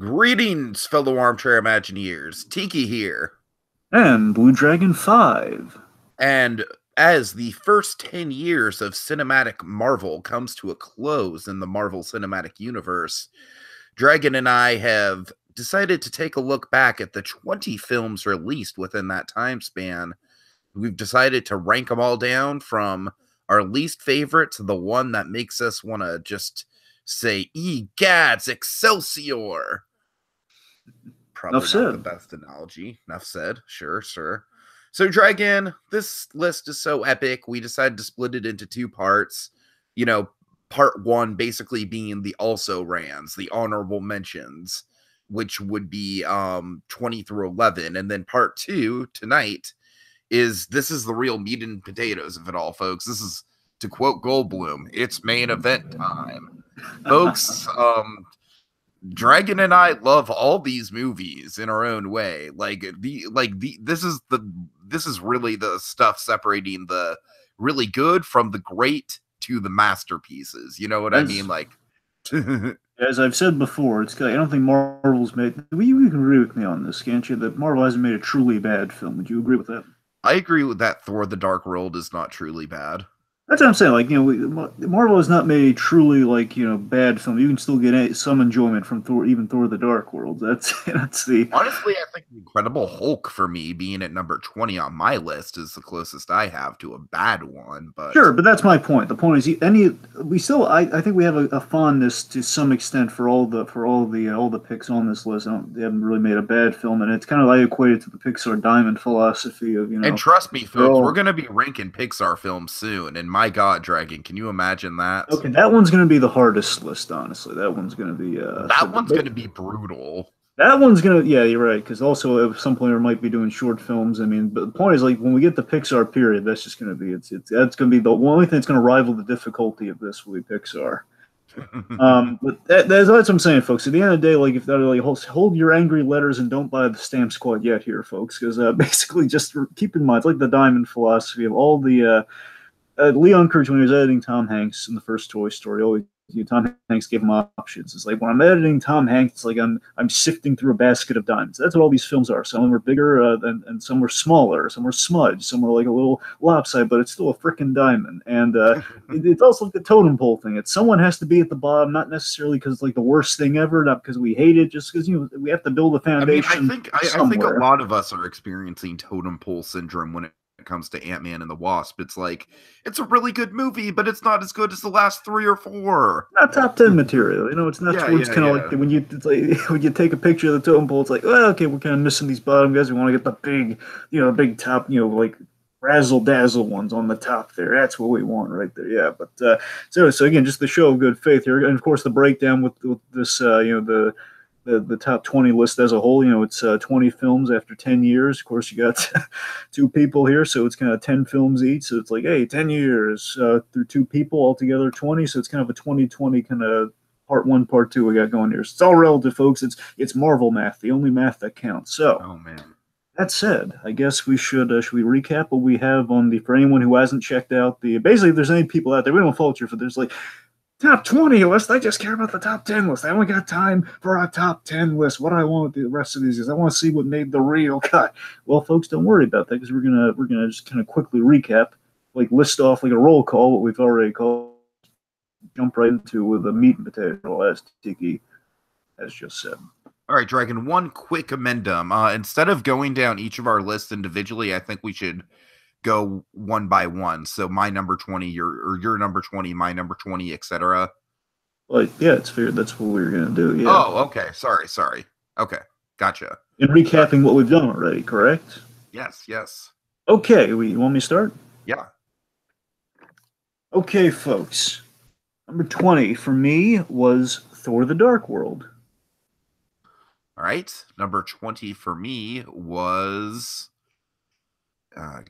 Greetings, fellow armchair Imagineers. Tiki here. And BlueDragonFive. And as the first 10 years of cinematic Marvel comes to a close in the Marvel Cinematic Universe, Dragon and I have decided to take a look back at the 20 films released within that time span. We've decided to rank them all down from our least favorite to the one that makes us want to just say, Egads, Excelsior! Enough Probably not the said. best analogy. Enough said. Sure, sure. So, Dragon, this list is so epic, we decided to split it into two parts. You know, part one basically being the also rans, the honorable mentions, which would be 20 through 11. And then part two tonight is this is the real meat and potatoes of it all, folks. This is, to quote Goldblum, it's main event time. Folks, Dragon and I love all these movies in our own way. This is really the stuff separating the really good from the great to the masterpieces. You know what I mean? As Like as I've said before, I don't think Marvel's made. You can agree with me on this, can't you? That Marvel hasn't made a truly bad film. Would you agree with that? I agree with that. Thor: The Dark World is not truly bad. That's what I'm saying. Marvel has not made a truly bad film. You can still get some enjoyment from Thor, even Thor: The Dark World. That's the Honestly, I think Incredible Hulk for me being at number 20 on my list is the closest I have to a bad one. But Sure, but that's my point. The point is, I think we have a fondness to some extent for all the picks on this list. They haven't really made a bad film, and it's kind of like equated to the Pixar diamond philosophy of and trust me, they're folks, we're all going to be ranking Pixar films soon. And my God, Dragon, can you imagine that? okay. That one's going to be the hardest list, honestly. That one's going to be That one's going to be brutal. that one's gonna, yeah, you're right. Because also at some point we might be doing short films. I mean, but the point is, like, when we get the Pixar period, that's just gonna be that's gonna be the only thing that's gonna rival the difficulty of this will be Pixar. But that's what I'm saying, folks. At the end of the day, like, if they're like hold your angry letters and don't buy the stamps quite yet, here, folks, because basically just keep in mind, it's like the diamond philosophy of all the Leon Courage, when he was editing Tom Hanks in the first Toy Story, always Tom Hanks gave him options. It's like when I'm editing Tom Hanks, it's like I'm sifting through a basket of diamonds. That's what all these films are. Some were bigger and some were smaller. Some were smudged. Some were like a little lopsided, but it's still a freaking diamond. And it's also like the totem pole thing. It's someone has to be at the bottom, not necessarily because it's like the worst thing ever, not because we hate it, just because we have to build a foundation. I think a lot of us are experiencing totem pole syndrome when it comes to Ant-Man and the Wasp. It's like it's a really good movie, but it's not as good as the last three or four. Not top 10 material, it's not. Yeah, Where it's yeah, kind of yeah. like when it's like when you take a picture of the totem pole, it's like, well, okay, we're kind of missing these bottom guys. We want to get the big, big top, like razzle dazzle ones on the top there. That's what we want right there. Yeah, but so again, just the show of good faith here, and of course the breakdown with this, the top 20 list as a whole. It's 20 films after 10 years. Of course, you got two people here, so it's kind of 10 films each. So it's like, hey, 10 years through two people, altogether 20. So it's kind of a 2020 kind of part one, part two we got going here. So it's all relative, folks. It's Marvel math, the only math that counts. So Oh man. that said, I guess we should we recap what we have on the for anyone who hasn't checked out the basically if there's any people out there, we don't fault you for there's like top 20 list. I just care about the top 10 list. I only got time for a top 10 list. What I want with the rest of these is I want to see what made the real cut. Well, folks, don't worry about that because we're gonna just kind of quickly recap, like list off like a roll call what we've already called, jump right into with the meat and potato as Tiki has just said. All right, Dragon, one quick amendum. Instead of going down each of our lists individually, I think we should go one by one. So my number 20, your number 20, my number 20, etc. Like, yeah, it's fair. That's what we were gonna do. Yeah. Oh, okay. Sorry. Okay, gotcha. And recapping what we've done already, correct? Yes. Okay, you want me to start? Yeah. Okay, folks. Number 20 for me was Thor: The Dark World. All right. Number 20 for me was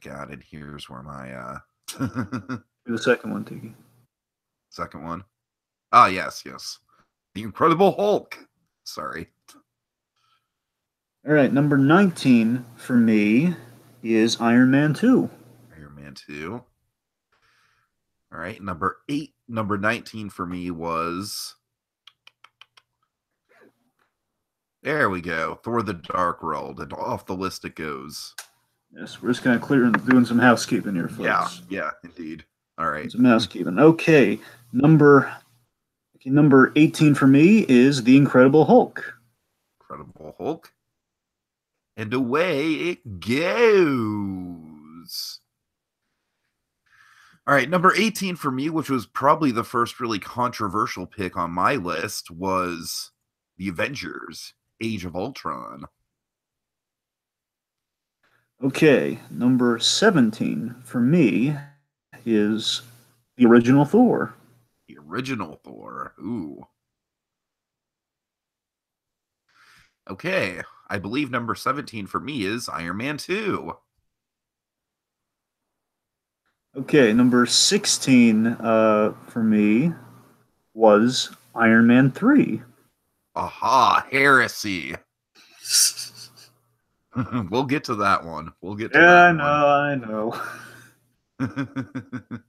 God, and here's where my The second one, Tiki. second one. Ah, yes. The Incredible Hulk. Sorry. All right, number 19 for me is Iron Man 2. Iron Man 2. All right, number 19 for me was There we go. Thor the Dark World, and off the list it goes. Yes, we're just kind of clearing, doing some housekeeping here, Yeah, folks. yeah, indeed. All right. Some housekeeping. Okay, number 18 for me is The Incredible Hulk. Incredible Hulk. And away it goes. All right, number 18 for me, which was probably the first really controversial pick on my list, was The Avengers, Age of Ultron. Okay, number 17 for me is the original Thor. The original Thor. Ooh. Okay, I believe number 17 for me is Iron Man 2. Okay, number 16 for me was Iron Man 3. Aha, heresy. We'll get to that one. We'll get to Yeah, that I know. one.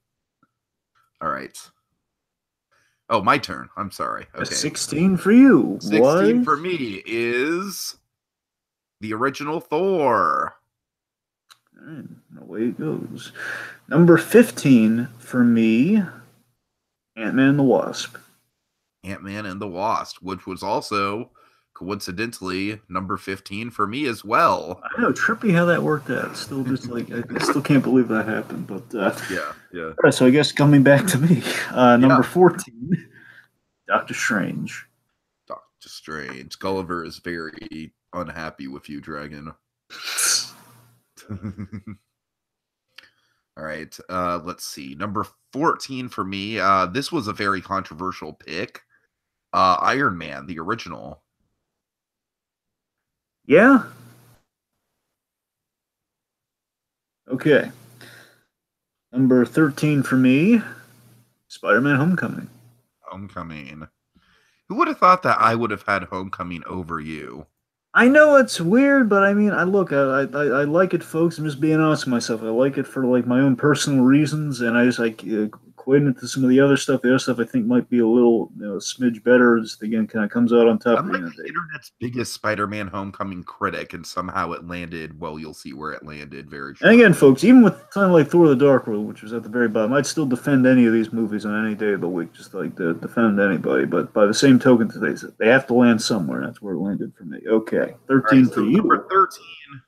All right. Oh, my turn. I'm sorry. Okay. 16 for you 16 was... for me is the original Thor. Away it goes. Number 15 for me, Ant-Man and the Wasp. Ant-Man and the Wasp, which was also, coincidentally, number 15 for me as well. I know, trippy how that worked out. Still just like, I still can't believe that happened. But yeah. All right, so I guess coming back to me, number 14, Doctor Strange. Doctor Strange. Gulliver is very unhappy with you, Dragon. All right, let's see. Number 14 for me. This was a very controversial pick. Iron Man, the original. Yeah. Okay. Number 13 for me, Spider-Man Homecoming. Homecoming. Who would have thought that I would have had Homecoming over you? I know it's weird, but I mean, I like it, folks. I'm just being honest with myself. I like it for like my own personal reasons, and I just like equating it to some of the other stuff. The other stuff I think might be a little, smidge better. Just again, kind of comes out on top. I'm like the internet's biggest Spider-Man Homecoming critic, and somehow it landed. Well, you'll see where it landed very. And again, folks, even with something like Thor: The Dark World, which was at the very bottom, I'd still defend any of these movies on any day of the week, just like to defend anybody. But by the same token, they have to land somewhere. That's where it landed for me. Okay, 13 right, for you. Number 13.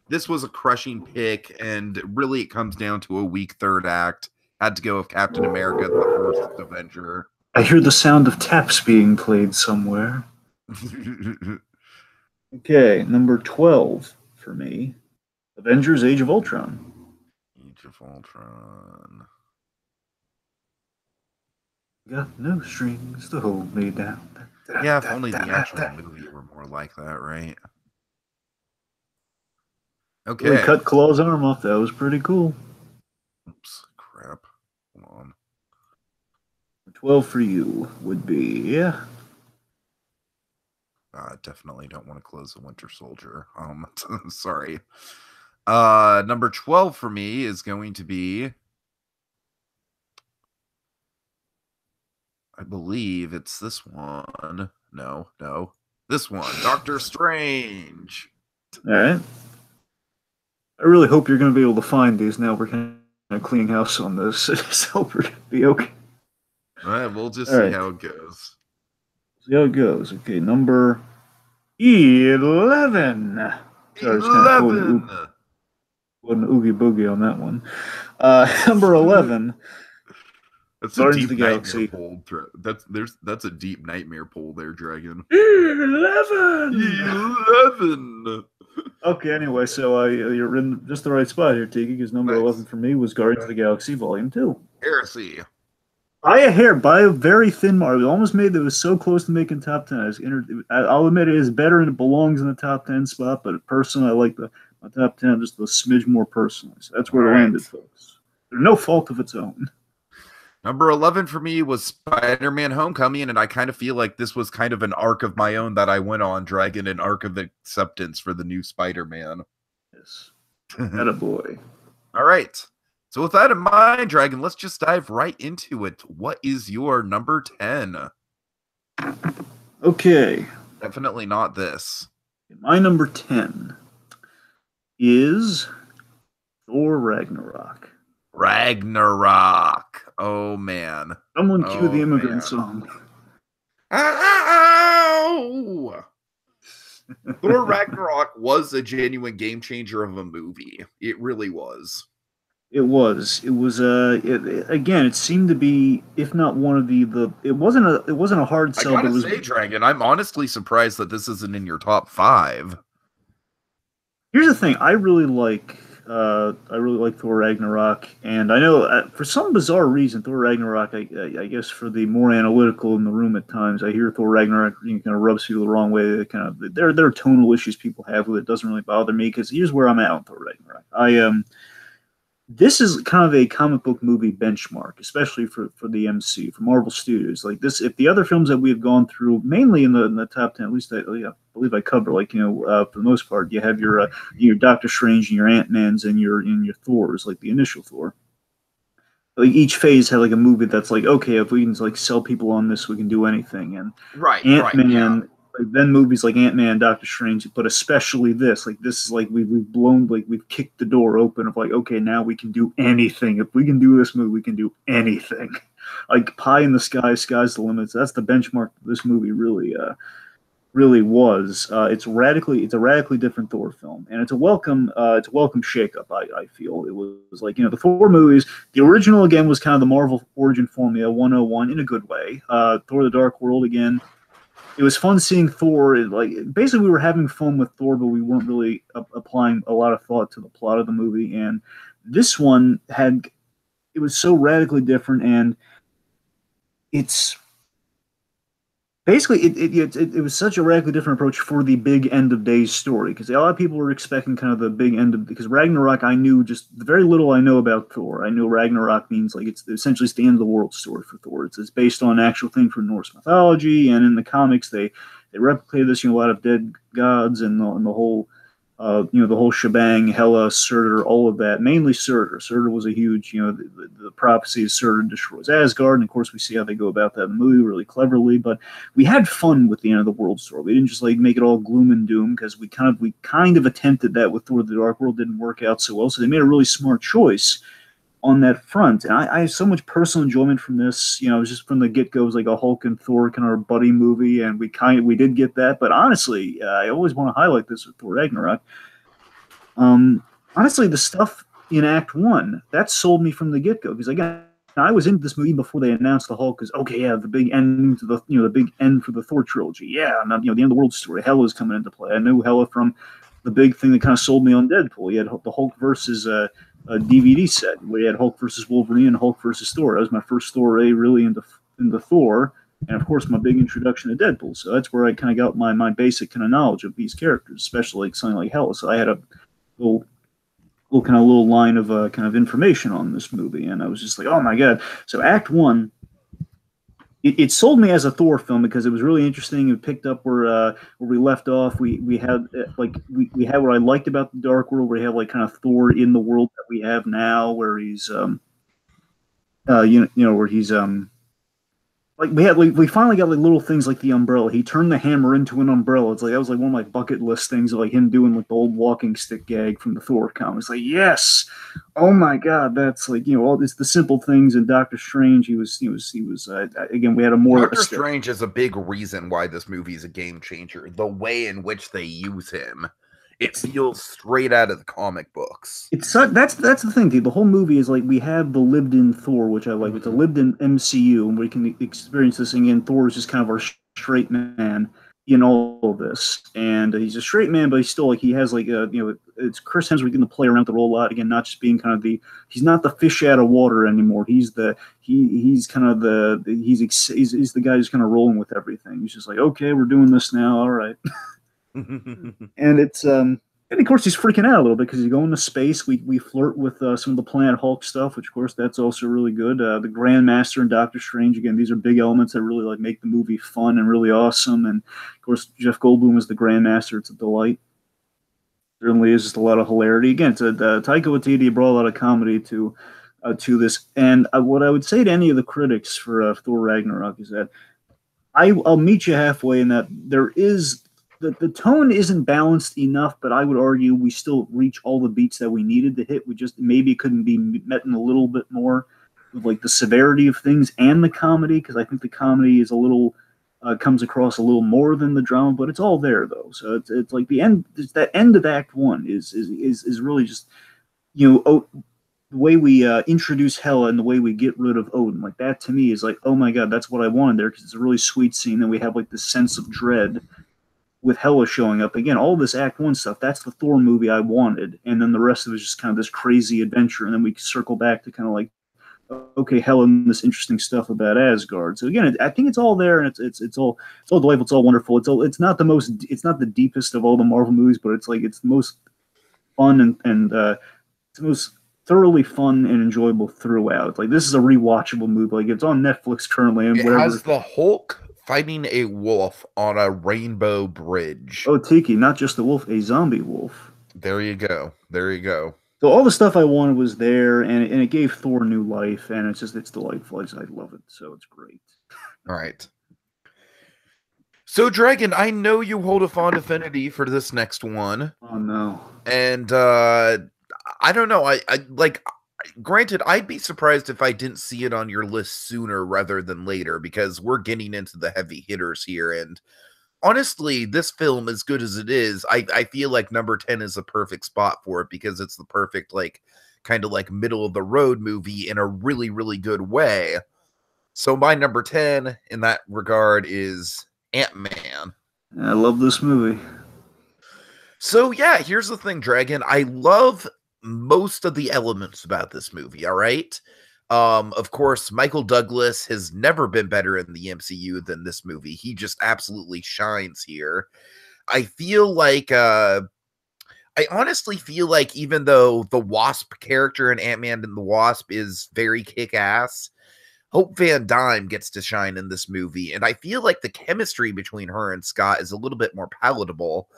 This was a crushing pick, and really it comes down to a weak third act. Had to go with Captain America, the first Avenger. I hear the sound of taps being played somewhere. Okay, number 12 for me, Avengers: Age of Ultron. Age of Ultron. Got no strings to hold me down. Yeah, if only the actual movie were more like that, right? Okay. Really cut Claw's arm off. That was pretty cool. Oops, crap. Hold on. 12 for you would be, definitely don't want to close the Winter Soldier. Sorry. Number 12 for me is going to be, I believe it's this one. No. This one, Doctor Strange. All right. I really hope you're going to be able to find these now. We're kind of cleaning house on this. I just hope we're going to be okay. All right, we'll just see how it goes. See how it goes. Okay, number 11. Sorry, 11. Wasn't Oogie Boogie on that one. Number 11. That's a deep nightmare poll. That's a deep nightmare poll there, Dragon. 11. Okay, anyway, so you're in just the right spot here, Tiki, because number 11 for me was Guardians of the Galaxy Volume 2. Heresy. By a very thin margin. It almost made it was so close to making top 10. I'll admit it is better and it belongs in the top 10 spot, but personally, I like my top 10 just a smidge more personally. So that's where it landed, folks. There's no fault of its own. Number 11 for me was Spider-Man Homecoming, and I kind of feel like this was kind of an arc of my own that I went on, Dragon, an arc of acceptance for the new Spider-Man. Yes. Attaboy. All right. So with that in mind, Dragon, let's just dive right into it. What is your number 10? Okay. Definitely not this. My number 10 is Thor Ragnarok. Ragnarok. Oh man. Someone cue the Oh immigrant man. song. Ow! Thor Ragnarok was a genuine game changer of a movie. It really was. It was. It was. Again, it seemed to be, if not one of the. It wasn't a hard I sell, but gotta it was. say, Dragon, I'm honestly surprised that this isn't in your top 5. Here's the thing. I really like Thor Ragnarok, and I know for some bizarre reason, Thor Ragnarok. I guess for the more analytical in the room at times, I hear Thor Ragnarok kind of rubs people the wrong way. They kind of there are tonal issues people have with it. Doesn't really bother me because here's where I'm at with Thor Ragnarok. This is kind of a comic book movie benchmark, especially for the MC, for Marvel Studios. Like this, if the other films that we have gone through, mainly in the top 10, at least I believe I cover, like, for the most part, you have your Doctor Strange and your Ant-Mans and your Thors, like the initial Thor. Like each phase had like a movie that's like, okay, if we can like sell people on this, we can do anything. And Right, Ant-Man, yeah. like, then movies like Ant-Man and Doctor Strange, but especially this, like this is like we've blown, like we've kicked the door open of like, okay, now we can do anything. If we can do this movie, we can do anything. Like pie in the sky, sky's the limits. That's the benchmark this movie really was. It's a radically different Thor film, and it's a welcome shakeup. I feel it was like, the Thor movies. The original again was kind of the Marvel origin formula 101 in a good way. Thor: The Dark World again. It was fun seeing Thor. Like basically, we were having fun with Thor, but we weren't really applying a lot of thought to the plot of the movie. And this one it was so radically different, and it's basically it was such a radically different approach for the big end of days story, because a lot of people were expecting kind of the big end of, because Ragnarok, I knew just the very little I know about Thor. I know Ragnarok means like it's essentially the end of the world story for Thor. It's based on an actual thing from Norse mythology, and in the comics they replicated this, a lot of dead gods and the whole the whole shebang, Hela, Surtur, all of that. Mainly Surtur. Surtur was a huge, the prophecy of Surtur destroys Asgard, and of course we see how they go about that in the movie really cleverly. But we had fun with the end of the world story. We didn't just like make it all gloom and doom, because we kind of attempted that with Thor: The Dark World. Didn't work out so well. So they made a really smart choice on that front. And I have so much personal enjoyment from this. It was just from the get go, it was like a Hulk and Thor kind of buddy movie, and we did get that. But honestly, I always want to highlight this with Thor Ragnarok. Honestly, the stuff in Act One that sold me from the get go, because again, I was into this movie before they announced the Hulk. Because okay, yeah, the big end to the big end for the Thor trilogy. Yeah, and the end of the world story. Hela is coming into play. I knew Hela from the big thing that kind of sold me on Deadpool. You had the Hulk versus a DVD set where you had Hulk versus Wolverine and Hulk versus Thor. That was my first foray really into Thor, and of course my big introduction to Deadpool. So that's where I kind of got my basic kind of knowledge of these characters, especially like something like Hela. So I had a little line of kind of information on this movie, and I was just like, oh my god. So Act One, it sold me as a Thor film because it was really interesting. It picked up where we left off. We had we had what I liked about the Dark World, where we have like kind of Thor in the world that we have now, where he's where he's like we finally got like little things like the umbrella. He turned the hammer into an umbrella. It's like that was like one of my bucket list things, of like him doing like the old walking stick gag from the Thor comics. Like, yes, oh my god, that's like all this the simple things. And Doctor Strange, he was again, we had a more Doctor Strange is a big reason why this movie is a game changer. The way in which they use him, it feels straight out of the comic books. That's the thing, dude. The whole movie is like we have the lived-in Thor, which I like. It's a lived-in MCU, and we can experience this again. Thor is just kind of our straight man in all of this, and he's a straight man, but he's still like he has like it's Chris Hemsworth getting to play around the role a lot again, not just being kind of he's not the fish out of water anymore. He's he's kind of he's the guy who's kind of rolling with everything. He's just like, okay, we're doing this now, all right. And it's and of course he's freaking out a little bit because he's going to space. We flirt with some of the Planet Hulk stuff, which of course that's also really good. The Grandmaster and Doctor Strange, again, these are big elements that really like make the movie fun and really awesome. And of course Jeff Goldblum is the Grandmaster. It's a delight. Certainly is just a lot of hilarity. Again, it's Taika Waititi brought a lot of comedy to this. And what I would say to any of the critics for Thor Ragnarok is that I'll meet you halfway in that the tone isn't balanced enough, but I would argue we still reach all the beats that we needed to hit. We just maybe it couldn't be met in a little bit more with like the severity of things and the comedy, because I think the comedy is a little comes across a little more than the drama, but it's all there though. So it's like the end. It's that end of Act One is really just the way we introduce Hela and the way we get rid of Odin. Like that to me is like, oh my god, that's what I wanted there, because it's a really sweet scene. And we have like this sense of dread with Hela showing up again. All this Act One stuff, that's the Thor movie I wanted, and then the rest of it is just kind of this crazy adventure, and then we circle back to kind of like, okay, Hela and this interesting stuff about Asgard. So again, I think it's all there, and it's all delightful, it's all wonderful. It's not the deepest of all the Marvel movies, but it's like it's the most fun and it's the most thoroughly fun and enjoyable throughout. Like this is a rewatchable movie. Like it's on Netflix currently, and it whatever. has the Hulk fighting a wolf on a rainbow bridge. Oh, Tiki, not just a wolf, a zombie wolf. There you go. There you go. So all the stuff I wanted was there, and it gave Thor new life, and it's delightful. I love it. So it's great. All right. So Dragon, I know you hold a fond affinity for this next one. Oh no. And I don't know. I like. Granted, I'd be surprised if I didn't see it on your list sooner rather than later, because we're getting into the heavy hitters here. And honestly, this film, as good as it is, I feel like number 10 is a perfect spot for it, because it's the perfect, like, kind of like middle of the road movie in a really, really good way. So my number 10 in that regard is Ant-Man. I love this movie. So yeah, here's the thing, Dragon. I love most of the elements about this movie, all right? Of course, Michael Douglas has never been better in the MCU than this movie. He just absolutely shines here. I feel like, I honestly feel like even though the Wasp character in Ant-Man and the Wasp is very kick-ass, Hope Van Dyne gets to shine in this movie, and I feel like the chemistry between her and Scott is a little bit more palatable.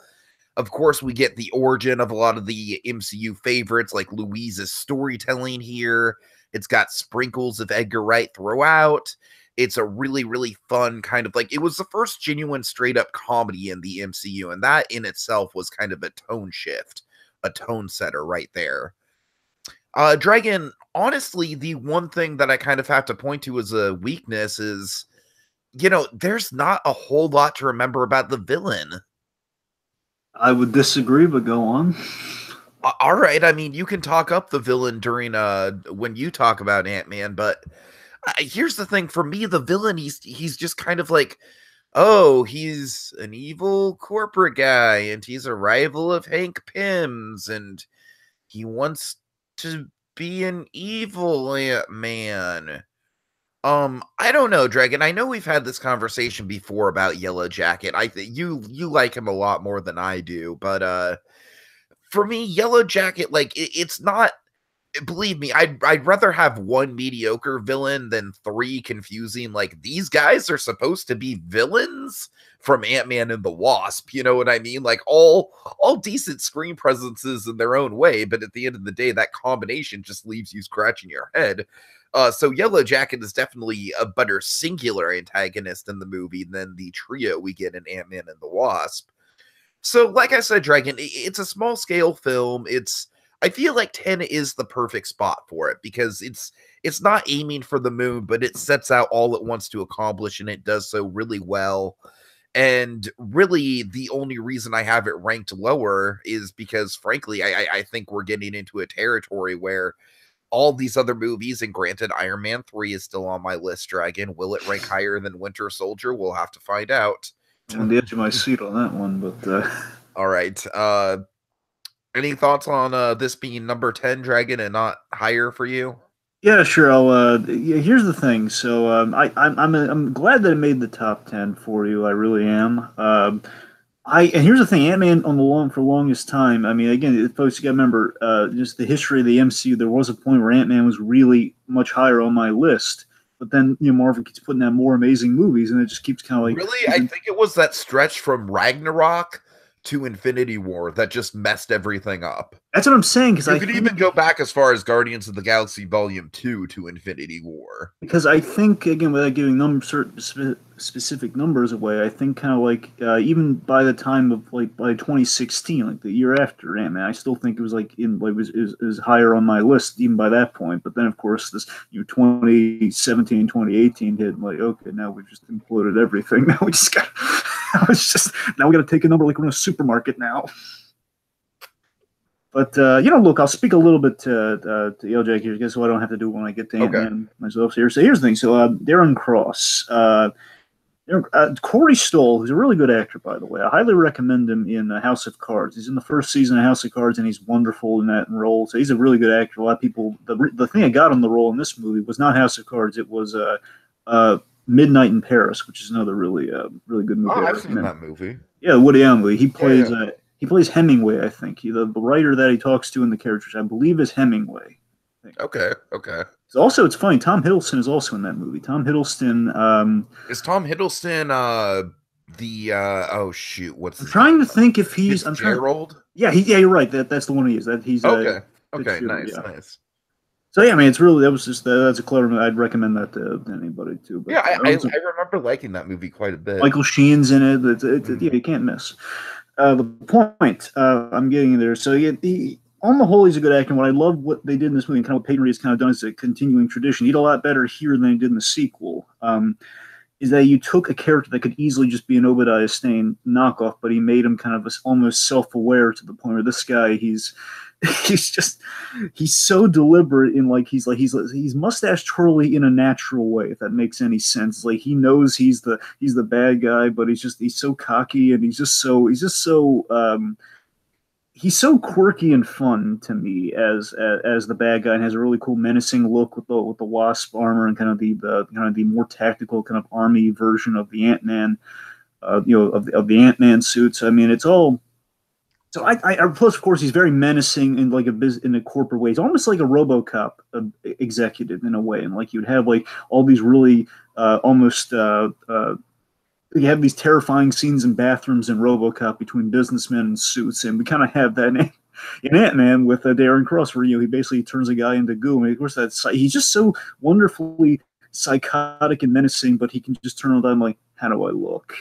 Of course, we get the origin of a lot of the MCU favorites, like Louise's storytelling here. It's got sprinkles of Edgar Wright throughout. It's a really, really fun kind of like, it was the first genuine straight up comedy in the MCU. And that in itself was kind of a tone shift, a tone setter right there. Dragon, honestly, the one thing that I kind of have to point to as a weakness is, there's not a whole lot to remember about the villain. I would disagree, but go on. All right. I mean, you can talk up the villain during when you talk about Ant-Man, but here's the thing. For me, the villain, he's just kind of like, oh, he's an evil corporate guy, and he's a rival of Hank Pym's, and he wants to be an evil Ant-Man. I don't know, Dragon. I know we've had this conversation before about Yellow Jacket. I think you like him a lot more than I do, but for me, Yellow Jacket, like it's not. Believe me, I'd rather have one mediocre villain than three confusing. Like these guys are supposed to be villains from Ant-Man and the Wasp. You know what I mean? Like all decent screen presences in their own way, but at the end of the day, that combination just leaves you scratching your head. So Yellow Jacket is definitely a better singular antagonist in the movie than the trio we get in Ant-Man and the Wasp. So, like I said, Dragon, it's a small scale film. I feel like 10 is the perfect spot for it, because it's not aiming for the moon, but it sets out all it wants to accomplish, and it does so really well. And really, the only reason I have it ranked lower is because, frankly, I think we're getting into a territory where all these other movies, and granted, Iron Man 3 is still on my list, Dragon. Will it rank higher than Winter Soldier? We'll have to find out. I'm on the edge of my seat on that one, but... All right. Any thoughts on this being number 10, Dragon, and not higher for you? Yeah, sure. Here's the thing. So I'm glad that it made the top 10 for you. I really am. And here's the thing, Ant-Man for the longest time. I mean, again, folks, you got to remember just the history of the MCU. There was a point where Ant-Man was really much higher on my list, but then Marvel keeps putting out more amazing movies, and it just keeps kind of like really. I think it was that stretch from Ragnarok to Infinity War that just messed everything up. That's what I'm saying, because You could even go back as far as Guardians of the Galaxy Volume 2 to Infinity War. Because I think, again, without giving certain specific numbers away, I think kind of like even by the time of like by 2016, like the year after Ant-Man, I still think it was like it was higher on my list even by that point. But then of course this 2017, 2018 hit, like okay, now we've just imploded everything. Now we just got now we got to take a number like we're in a supermarket now. But look, I'll speak a little bit to LJ here, guess what I don't have to do when I get to Ant-Man myself. So here's the thing. So Darren Cross, Corey Stoll, who's a really good actor, by the way. I highly recommend him in House of Cards. He's in the first season of House of Cards, and he's wonderful in that role. So he's a really good actor. A lot of people, the thing that got him the role in this movie was not House of Cards. It was Midnight in Paris, which is another really good movie. Oh, I've seen that movie. Yeah, Woody Allen movie. He plays. Yeah. He plays Hemingway, I think. The writer that he talks to in the characters, I believe, is Hemingway. Okay. It's funny. Tom Hiddleston is also in that movie. Tom Hiddleston. Is Tom Hiddleston oh shoot, what's I'm trying to think if he's Gerald? Yeah, you're right. That's the one he is. That he's okay. Nice. So yeah, I mean, that's a clever. I'd recommend that to anybody too. But, yeah, I remember liking that movie quite a bit. Michael Sheen's in it. Yeah, you can't miss. The point I'm getting there. So on the whole, he's a good actor. What I love what they did in this movie, and kind of what Peyton Reed has kind of done, is a continuing tradition. He did a lot better here than he did in the sequel. Is that you took a character that could easily just be an Obadiah Stane knockoff, but he made him kind of almost self-aware to the point where this guy he's so deliberate in he's mustache twirly in a natural way, if that makes any sense. Like he knows he's the bad guy, but he's so cocky, and he's so quirky and fun to me as the bad guy, and has a really cool menacing look with the wasp armor and kind of the more tactical kind of army version of the Ant-Man, of the Ant-Man suits. I mean, it's all. So I plus of course he's very menacing in in a corporate way. He's almost like a RoboCop executive in a way, and like you'd have like all these really you have these terrifying scenes in bathrooms in RoboCop between businessmen in suits, and we kind of have that in Ant-Man with Darren Cross, where he basically turns a guy into goo. I mean, of course, he's just so wonderfully psychotic and menacing, but he can just turn on and like, how do I look?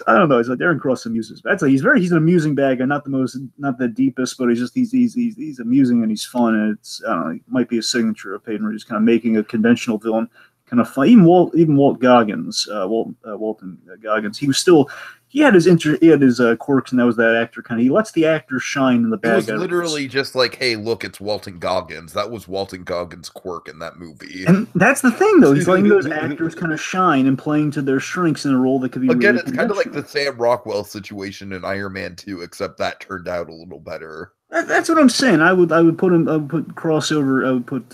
I don't know. It's like Darren Cross amuses. He's an amusing bad guy, not the deepest, but he's amusing and he's fun, and it's I don't know. It might be a signature of Peyton Reed, kind of making a conventional villain kind of fun. Even Walt Goggins, Walton Goggins, he had his quirks, and that was that actor kind of. He lets the actor shine in the bad guy. It was literally just like, hey, look, it's Walton Goggins. That was Walton Goggins' quirk in that movie. And that's the thing, though. He's letting those actors kind of shine and playing to their strengths in a role that could be. Again, really it's kind of like the Sam Rockwell situation in Iron Man 2, except that turned out a little better. That's what I'm saying. I would put crossover. I would put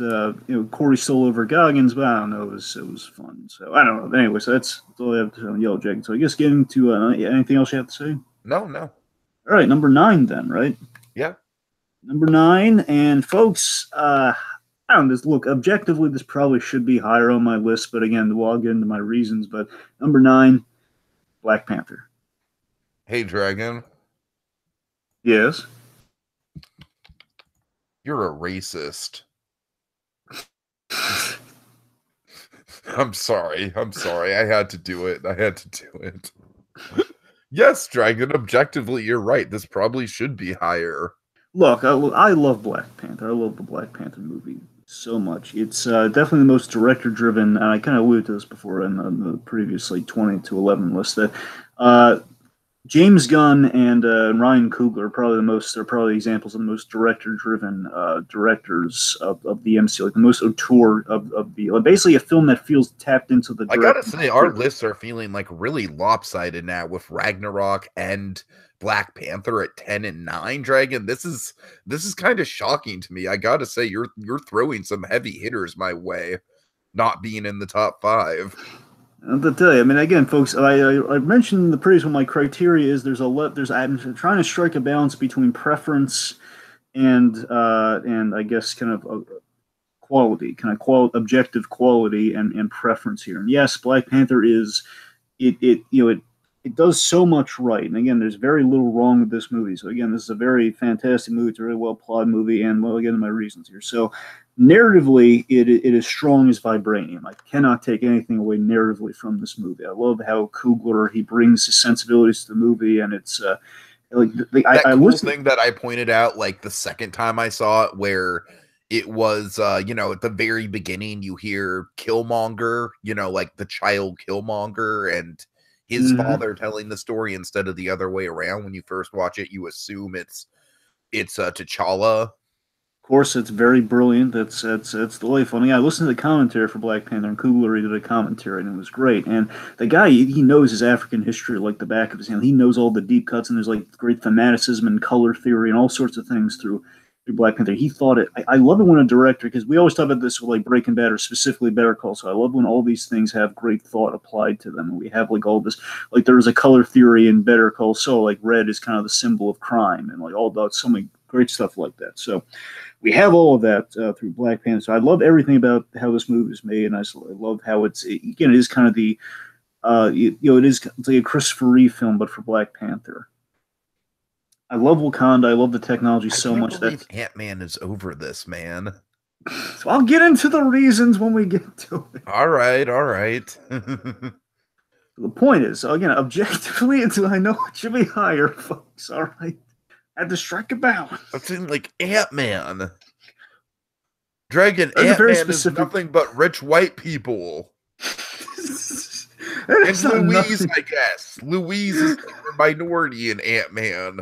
Corey Stoll over Goggins, but I don't know. It was fun. So I don't know. Anyway, so that's all I have to say on Yellow Jacket. So I guess getting to anything else you have to say? No. All right, number 9 then, right? Yeah. Number 9, and folks, I don't know. Look, objectively, this probably should be higher on my list, but again, I'll get into my reasons. But number 9, Black Panther. Hey, Dragon. Yes. You're a racist. I'm sorry. I had to do it. Yes, Dragon, objectively, you're right. This probably should be higher. Look, I love Black Panther. I love the Black Panther movie so much. It's definitely the most director-driven, and I kind of alluded to this before in the previous 20 to 11 list, that James Gunn and Ryan Coogler are probably examples of the most director-driven directors of the MCU, like the most auteur of the basically a film that feels tapped into the. I gotta say, our lists are feeling like really lopsided now with Ragnarok and Black Panther at 10 and 9. Dragon, this is kind of shocking to me. I gotta say, you're throwing some heavy hitters my way, not being in the top 5. To tell you, I mean, again, folks, I mentioned in the previous one. My criteria is I'm trying to strike a balance between preference and I guess kind of quality, objective quality and preference here. And yes, Black Panther is it it does so much right. And again, there's very little wrong with this movie. So again, this is a very fantastic movie. It's a really well plotted movie, and well, again, my reasons here. So narratively, it is strong as vibranium. I cannot take anything away narratively from this movie. I love how Coogler he brings his sensibilities to the movie, and it's like That I cool listen. thing that I pointed out, like the second time I saw it, where it was, you know, at the very beginning, you hear Killmonger, you know, like the child Killmonger and his Mhm. father telling the story instead of the other way around. When you first watch it, you assume it's T'Challa. Of course, it's very brilliant. It's delightful. And I listened to the commentary for Black Panther, and Coogler did a commentary, and it was great. And the guy, he knows his African history like the back of his hand. He knows all the deep cuts, and there's like great thematicism and color theory and all sorts of things through Black Panther. He thought it. I love it when a director, because we always talk about this with like Breaking Bad or specifically Better Call Saul. I love when all these things have great thought applied to them. And we have like all this, like there was a color theory in Better Call Saul, like red is kind of the symbol of crime, and like all that, so many great stuff like that. So we have all of that through Black Panther. So I love everything about how this movie is made, and I love how again, it is kind of the it's like a Christopher Reeve film, but for Black Panther. I love Wakanda. I love the technology I so can't much that believe Ant-Man is over this, man. so I'll get into the reasons when we get to it. All right, all right. The point is, again, objectively, I know it should be higher, folks. All right, I had to strike a balance. I'm saying like Ant-Man. Dragon That's a very Ant-Man is specific. nothing but rich white people. And That's not Louise, nothing. I guess. Louise is like the minority in Ant-Man.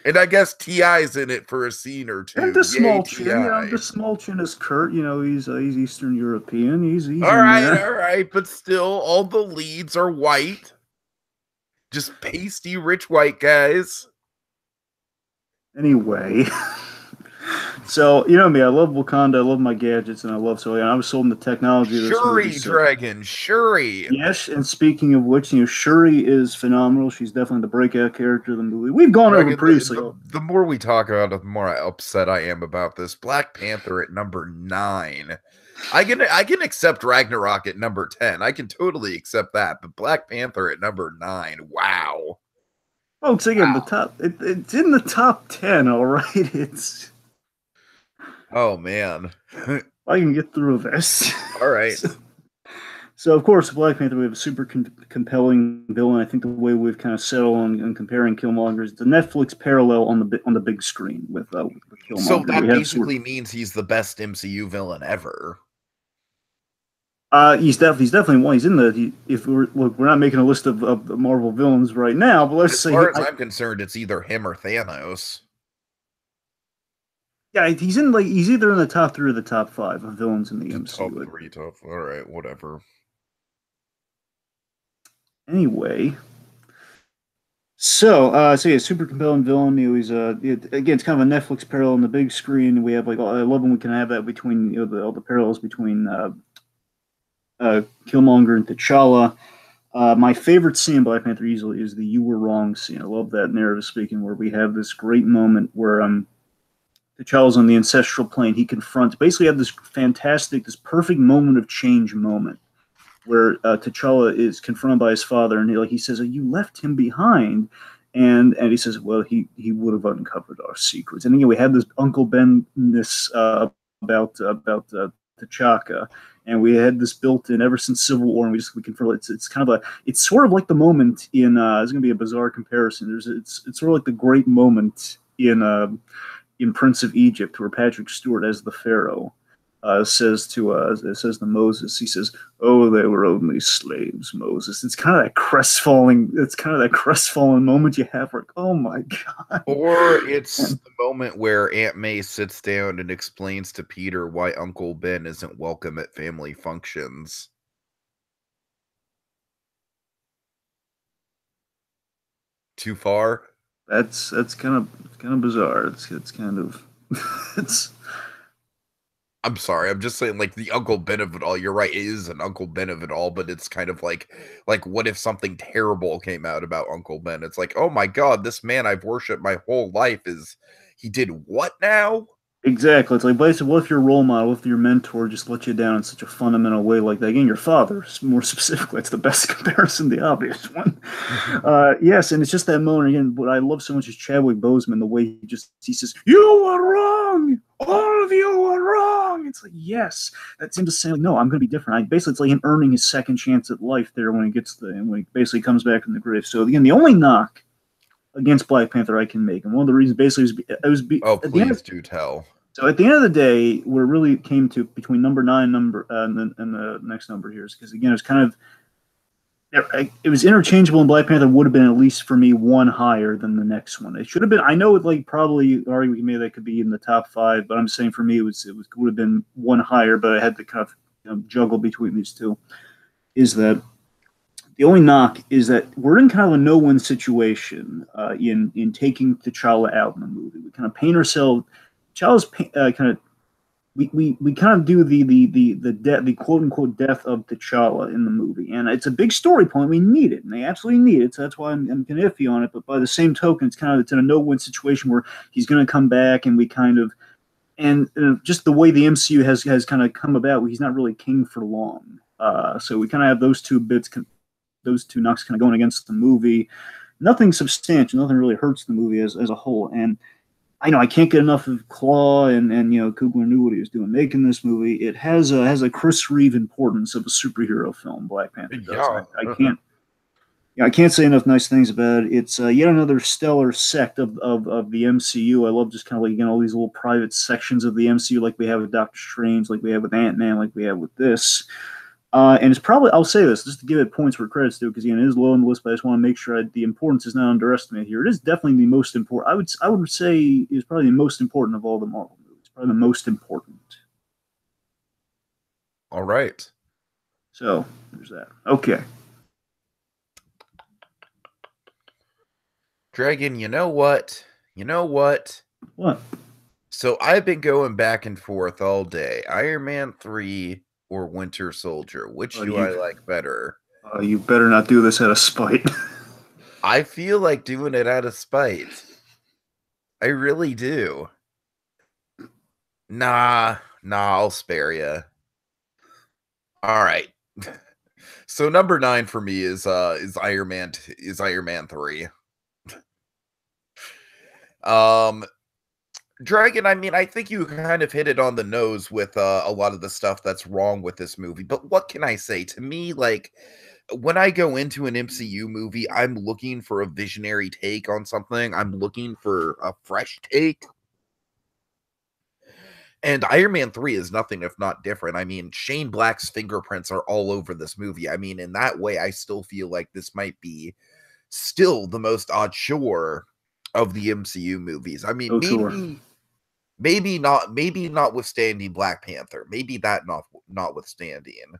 And I guess T.I.'s in it for a scene or And two. the Yay, small chin, T.I. the small chin is Kurt. He's Eastern European. He's All in right, there all right. But still, all the leads are white. Just pasty rich white guys. anyway. So you know me, I love Wakanda. I love my gadgets, and I love so. I was sold in the technology of this movie. Shuri, So Dragon, Shuri. yes, and speaking of which, Shuri is phenomenal. She's definitely the breakout character of the movie. We've gone over Dragon, previously. the more we talk about it, the more upset I am about this. Black Panther at number 9. I can accept Ragnarok at number 10. I can totally accept that. But Black Panther at number 9. Wow. Folks, again, the top. It's in the top 10. All right, it's. Oh man. I can get through this. All right. So, of course, Black Panther, we have a super compelling villain. I think the way we've kind of settled on comparing Killmonger is the Netflix parallel on the big screen with Killmonger. So that basically means he's the best MCU villain ever. He's definitely one. He's in the. If we're not making a list of the Marvel villains right now, but let's as say far as I'm concerned, it's either him or Thanos. yeah, he's either in the top 3 or the top 5 of villains in the MCU. Top 3, top. All right, whatever. Anyway, so yeah, super compelling villain. He's again, it's kind of a Netflix parallel on the big screen. We have like I love when we can have that between all the parallels between Killmonger and T'Challa. My favorite scene in Black Panther easily is the "You Were Wrong" scene. I love that narrative speaking where we have this great moment where T'Challa's on the ancestral plane. He confronts basically have this perfect moment of change moment where T'Challa is confronted by his father, and he says, "You left him behind," and he says, "Well, he would have uncovered our secrets." And again, we have this Uncle Ben this about T'Chaka, and we had this built in ever since Civil War, and we confirm it's kind of it's sort of like the moment in it's going to be a bizarre comparison. It's sort of like the great moment in Prince of Egypt where Patrick Stewart as the Pharaoh says to Moses, he says, "Oh, they were only slaves, Moses." It's kind of that crestfallen. It's kind of that crestfallen moment you have, like, "Oh my god!" Or it's the moment where Aunt May sits down and explains to Peter why Uncle Ben isn't welcome at family functions. Too far? That's kind of bizarre. It's kind of it's. I'm sorry. I'm just saying, like, the Uncle Ben of it all. You're right. It is an Uncle Ben of it all, but it's kind of like, what if something terrible came out about Uncle Ben? It's like, oh my God, this man I've worshipped my whole life he did what now? Exactly. It's like basically, what if your role model, what if your mentor just let you down in such a fundamental way like that? Again, your father, more specifically, it's the best comparison, the obvious one. Yes, and it's just that moment again. What I love so much is Chadwick Boseman, the way he says, "You are wrong, all of you are wrong." It's like, yes, that's him just saying, like, "No, I'm going to be different." Basically, it's like him earning his second chance at life there when he gets when he basically comes back from the grave. So again, the only knock against Black Panther I can make, and one of the reasons basically Oh, at the end. please do tell. So at the end of the day, where it really came to between number nine number and the next number here is because again it was kind of it was interchangeable, and Black Panther would have been at least for me one higher than the next one. It should have been. I know it like probably arguably maybe that could be in the top five, but I'm saying for me it would have been one higher, but I had to kind of juggle between these two. Is that the only knock is that we're in kind of a no-win situation in taking T'Challa out in the movie. We kind of paint ourselves. T'Challa's kind of we kind of do the quote unquote death of T'Challa in the movie, and it's a big story point. We need it, and they absolutely need it. So that's why I'm kind of iffy on it. But by the same token, it's in a no-win situation where he's going to come back, and we kind of and just the way the MCU has kind of come about, he's not really king for long. So we kind of have those two bits, those two knocks kind of going against the movie. Nothing substantial, nothing really hurts the movie as a whole, and I know I can't get enough of Claw and Coogler knew what he was doing making this movie. It has a Chris Reeve importance of a superhero film. Black Panther does. Yeah. I can't say enough nice things about it. It's yet another stellar sect of the MCU. I love just kind of like all these little private sections of the MCU, like we have with Doctor Strange, like we have with Ant-Man, like we have with this. And it's probably, I'll say this just to give it points where credit's due, because again, it is low on the list, but I just want to make sure the importance is not underestimated here. It is definitely the most important. I would say it's probably the most important of all the Marvel movies. Probably the most important. All right. So there's that. Okay. Dragon, you know what? What? So I've been going back and forth all day. Iron Man 3 or Winter Soldier. Which do I like better? You better not do this out of spite. I feel like doing it out of spite. I really do. Nah, I'll spare you. All right. So number 9 for me is Iron Man 3. Dragon, I mean, I think you kind of hit it on the nose with a lot of the stuff that's wrong with this movie. But what can I say? To me, like, when I go into an MCU movie, I'm looking for a visionary take on something. I'm looking for a fresh take. And Iron Man 3 is nothing if not different. I mean, Shane Black's fingerprints are all over this movie. I mean, in that way, I still feel like this might be still the most auteur of the MCU movies. I mean, maybe notwithstanding Black Panther, maybe that notwithstanding.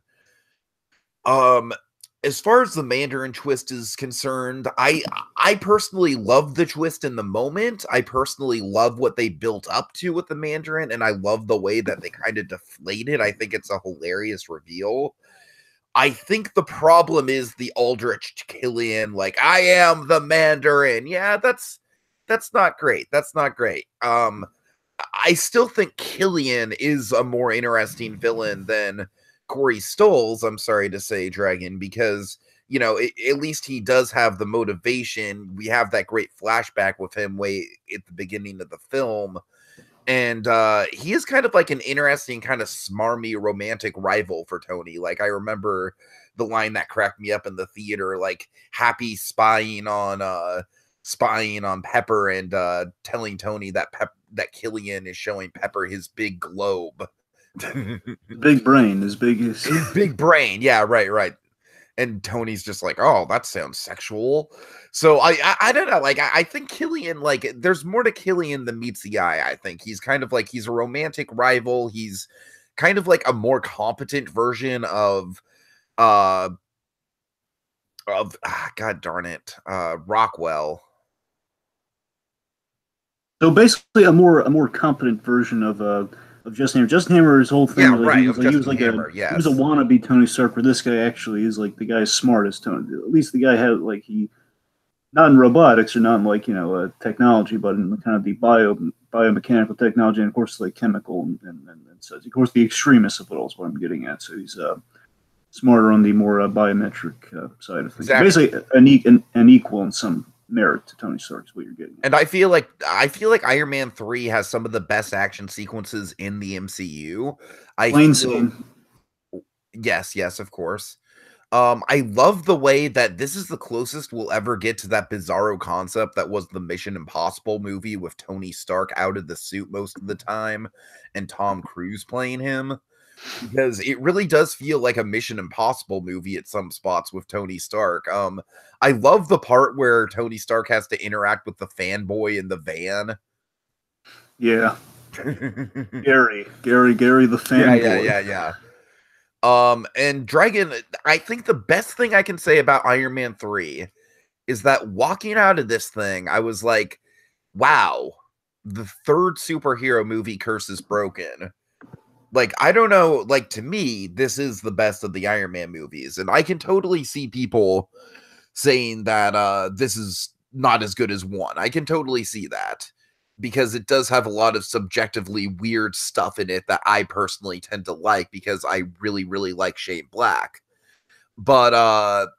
As far as the Mandarin twist is concerned, I personally love the twist in the moment. I personally love what they built up to with the Mandarin, and I love the way that they kind of deflated. I think it's a hilarious reveal. I think the problem is the Aldrich Killian, like, I am the Mandarin. Yeah, that's not great. That's not great. I still think Killian is a more interesting villain than Corey Stoles, I'm sorry to say, Dragon, because, at least he does have the motivation. We have that great flashback with him way at the beginning of the film. And he is kind of like an interesting, kind of smarmy, romantic rival for Tony. Like, I remember the line that cracked me up in the theater, like Happy spying on Pepper and telling Tony that Killian is showing Pepper his big globe. Big brain, his big brain. Yeah, right. And Tony's just like, oh, that sounds sexual. So I don't know. Like, I think Killian, like, there's more to Killian than meets the eye. I think he's kind of like, he's a romantic rival. He's kind of like a more competent version of God darn it, Rockwell. So basically, a more competent version of Justin Hammer. Justin Hammer, his whole thing, yeah, was right. He was he was a wannabe Tony Stark. Where this guy actually is like the guy smart as Tony. At least the guy had like not in robotics or not in like technology, but in kind of the biomechanical technology, and of course like chemical and such. Of course, the extremist of it all is what I'm getting at. So he's smarter on the more biometric side of things. Exactly. Basically, an equal in some merit to Tony Stark is what you're getting at. And I feel like Iron Man 3 has some of the best action sequences in the MCU. Plane scene. Yes, of course. I love the way that this is the closest we'll ever get to that bizarro concept that was the Mission Impossible movie with Tony Stark out of the suit most of the time and Tom Cruise playing him. Because it really does feel like a Mission Impossible movie at some spots with Tony Stark. I love the part where Tony Stark has to interact with the fanboy in the van. Yeah. Gary the fanboy. Yeah. And Dragon, I think the best thing I can say about Iron Man 3 is that walking out of this thing, I was like, wow, the third superhero movie curse is broken. Like, I don't know, like, to me, this is the best of the Iron Man movies, and I can totally see people saying that this is not as good as 1. I can totally see that, because it does have a lot of subjectively weird stuff in it that I personally tend to like, because I really, really like Shane Black. But,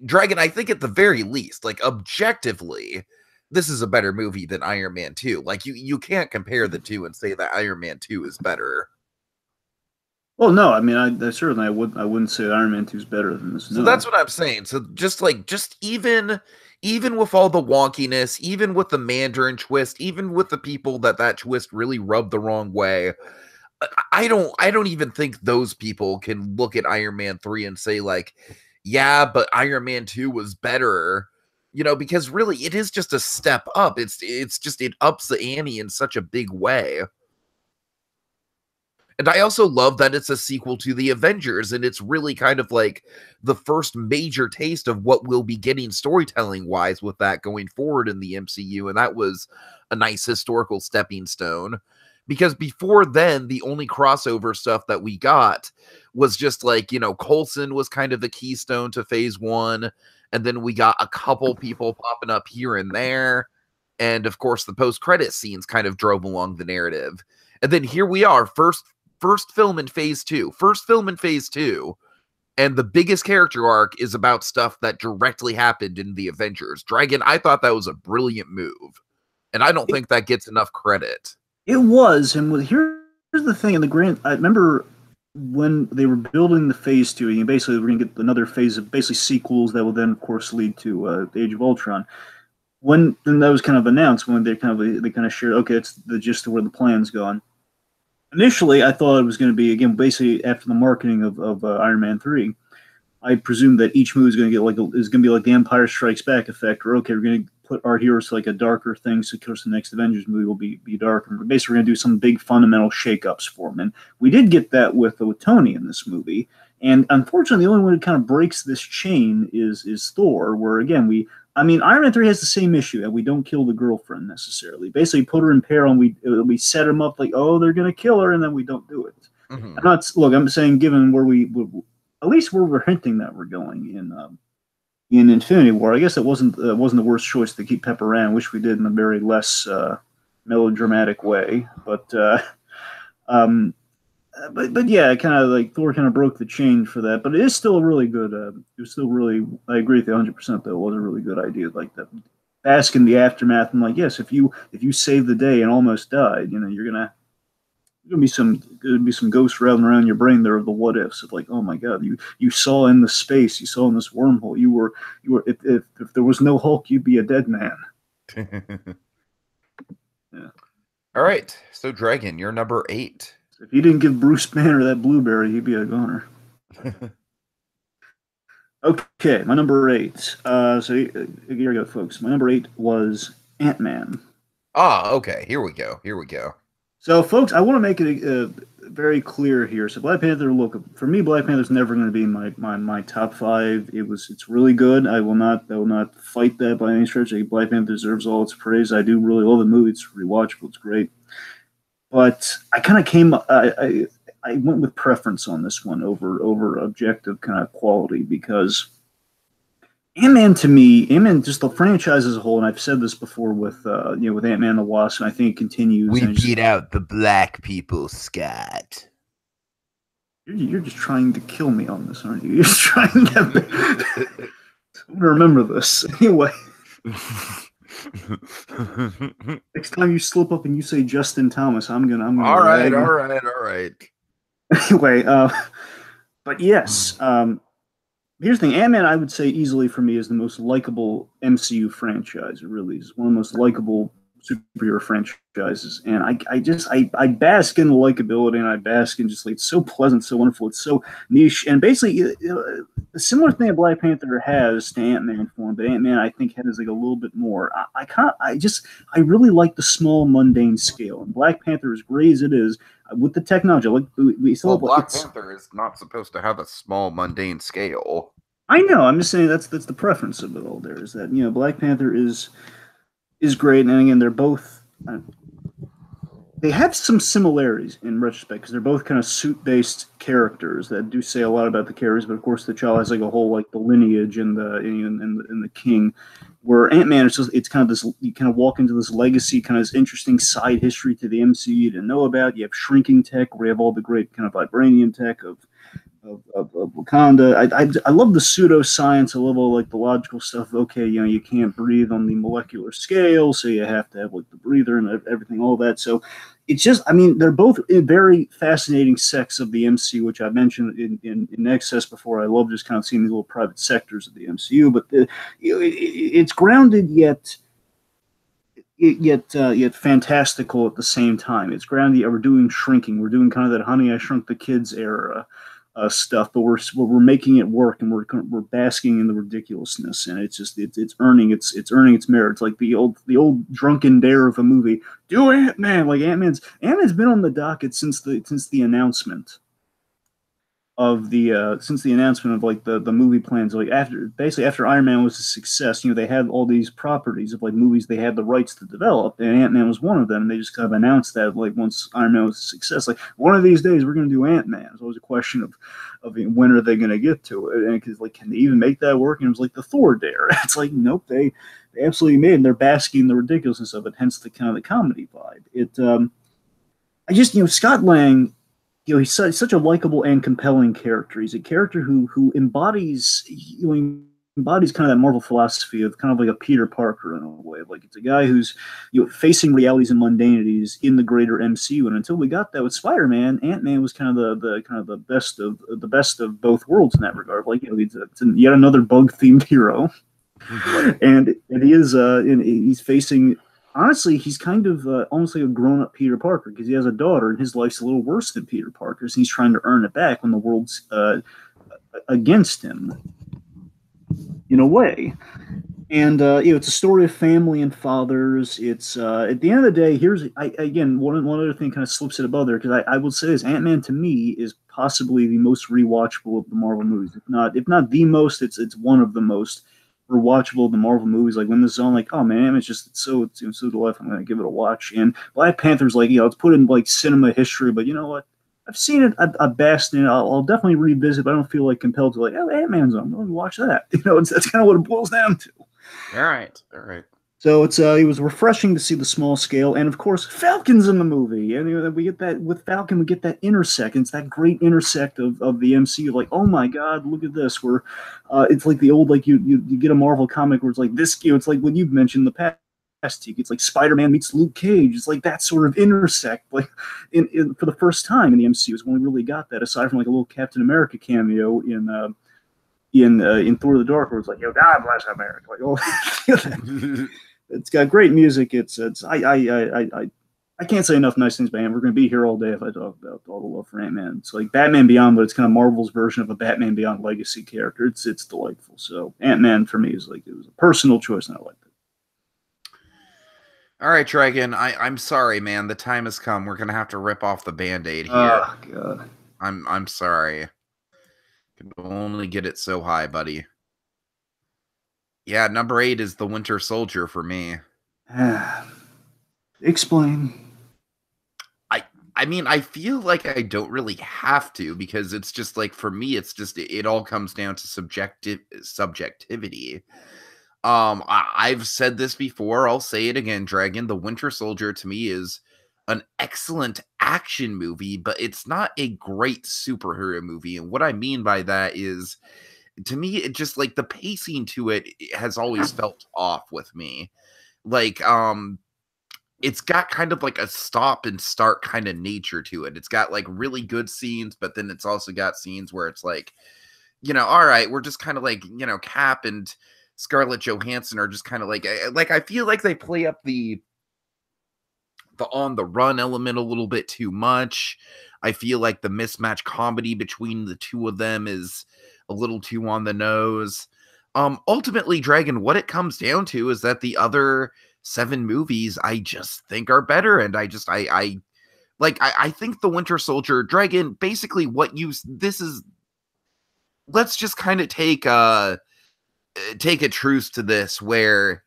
Dragon, I think at the very least, like, objectively, this is a better movie than Iron Man 2. Like, you can't compare the two and say that Iron Man 2 is better. Well, no, I mean, I certainly wouldn't say Iron Man 2 is better than this. So that's what I'm saying. So just even with all the wonkiness, even with the Mandarin twist, even with the people that twist really rubbed the wrong way, I don't even think those people can look at Iron Man 3 and say like, yeah, but Iron Man 2 was better. Because really it is just a step up. It ups the ante in such a big way. And I also love that it's a sequel to the Avengers, and it's really kind of like the first major taste of what we'll be getting storytelling-wise with that going forward in the MCU, and that was a nice historical stepping stone. Because before then, the only crossover stuff that we got was just like, Coulson was kind of the keystone to Phase 1, and then we got a couple people popping up here and there, and of course the post-credit scenes kind of drove along the narrative. And then here we are, first film in Phase 2, and the biggest character arc is about stuff that directly happened in the Avengers. Dragon, I thought that was a brilliant move, and I don't think that gets enough credit. It was, and here's the thing. I remember when they were building the Phase 2, and basically we're going to get another phase of basically sequels that will then, of course, lead to the Age of Ultron. Then that was kind of announced, when they kind of shared, okay, it's the gist of where the plan's gone. Initially, I thought it was going to be, again, basically after the marketing of Iron Man 3, I presumed that each movie is going to be like the Empire Strikes Back effect, or okay, we're going to put our heroes to like a darker thing, so of course the next Avengers movie will be darker. Basically, we're going to do some big fundamental shakeups for them, and we did get that with Tony in this movie. And unfortunately, the only one who kind of breaks this chain is Thor, where again Iron Man 3 has the same issue, that we don't kill the girlfriend necessarily. Basically, put her in peril, and we set them up like, oh, they're going to kill her, and then we don't do it. Mm-hmm. I'm saying, given where at least where we're hinting that we're going in Infinity War, I guess it wasn't the worst choice to keep Pepper around. I wish we did in a very less melodramatic way, but yeah, kind of like Thor kind of broke the chain for that. But it is still a really good. It was still really. I agree with you 100%. That it was a really good idea. Like that, bask in the aftermath. And like, yes, if you save the day and almost died, you're gonna be some ghosts rattling around your brain there of the what ifs of like, oh my god, you saw in the space, you saw in this wormhole, you were if there was no Hulk, you'd be a dead man. Yeah. All right, so Dragon, you're number 8. If you didn't give Bruce Banner that blueberry, he'd be a goner. Okay, my number 8. So here we go, folks. My number 8 was Ant-Man. Okay. Here we go. So, folks, I want to make it very clear here. So, Black Panther, look, for me, Black Panther's never going to be in my top 5. It's really good. I will not fight that by any stretch. Black Panther deserves all its praise. I do really love the movie. It's rewatchable. It's great. But I kind of I went with preference on this one over objective kind of quality, because Ant-Man to me, Ant-Man, just the franchise as a whole, and I've said this before with with Ant-Man and the Wasp, and I think it continues. We And just, beat out the black people, Scott. you're just trying to kill me on this, aren't you? You're just trying to. I'm gonna remember this anyway. Next time you slip up and you say Justin Thomas, I'm gonna. All right. Anyway, but yes, here's the thing. Ant-Man, I would say easily for me is the most likable MCU franchise. It really is one of the most likable superhero franchises, and I bask in the likability, and I bask in just like it's so pleasant, so wonderful, it's so niche, and basically a similar thing that Black Panther has to Ant-Man for him, but Ant-Man I think has like a little bit more. I really like the small mundane scale, and Black Panther, as great as it is, with the technology, like we still Black Panther is not supposed to have a small mundane scale. I know. I'm just saying that's the preference of it all. There is that Black Panther is great, and again they're both they have some similarities in retrospect because they're both kind of suit-based characters that do say a lot about the characters. But of course, T'Challa has like a whole like the lineage and the king. Where Ant-Man is just it's kind of this you kind of walk into this legacy, kind of this interesting side history to the MCU you didn't know about. You have shrinking tech, where you have all the great kind of vibranium tech of Wakanda. I love the pseudoscience. I love all like the logical stuff. Okay, you can't breathe on the molecular scale, so you have to have like the breather and everything, all that. So it's just, I mean, they're both very fascinating sects of the MCU, which I mentioned in excess before. I love just kind of seeing these little private sectors of the MCU, but it's grounded yet fantastical at the same time. It's grounded. We're doing shrinking. We're doing kind of that Honey I Shrunk the Kids era stuff, but we're making it work, and we're basking in the ridiculousness, and it's just it's earning its merits. Like the old drunken dare of a movie. Do Ant-Man. Like Ant-Man's been on the docket since the announcement of like the movie plans, like after Iron Man was a success, they had all these properties of like movies they had the rights to develop, and Ant-Man was one of them. And they just kind of announced that like once Iron Man was a success, like one of these days we're going to do Ant-Man. It's always a question of when are they going to get to it, and because like can they even make that work? And it was like the Thor dare. It's like nope, they absolutely made it, and they're basking in the ridiculousness of it, hence the kind of the comedy vibe. I just Scott Lang, he's such a likable and compelling character. He's a character who embodies embodies kind of that Marvel philosophy of kind of like a Peter Parker in a way. Like it's a guy who's facing realities and mundanities in the greater MCU. And until we got that with Spider-Man, Ant-Man was kind of the best of both worlds in that regard. Like it's yet another bug themed hero, and he's facing. Honestly, he's kind of almost like a grown-up Peter Parker because he has a daughter, and his life's a little worse than Peter Parker's. And he's trying to earn it back when the world's against him, in a way. And it's a story of family and fathers. It's at the end of the day. Again one other thing kind of slips it above there because I will say this: Ant-Man to me is possibly the most rewatchable of the Marvel movies. If not the most, it's one of the most rewatchable the Marvel movies. Like when this is on, like, oh man, it's so delightful. I'm gonna give it a watch. And Black Panther's like, it's put in like cinema history, but you know what? I've seen it. I've basked in it. I'll definitely revisit, but I don't feel like compelled to like, oh, Ant-Man's on. Let me watch that. That's kind of what it boils down to. All right. So it was refreshing to see the small scale, and of course, Falcon's in the movie, and we get that with Falcon. We get that intersect. It's that great intersect of the MCU. Like, oh my God, look at this. It's like the old like you get a Marvel comic where it's like this. It's like when you've mentioned the past. It's like Spider-Man meets Luke Cage. It's like that sort of intersect, like for the first time in the MCU is when we really got that. Aside from like a little Captain America cameo in Thor: The Dark, where it's like, God bless America. Like, oh. It's got great music. I can't say enough nice things about him. We're going to be here all day if I talk about all the love for Ant-Man. It's like Batman Beyond, but it's kind of Marvel's version of a Batman Beyond legacy character. It's delightful. So Ant-Man for me is like it was a personal choice, and I liked it. All right, Dragon. I'm sorry, man. The time has come. We're gonna have to rip off the Band-Aid here. Oh God. I'm sorry. Can only get it so high, buddy. Yeah, number 8 is the Winter Soldier for me. Explain. I I mean, I feel like I don't really have to, because it's just like, for me, it's just, it all comes down to subjectivity. I've said this before, I'll say it again, Dragon. The Winter Soldier to me is an excellent action movie, but it's not a great superhero movie. And what I mean by that is, to me, it just, like, the pacing to it has always felt off with me. Like, it's got kind of like a stop and start kind of nature to it. It's got like really good scenes, but then it's also got scenes where it's like, all right, we're just kind of like, Cap and Scarlett Johansson are just kind of like I feel like they play up the on the run element a little bit too much. I feel like the mismatch comedy between the two of them is a little too on the nose. Ultimately, Dragon, what it comes down to is that the other 7 movies I just think are better, and I think the Winter Soldier, Dragon, basically let's just kind of take a truce to this, where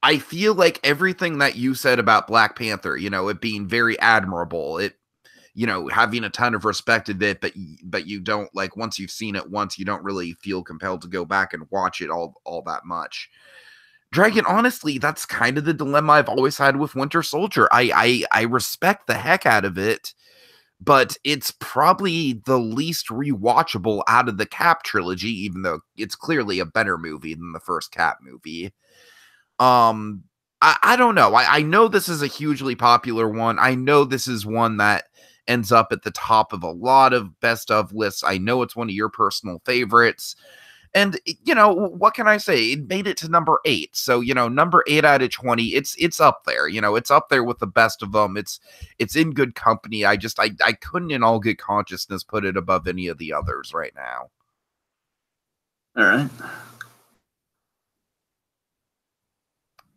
I feel like everything that you said about Black Panther, it being very admirable, it, having a ton of respect of it, but you don't, like, once you've seen it once, you don't really feel compelled to go back and watch it all that much. Dragon, honestly, that's kind of the dilemma I've always had with Winter Soldier. I respect the heck out of it, but it's probably the least rewatchable out of the Cap trilogy, even though it's clearly a better movie than the first Cap movie. I don't know. I know this is a hugely popular one. I know this is one that ends up at the top of a lot of best of lists. I know it's one of your personal favorites. And, what can I say? It made it to number 8. So, number 8 out of 20, it's up there. It's up there with the best of them. It's in good company. I couldn't in all good consciousness put it above any of the others right now. All right.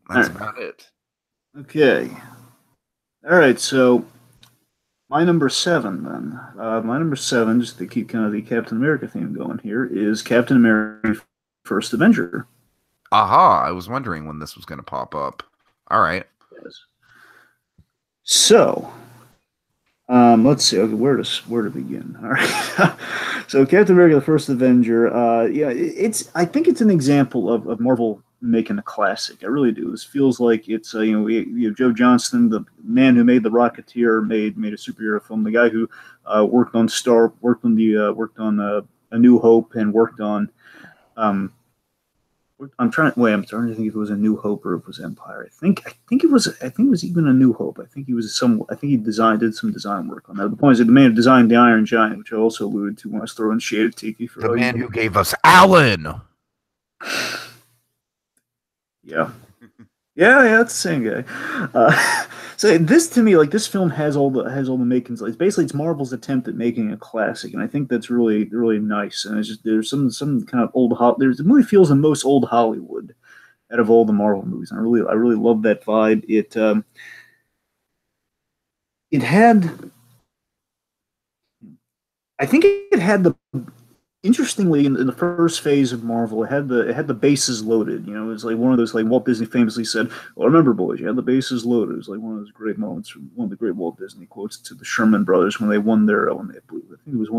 That's about it. Okay. All right, so my number 7, then. My number 7, just to keep kind of the Captain America theme going here, is Captain America First Avenger. Aha, I was wondering when this was going to pop up. All right. Yes. So, let's see. Okay, where to begin? All right. So, Captain America: The First Avenger. I think it's an example of Marvel making a classic. I really do. This feels like it's we have Joe Johnston, the man who made The Rocketeer, made a superhero film. The guy who worked on A New Hope, and worked on I'm starting to think if it was A New Hope or if it was Empire. I think it was even A New Hope. I think he did some design work on that. The point is that the man who designed the Iron Giant, which I also alluded to when I was throwing shade at Tiki for the man who gave us Alan. Yeah, that's the same guy. So this, to me, like, this film has all the makings. Like, it's Marvel's attempt at making a classic, and I think that's really, really nice. And it's just, there's some kind of the movie feels the most old Hollywood out of all the Marvel movies. And I really love that vibe. It had, I think it had the. Interestingly, in the first phase of Marvel, it had the bases loaded. It was like one of those, like Walt Disney famously said, "Well, remember, boys, you had the bases loaded." It was like one of those great moments, from one of the great Walt Disney quotes to the Sherman Brothers when they won their when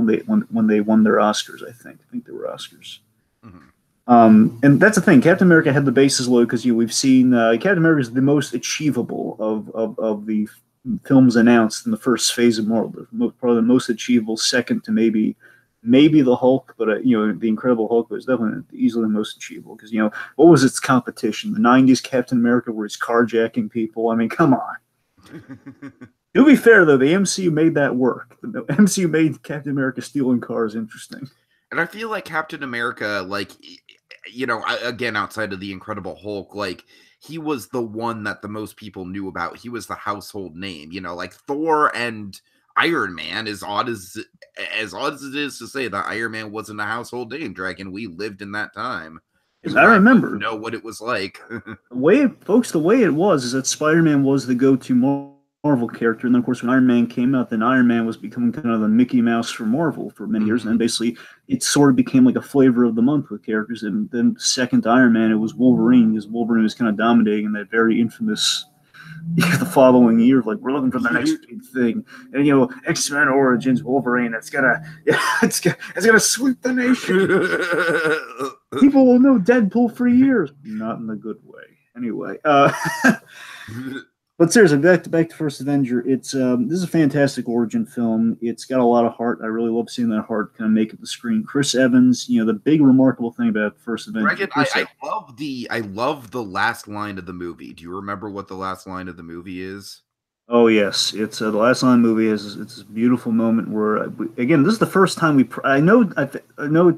they won their Oscars. I think they were Oscars. Mm-hmm. And that's the thing. Captain America had the bases loaded because we've seen Captain America is the most achievable of the films announced in the first phase of Marvel. Probably the most achievable, second to maybe the Hulk, but the Incredible Hulk was definitely easily the most achievable, because what was its competition? The '90s Captain America, where he's carjacking people. I mean, come on. To be fair, though, the MCU made that work. The MCU made Captain America stealing cars interesting. And I feel like Captain America, like, again, outside of the Incredible Hulk, like, he was the one that the most people knew about. He was the household name, like Thor and Iron Man, as odd as it is to say that Iron Man wasn't a household name, Dragon. We lived in that time. I remember. Know what it was like. The way it was is that Spider-Man was the go-to Marvel character, and then of course when Iron Man came out, then Iron Man was becoming kind of the Mickey Mouse for Marvel for many years, and then basically it sort of became like a flavor of the month with characters. And then second to Iron Man, it was Wolverine, because Wolverine was kind of dominating in that very infamous the following year, like we're looking for the next big thing, and X-Men Origins Wolverine. It's gonna sweep the nation. People will know Deadpool for years. Not in a good way. Anyway, but seriously, back to First Avenger. It's this is a fantastic origin film. It's got a lot of heart. I really love seeing that heart kind of make it the screen. Chris Evans, the big remarkable thing about First Avenger. I love the last line of the movie. Do you remember what the last line of the movie is? Oh yes, it's the last line of the movie is it's this beautiful moment where again this is the first time we. I know.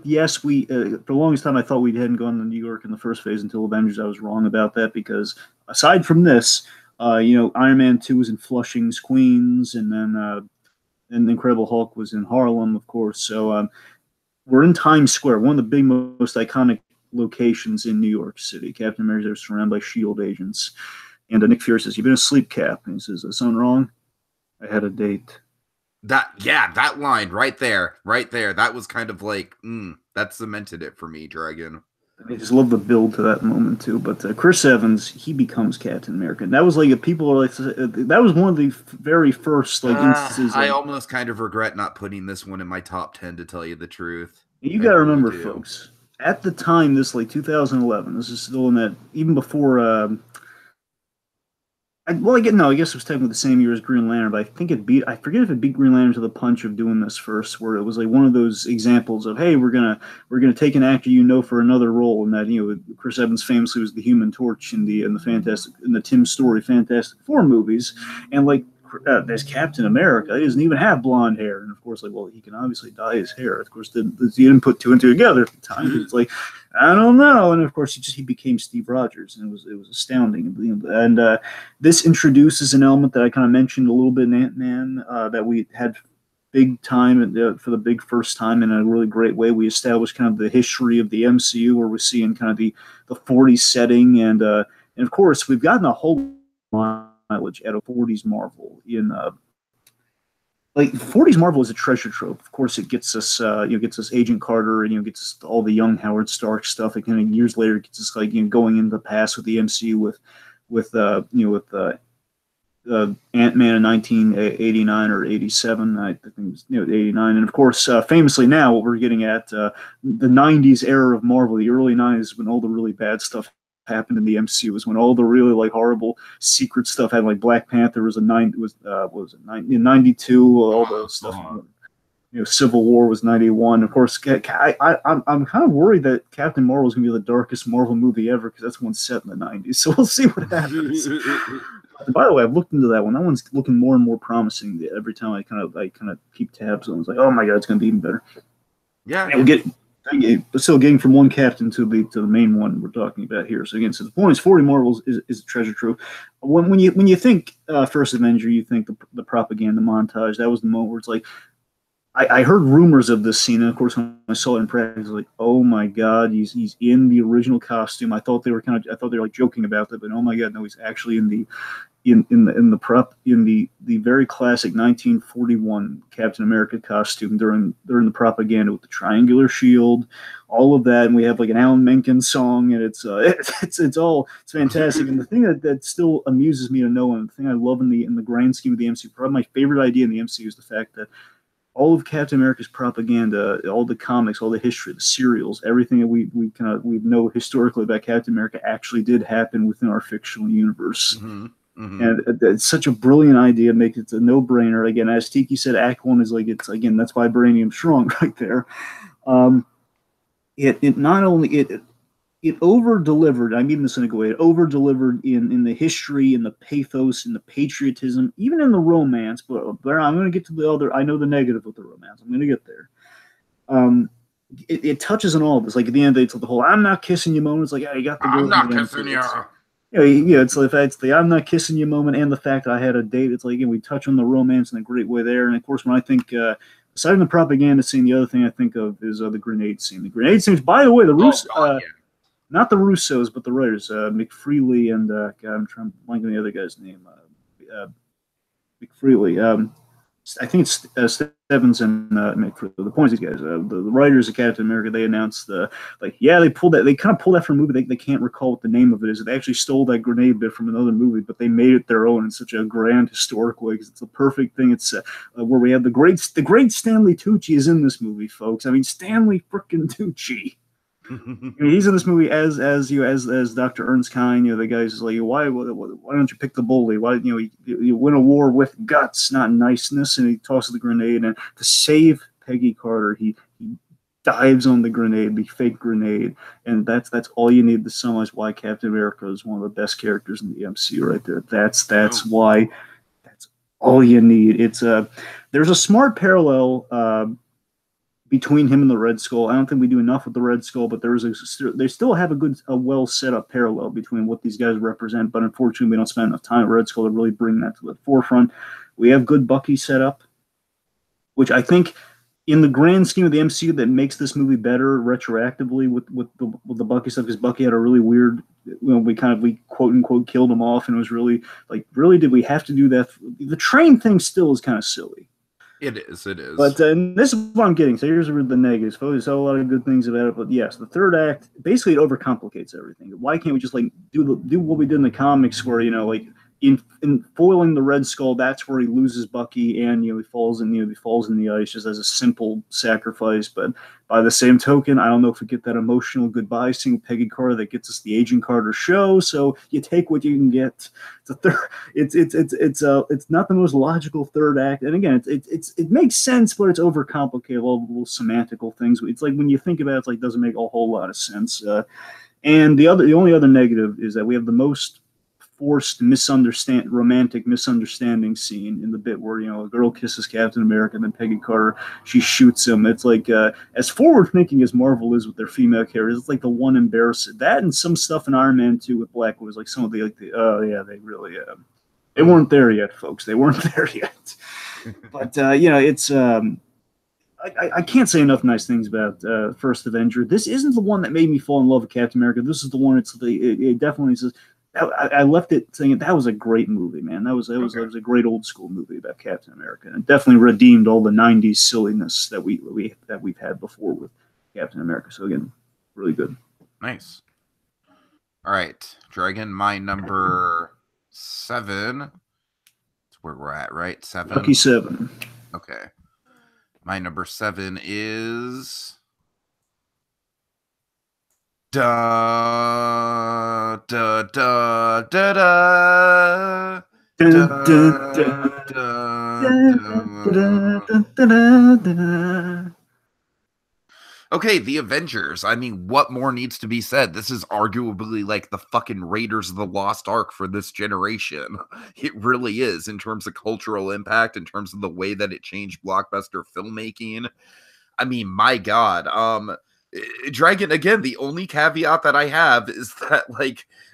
Yes, we for the longest time I thought we hadn't gone to New York in the first phase until Avengers. I was wrong about that because aside from this. Iron Man 2 was in Flushing's, Queens, and then and Incredible Hulk was in Harlem, of course. So we're in Times Square, one of the big, most iconic locations in New York City. Captain America is surrounded by S.H.I.E.L.D. agents. And Nick Fury says, "You've been asleep, Cap." And he says, "Is something wrong? I had a date." That line right there. That was kind of like, that cemented it for me, Dragon. I just love the build to that moment too. But Chris Evans, he becomes Captain America. And that was like people are like that was one of the very first instances. I almost kind of regret not putting this one in my top 10 to tell you the truth. You got to remember, folks, at the time, this 2011. This is still in that even before. I guess it was technically the same year as Green Lantern, but I forget if it beat Green Lantern to the punch of doing this first, where it was like one of those examples of, hey, we're gonna take an actor for another role, and that Chris Evans famously was the Human Torch in the Tim Story Fantastic Four movies, and there's Captain America. He doesn't even have blonde hair, and of course, he can obviously dye his hair. Of course, he didn't put two and two together at the time. It's like, I don't know, and of course, he became Steve Rogers, and it was astounding. And this introduces an element that I kind of mentioned a little bit in Ant-Man that we had big time for the big first time in a really great way. We established kind of the history of the MCU, where we're seeing kind of the 40s setting, and of course, we've gotten a whole mileage at a 40s Marvel in 40s Marvel is a treasure trove. Of course, it gets us Agent Carter, and gets us all the young Howard Stark stuff. And kind of years later, it gets us going into the past with the MCU with Ant-Man in 1989 or 87. I think it was 89. And of course, famously now, what we're getting at the 90s era of Marvel, the early 90s, when all the really bad stuff happened in the MCU, was when all the really horrible secret stuff happened. Black Panther was in 92, all the stuff. Civil War was 91. Of course, I'm kind of worried that Captain Marvel is going to be the darkest Marvel movie ever, because that's one set in the 90s. So we'll see what happens. By the way, I've looked into that one. That one's looking more and more promising every time I kind of keep tabs on it. It's like, oh my god, it's going to be even better. Yeah, but still getting from one captain to the main one we're talking about here. So again, the point is, 40 Marvels is a treasure trove. When you think First Avenger, you think the propaganda montage. That was the moment where it's like, I heard rumors of this scene, and of course when I saw it in practice, I was like, oh my god, he's in the original costume. I thought they were joking about that, but oh my god, no, he's actually in the very classic 1941 Captain America costume during the propaganda with the triangular shield, all of that, and we have an Alan Menken song, and it's fantastic. And the thing that still amuses me to know, and the thing I love in the grand scheme of the MCU, probably my favorite idea in the MCU, is the fact that all of Captain America's propaganda, all the comics, all the history, the serials, everything that we know historically about Captain America actually did happen within our fictional universe. Mm-hmm. Mm-hmm. And it's such a brilliant idea. Make it a no-brainer. Again, as Tiki said, Act 1 is that's vibranium strong right there. It over-delivered. I mean this in a good way. It over-delivered in the history, in the pathos, in the patriotism, even in the romance. But I'm going to get to the other. I know the negative with the romance. I'm going to get there. It touches on all of this. At the end, it's the whole "I'm not kissing you" moment. It's like, you got the girl. I'm not kissing you. It's the "I'm not kissing you" moment, and the fact that I had a date. It's again, we touch on the romance in a great way there. And of course, when I think, aside from the propaganda scene, the other thing I think of is the grenade scene. The grenade scene, by the way, not the Russos, but the writers, McFreely and I'm trying to blank on the other guy's name. McFreely. I think it's Stevens and Mick for the points. These guys, the writers of Captain America, they announced they pulled that, they kind of pulled that from a movie. They can't recall what the name of it is. They actually stole that grenade bit from another movie, but they made it their own in such a grand historic way because it's a perfect thing. It's where we have the great Stanley Tucci is in this movie, folks. I mean, Stanley frickin' Tucci. I mean, he's in this movie as Dr. Ernst Kine. The guy's like, why don't you pick the bully? Why you win a war with guts, not niceness? And he tosses the grenade, and to save Peggy Carter, he dives on the grenade, the fake grenade, and that's all you need to summarize why Captain America is one of the best characters in the MCU right there. That's why. That's all you need. It's there's a smart parallel. Between him and the Red Skull. I don't think we do enough with the Red Skull, but they still have a well set up parallel between what these guys represent. But unfortunately, we don't spend enough time with Red Skull to really bring that to the forefront. We have good Bucky set up, which I think, in the grand scheme of the MCU, that makes this movie better retroactively with the Bucky stuff, because Bucky had a really weird. We quote unquote killed him off, and it was really did we have to do that? The train thing still is kind of silly. It is. But this is what I'm getting. So here's the negatives. There's a lot of good things about it, but yes, the third act basically it overcomplicates everything. Why can't we just do what we did in the comics, where in foiling the Red Skull, that's where he loses Bucky, and he falls in the ice just as a simple sacrifice. But by the same token, I don't know if we get that emotional goodbye scene with Peggy Carter that gets us the Agent Carter show. So you take what you can get. It's not the most logical third act, and again, it makes sense, but it's overcomplicated. All the little semantical things. It's like when you think about it, it doesn't make a whole lot of sense. And the only other negative is that we have the most forced romantic misunderstanding scene in the bit where a girl kisses Captain America and then Peggy Carter, she shoots him. It's like as forward thinking as Marvel is with their female characters, it's like the one embarrassing that, and some stuff in Iron Man 2 with Black was like some of the they really they weren't there yet, folks. They weren't there yet. But it's I can't say enough nice things about First Avenger. This isn't the one that made me fall in love with Captain America. This is the one. It definitely says. I left it saying that was a great movie, man. That was a great old school movie about Captain America, and it definitely redeemed all the '90s silliness that we've had before with Captain America. So again, really good. Nice. All right, Dragon. My number 7. That's where we're at, right? 7. Lucky 7. Okay. My number 7 is. Da da da da da da. Okay, the Avengers. I mean, what more needs to be said? This is arguably like the fucking Raiders of the Lost Ark for this generation. It really is, in terms of cultural impact, in terms of the way that it changed blockbuster filmmaking. I mean, my God. Dragon, again, the only caveat that I have is that,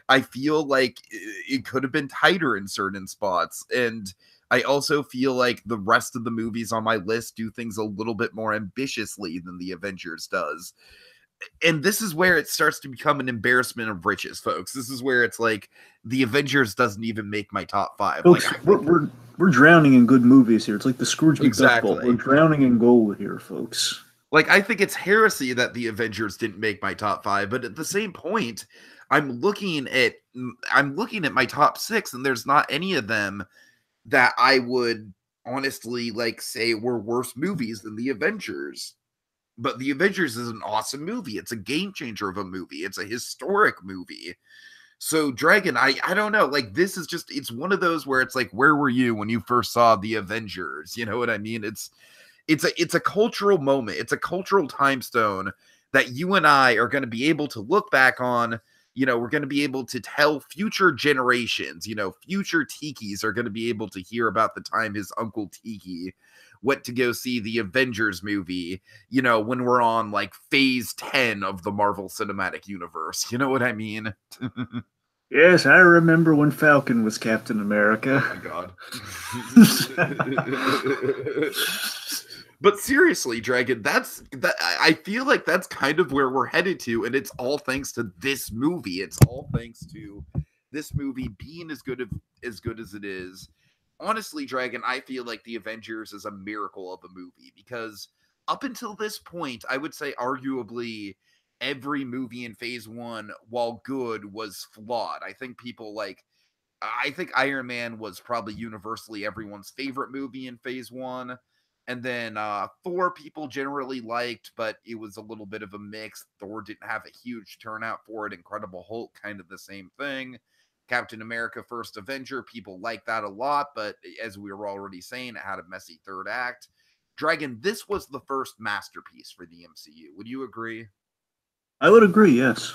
I feel like it could have been tighter in certain spots. And I also feel like the rest of the movies on my list do things a little bit more ambitiously than the Avengers does. And this is where it starts to become an embarrassment of riches, folks. This is where it's like the Avengers doesn't even make my top 5. Folks, we're drowning in good movies here. It's like the Scrooge McDuck Bowl. We're drowning in gold here, folks. I think it's heresy that the Avengers didn't make my top 5, but at the same point, I'm looking at my top 6, and there's not any of them that I would honestly say were worse movies than the Avengers. But the Avengers is an awesome movie. It's a game changer of a movie. It's a historic movie. So Dragon, I don't know. This is just, it's one of those where it's like, where were you when you first saw the Avengers? You know what I mean? It's a cultural moment. It's a cultural time stone that you and I are going to be able to look back on. We're going to be able to tell future generations, future Tikis are going to be able to hear about the time his Uncle Tiki went to go see the Avengers movie, when we're on phase 10 of the Marvel Cinematic Universe. You know what I mean? Yes, I remember when Falcon was Captain America. Oh my God. But seriously, Dragon, I feel like that's kind of where we're headed to, and it's all thanks to this movie. It's all thanks to this movie being as good as it is. honestly, Dragon, I feel like the Avengers is a miracle of a movie because up until this point, I would say arguably every movie in Phase One, while good, was flawed. I think Iron Man was probably universally everyone's favorite movie in Phase One. And then Thor people generally liked, but it was a little bit of a mix. Thor didn't have a huge turnout for it. Incredible Hulk, kind of the same thing. Captain America First Avenger, people like that a lot, but as we were already saying, it had a messy third act. Dragon, this was the first masterpiece for the MCU. Would you agree? I would agree, yes.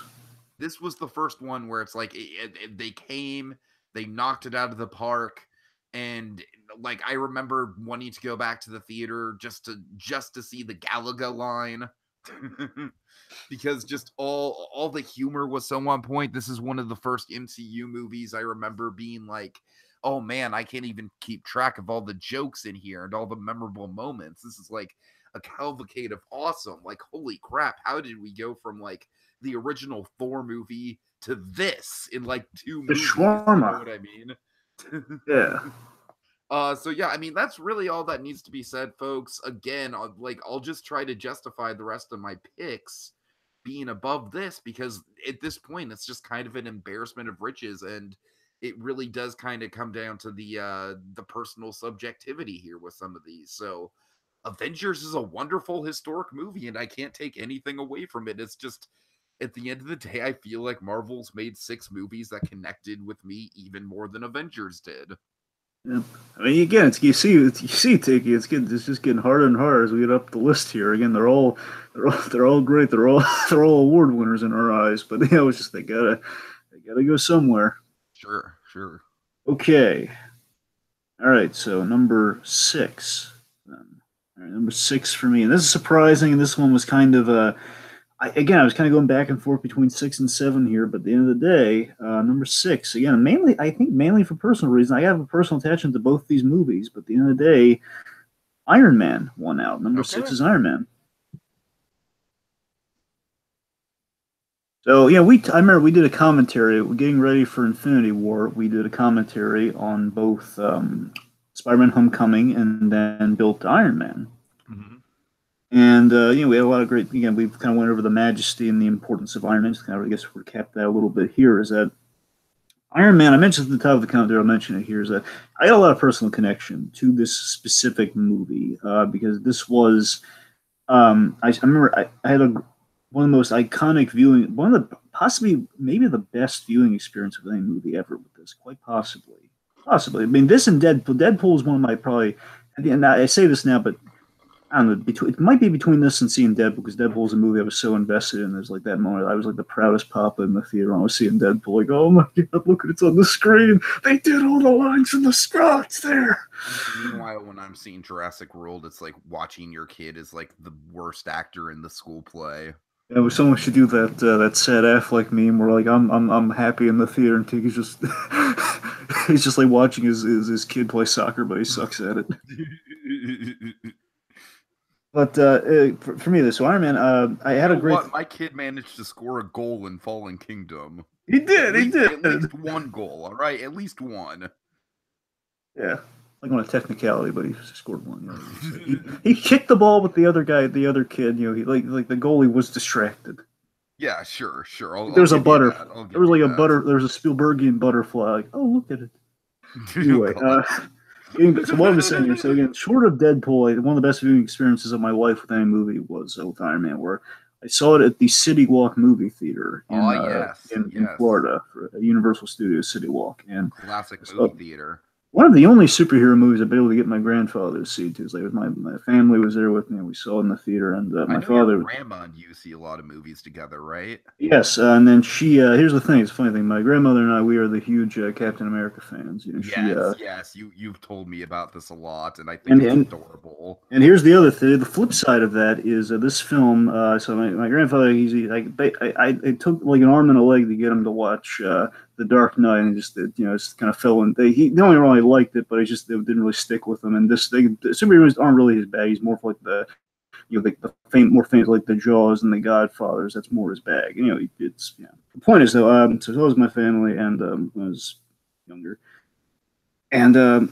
This was the first one where it's like they came, they knocked it out of the park, and like I remember wanting to go back to the theater just to see the Galaga line. Because just all the humor was so on point. This is one of the first MCU movies I remember being like, oh man, I can't even keep track of all the jokes in here and all the memorable moments. This is like a cavalcade of awesome. Like, holy crap, how did we go from like the original Thor movie to this in like 2 The movies? shawarma. You know what I mean? Yeah. So yeah, I mean that's really all that needs to be said, folks. Again, I'll just try to justify the rest of my picks being above this because at this point it's just kind of an embarrassment of riches, and it really does kind of come down to the personal subjectivity here with some of these. So Avengers is a wonderful historic movie, and I can't take anything away from it. It's just at the end of the day, I feel like Marvel's made 6 movies that connected with me even more than Avengers did. Yeah. I mean, again, you see, Tiki. It's just getting harder and harder as we get up the list here. Again, they're all great. They're all they're all award winners in our eyes. But it's just they gotta go somewhere. Sure. Okay. All right. So number 6. Then. All right, number 6 for me, and this is surprising. And this one was kind of I was kind of going back and forth between 6 and 7 here, but at the end of the day, number 6, again, mainly for personal reasons. I have a personal attachment to both these movies, but at the end of the day, Iron Man won out. Number 6 is Iron Man. So, yeah, I remember we did a commentary. We're getting ready for Infinity War. We did a commentary on both Spider-Man Homecoming and then Built to Iron Man. Mm-hmm. And, we had a lot of great, again, we kind of went over the majesty and the importance of Iron Man. Just kind of, I guess, recap that a little bit here is that Iron Man, I mentioned at the top of the commentary, I'll mention it here, is that I got a lot of personal connection to this specific movie because this was, I remember I had one of the most iconic viewing, one of the, possibly, maybe the best viewing experience of any movie ever with this, quite possibly. I mean, this and Deadpool is one of my probably, and I say this now, but I don't know, it might be between this and seeing Deadpool, because Deadpool is a movie I was so invested in. There's like that moment, I was like the proudest papa in the theater when I was seeing Deadpool. Like, oh my God, look at it's on the screen. They did all the lines from the spots there. Meanwhile, when I'm seeing Jurassic World, it's like watching your kid is like the worst actor in the school play. Yeah, someone should do that sad Affleck meme where like I'm happy in the theater and Tiki's just he's just like watching his kid play soccer, but he sucks at it. But for me, so Iron Man, I had a great. My kid managed to score a goal in Fallen Kingdom. He did. At least one goal. All right, at least one. Yeah, like on a technicality, but he scored one. He kicked the ball with the other guy, the other kid. He like the goalie was distracted. Yeah, sure. There's a butter. There was like a butter. There's a Spielbergian butterfly. Like, oh, look at it. Anyway. So what I was saying here, so again, short of Deadpool, one of the best viewing experiences of my life with any movie was with Iron Man, where I saw it at the City Walk movie theater in Florida, for Universal Studios City Walk, and classic movie theater. One of the only superhero movies I've been able to get my grandfather to see too. Like my family was there with me, and we saw it in the theater. And my father, your grandma and you see a lot of movies together, right? Yes, and then she. Here's the thing; it's a funny thing. My grandmother and I, we are the huge Captain America fans. Yes. You've told me about this a lot, and I think it's adorable. And here's the other thing: the flip side of that is this film. So my grandfather, it took like an arm and a leg to get him to watch The Dark Knight, and just kind of fell in. He not only really liked it, but it didn't really stick with him. And the superheroes aren't really his bag. He's more for like the more famous like the Jaws and the Godfathers. That's more his bag. The point is though, so was my family, and when I was younger, and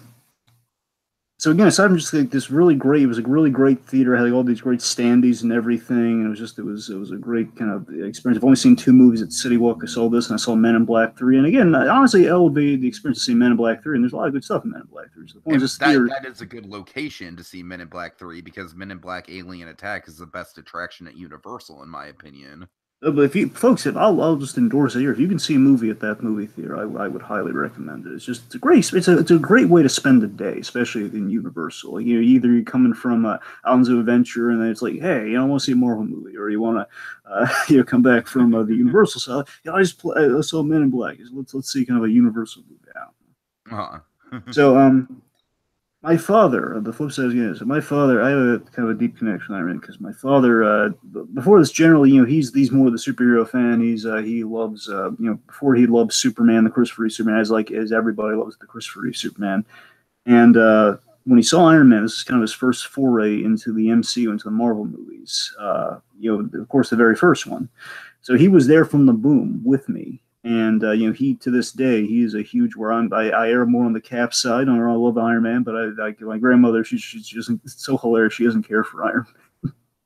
So again, aside from just like this really great, it was a really great theater. It had like all these great standees and everything, and it was a great kind of experience. I've only seen two movies at City Walk. I saw this, and I saw Men in Black 3. And again, I honestly elevated the experience of seeing Men in Black 3. And there's a lot of good stuff in Men in Black 3. So the point And is, this theater, that is a good location to see Men in Black 3 because Men in Black Alien Attack is the best attraction at Universal, in my opinion. but if you folks, if I'll just endorse it here. If you can see a movie at that movie theater, I would highly recommend it. It's a great way to spend the day, especially in Universal. Like, either you're coming from Islands of Adventure, and then it's like, hey, I want to see a Marvel movie, or you want to come back from the Universal side. I saw Men in Black. Let's see kind of a Universal movie out. So my father, the flip side is, my father, I have a kind of a deep connection with Iron Man because my father, before this, generally, he's more the superhero fan. He loves, before he loved Superman, the Christopher Reeve Superman, as everybody loves the Christopher Reeve Superman. And when he saw Iron Man, this is kind of his first foray into the MCU, into the Marvel movies. Of course, the very first one. So he was there from the boom with me. And he, to this day, he is a huge. I err more on the Cap side. I love Iron Man, but my grandmother, she doesn't. It's so hilarious. She doesn't care for Iron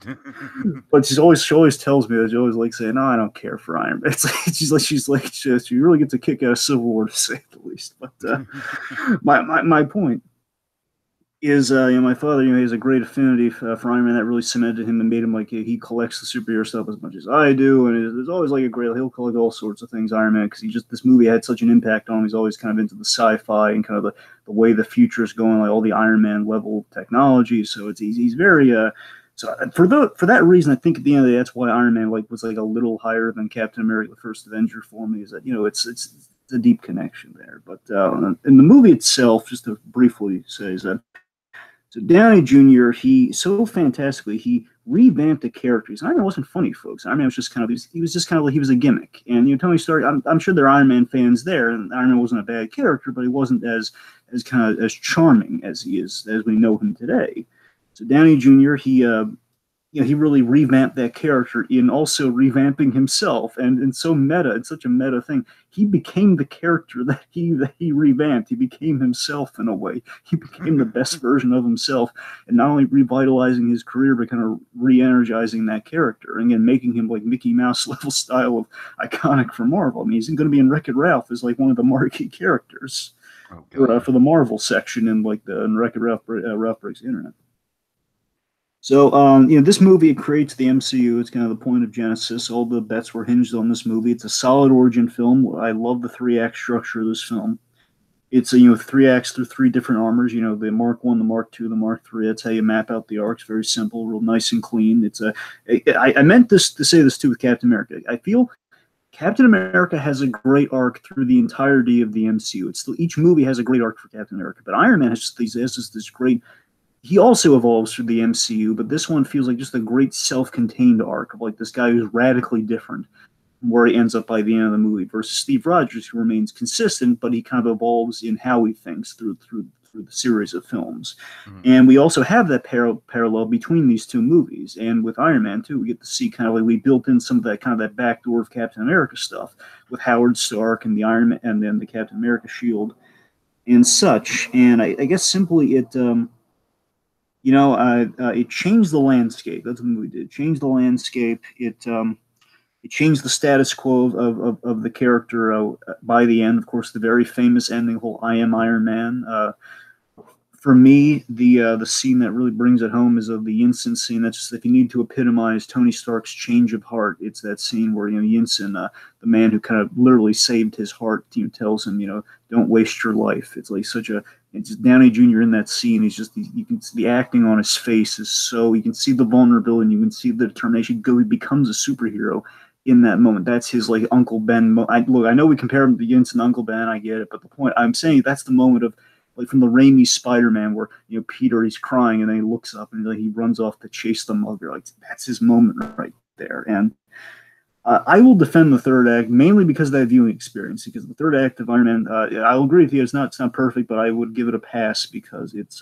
Man. But she always tells me that she always likes saying, "No, I don't care for Iron Man." She really gets a kick out of Civil War, to say the least. But my point is, my father, he has a great affinity for Iron Man that really cemented him and made him he collects the superhero stuff as much as I do, and there's always he'll collect all sorts of things Iron Man because this movie had such an impact on him. He's always kind of into the sci-fi and kind of the way the future is going, like all the Iron Man level technology. So he's very so for that reason, I think at the end of the day, that's why Iron Man was a little higher than Captain America: The First Avenger for me. Is that it's a deep connection there. But in the movie itself, just to briefly say, is that. So Downey Jr., he revamped the characters. Iron Man wasn't funny, folks. Iron Man was just kind of he was a gimmick. And Tony Stark, I'm sure there are Iron Man fans there, and Iron Man wasn't a bad character, but he wasn't as kind of as charming as he is as we know him today. So Downey Jr., he really revamped that character in also revamping himself, and so meta, it's such a meta thing. He became the character that he revamped. He became himself in a way. He became the best version of himself, and not only revitalizing his career, but kind of re-energizing that character, and again making him like Mickey Mouse level style of iconic for Marvel. I mean, he's going to be in Wreck-It Ralph as one of the marquee characters for the Marvel section in Wreck-It Ralph Breaks the Internet. So, this movie, it creates the MCU. It's kind of the point of Genesis. All the bets were hinged on this movie. It's a solid origin film. I love the 3-act structure of this film. It's 3 acts through 3 different armors. The Mark I, the Mark II, the Mark III. That's how you map out the arcs. Very simple, real nice and clean. I meant to say this too with Captain America. I feel Captain America has a great arc through the entirety of the MCU. Each movie has a great arc for Captain America, but Iron Man has this great. He also evolves through the MCU, but this one feels like just a great self-contained arc of this guy who's radically different from where he ends up by the end of the movie versus Steve Rogers, who remains consistent, but he kind of evolves in how he thinks through the series of films. Mm-hmm. And we also have that parallel between these two movies. And with Iron Man, too, we get to see kind of we built in some of that kind of that backdoor of Captain America stuff with Howard Stark and the Iron Man and then the Captain America shield and such. And I guess simply it changed the landscape. That's what the movie did. It changed the landscape. It changed the status quo of the character by the end. Of course, the very famous ending, whole "I am Iron Man." For me, the scene that really brings it home is of the Yinsen scene. That's just if you need to epitomize Tony Stark's change of heart, it's that scene where Yinsen, the man who kind of literally saved his heart, tells him, don't waste your life. It's it's just Downey Jr. in that scene. You can see the acting on his face is so. You can see the vulnerability, and you can see the determination. He becomes a superhero in that moment. That's his Uncle Ben. I know we compare him to Yinsen and Uncle Ben. I get it, but the point I'm saying that's the moment of. From the Raimi Spider-Man where, Peter, he's crying and then he looks up and he runs off to chase the mother. That's his moment right there. And I will defend the third act mainly because of that viewing experience. Because the third act of Iron Man, I'll agree with you, it's not perfect, but I would give it a pass because it's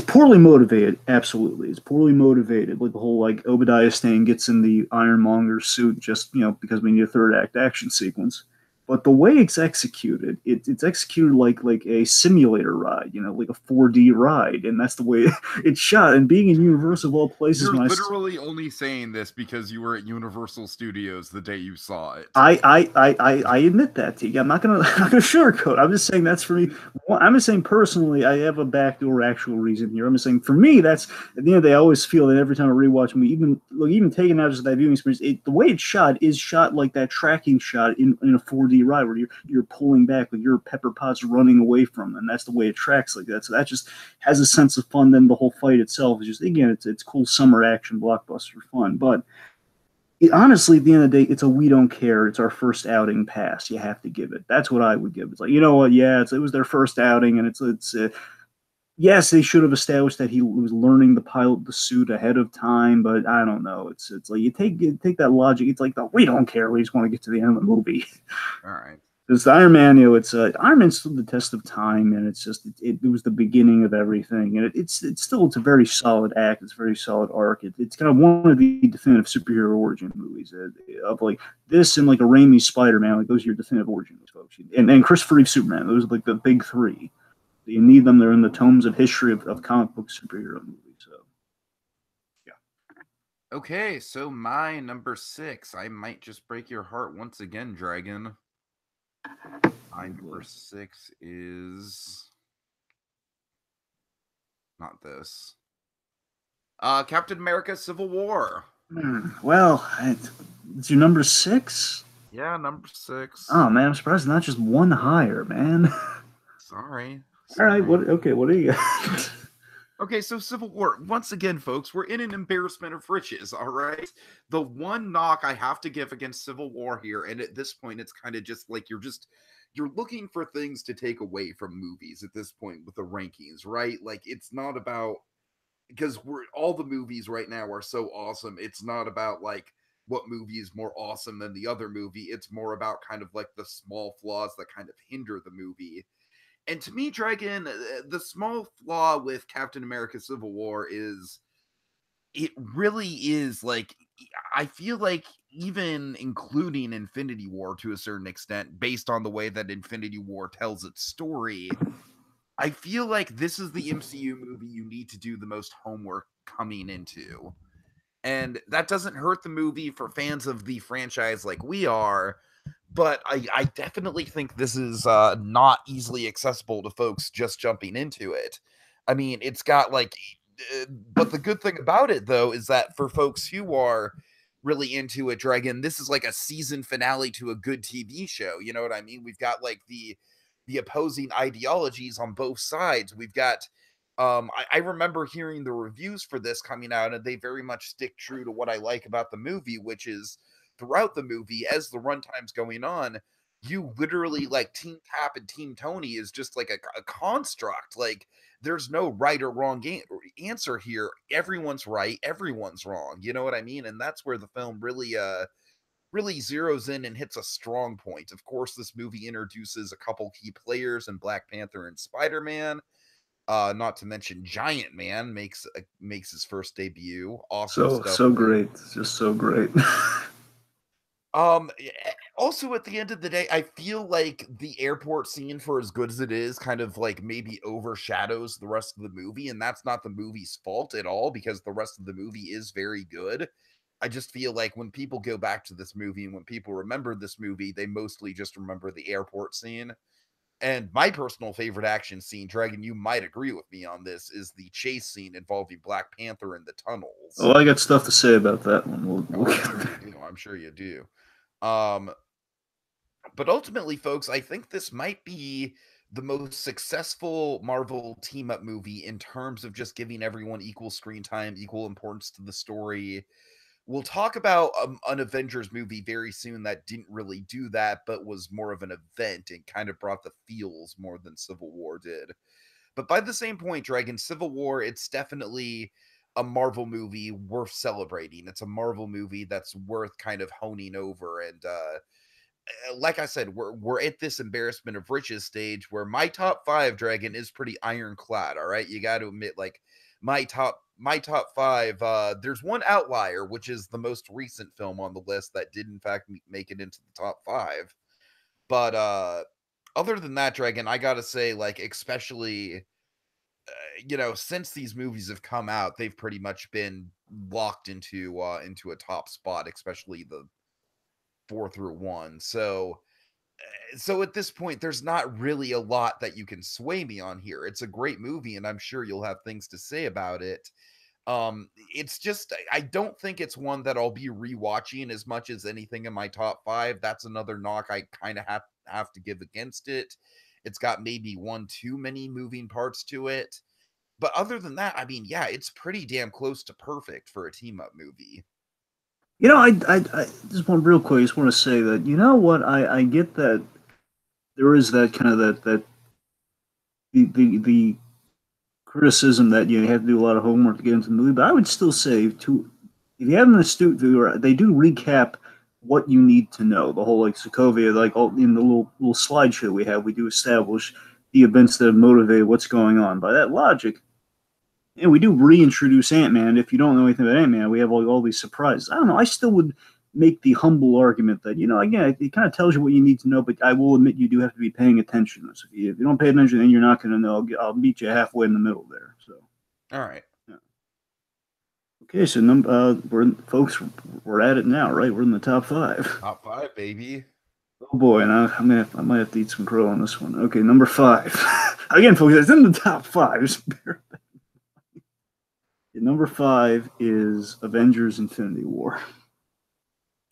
poorly motivated. Absolutely, it's poorly motivated. The whole Obadiah Stane gets in the Ironmonger suit just because we need a third act action sequence. But the way it's executed, it's executed like a simulator ride, like a 4D ride, and that's the way it's shot. And being in Universal of all places, You're when literally only saying this because you were at Universal Studios the day you saw it. I admit that, Tiki. I'm not gonna I'm not gonna sugarcoat. I'm just saying that's for me. I'm just saying personally, I have a backdoor actual reason here. I'm just saying for me, that's at the end of the day, I always feel that every time I rewatch me, even taking out just that viewing experience, the way it's shot is shot like that tracking shot in a 4D ride where you're pulling back, like your Pepper Potts running away from them. And that's the way it tracks like that. So that just has a sense of fun. Then the whole fight itself is just, again, it's cool summer action blockbuster fun. But honestly, at the end of the day, it's a we don't care. It's our first outing pass. You have to give it. That's what I would give. It's like, you know what? Yeah, it was their first outing, and it's yes, they should have established that he was learning to pilot the suit ahead of time, but I don't know. It's like you take that logic. It's like we don't care. We just want to get to the end of the movie. All right. It's Iron Man, it's Iron Man stood the test of time, and it's just it was the beginning of everything, and it's a very solid act. It's a very solid arc. It's kind of one of the definitive superhero origin movies of like this and like a Raimi Spider-Man. Like those are your definitive origins, folks. And Christopher Reeve Superman. Those are like the big three. You need them. They're in the tomes of history of comic book superhero movies. So yeah. Okay, so my number 6. I might just break your heart once again, Dragon. My number 6 is not this. Captain America: Civil War. Well, it's your number 6. Yeah, number 6. Oh man, I'm surprised not just one higher, man. Sorry. All right. What do you got? Okay, so Civil War. Once again, folks, we're in an embarrassment of riches, all right? The one knock I have to give against Civil War here, and at this point, it's kind of just like you're looking for things to take away from movies at this point with the rankings, right? Like, it's not about, because all the movies right now are so awesome. It's not about like what movie is more awesome than the other movie. It's more about kind of like the small flaws that kind of hinder the movie. And to me, Dragon, the small flaw with Captain America: Civil War is it really is like, I feel like even including Infinity War to a certain extent, based on the way that Infinity War tells its story, I feel like this is the MCU movie you need to do the most homework coming into. And that doesn't hurt the movie for fans of the franchise like we are, but I definitely think this is not easily accessible to folks just jumping into it. I mean, it's got like, but the good thing about it though is that for folks who are really into it, Dragon, this is like a season finale to a good TV show. You know what I mean? We've got like the opposing ideologies on both sides. We've got I remember hearing the reviews for this coming out, and they very much stick true to what I like about the movie, which is throughout the movie, as the runtime's going on, you literally like Team Cap and Team Tony is just like a construct. Like there's no right or wrong answer here. Everyone's right, everyone's wrong. You know what I mean? And that's where the film really zeroes in and hits a strong point. Of course, this movie introduces a couple key players in Black Panther and Spider-Man. Not to mention Giant Man makes his first debut. Awesome stuff. So great. It's just so great. Also at the end of the day, I feel like the airport scene, for as good as it is, kind of like maybe overshadows the rest of the movie, and that's not the movie's fault at all, because the rest of the movie is very good. I just feel like when people go back to this movie and when people remember this movie, they mostly just remember the airport scene. And my personal favorite action scene, Dragon, you might agree with me on this, is the chase scene involving Black Panther in the tunnels. Oh, I got stuff to say about that one. I'm sure you do. But ultimately, folks, I think this might be the most successful Marvel team-up movie in terms of just giving everyone equal screen time, equal importance to the story. We'll talk about an Avengers movie very soon that didn't really do that, but was more of an event and kind of brought the feels more than Civil War did. But by the same point, Dragon, Civil War, it's definitely a Marvel movie worth celebrating. It's a Marvel movie that's worth kind of honing over. And like I said, we're at this embarrassment of riches stage where my top 5, Dragon, is pretty ironclad. All right, you got to admit, like my top 5, there's one outlier, which is the most recent film on the list that did in fact make it into the top 5. But other than that, Dragon, I gotta say, like, especially since these movies have come out, they've pretty much been locked into a top spot, especially the 4 through 1. So at this point, there's not really a lot that you can sway me on here. It's a great movie, and I'm sure you'll have things to say about it. It's just I don't think it's one that I'll be rewatching as much as anything in my top 5. That's another knock I kind of have to give against it. It's got maybe one too many moving parts to it. But other than that, I mean, yeah, it's pretty damn close to perfect for a team up movie. I just want real quick. I just want to say that what I get that there is that kind of that the criticism that you have to do a lot of homework to get into the movie, but I would still say if you have an astute viewer, they do recap what you need to know. The whole like Sokovia, like all in the little slideshow we have, we do establish the events that have motivated what's going on. By that logic, and we do reintroduce Ant-Man. If you don't know anything about Ant-Man, we have all these surprises. I don't know. I still would make the humble argument that, again, it kind of tells you what you need to know, but I will admit you do have to be paying attention. So if you don't pay attention, then you're not going to know. I'll meet you halfway in the middle there. So, all right. Yeah. Okay, so folks, we're at it now, right? We're in the top 5. Top 5, baby. Oh boy, and I might have to eat some crow on this one. Okay, number 5. Again, folks, it's in the top 5. Number 5 is Avengers: Infinity War.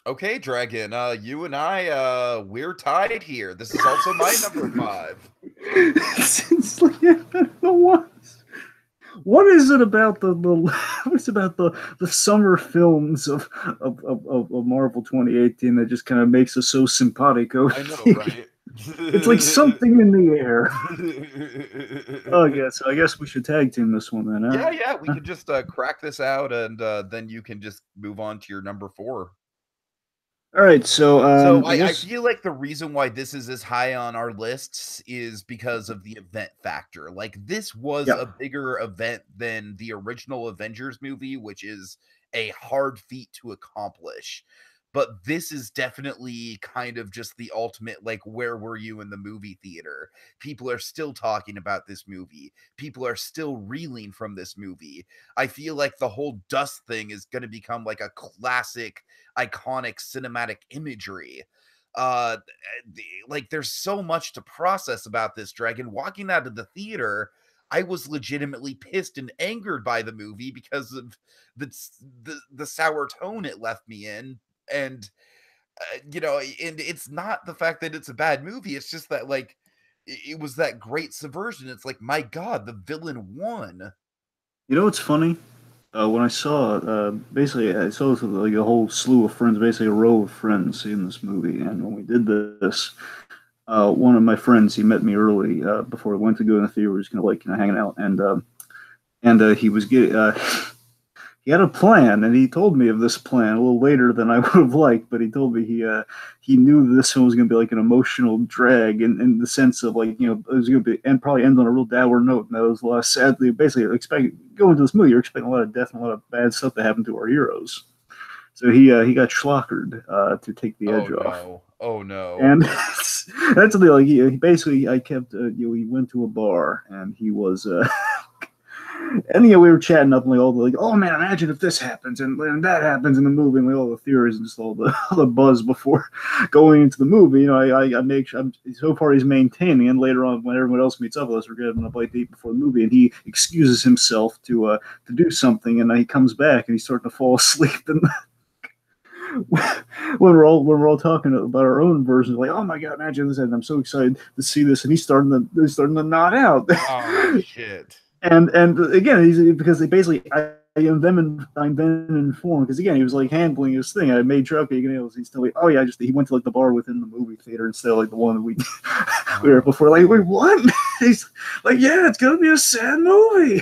Okay, Dragon. You and I, we're tied here. This is also my number 5. It's like, I don't know what is it about what's about the summer films of Marvel 2018 that just kind of makes us so simpatico? I know, right? It's like something in the air. Oh yeah, so I guess we should tag team this one then. Huh? Yeah, we can just crack this out, and then you can just move on to your number 4. All right, so I feel like the reason why this is as high on our lists is because of the event factor. Like, this was a bigger event than the original Avengers movie, which is a hard feat to accomplish. But this is definitely kind of just the ultimate, like, where were you in the movie theater? People are still talking about this movie. People are still reeling from this movie. I feel like the whole dust thing is going to become like a classic, iconic cinematic imagery. Like, there's so much to process about this, Dragon. Walking out of the theater, I was legitimately pissed and angered by the movie because of the sour tone it left me in. And and it's not the fact that it's a bad movie, it's just that, like, it was that great subversion. It's like, my god, the villain won. You know what's funny? When I saw basically I saw like a whole slew of friends, basically a row of friends seeing this movie, and when we did this, one of my friends, he met me early before I went to go in the theater. We was kind of like hanging out, and he was getting he had a plan, and he told me of this plan a little later than I would have liked. But he told me he knew this one was going to be like an emotional drag in the sense of, like, it was going to be and probably end on a real dour note. And that was a lot of sadly, basically going into this movie, you're expecting a lot of death and a lot of bad stuff to happen to our heroes. So he got schlockered to take the edge off. Oh no! And that's the thing. Like he basically, I kept he went to a bar and he was. And we were chatting up and like, oh man, imagine if this happens and that happens in the movie, and like all the theories and just all the buzz before going into the movie. I make sure so far he's maintaining, and later on when everyone else meets up with us, we're getting a bite to eat before the movie, and he excuses himself to do something, and he comes back and he's starting to fall asleep, and when we're all talking about our own versions, like, oh my god, imagine this, and I'm so excited to see this, and he's starting to nod out. Oh shit. And again, because they basically, I'm then informed, because again, he was like handling his thing. I made sure, okay, he's still like, oh yeah, he went to like the bar within the movie theater instead of like the one that we were before. Like, wait, what? He's like, yeah, it's gonna be a sad movie.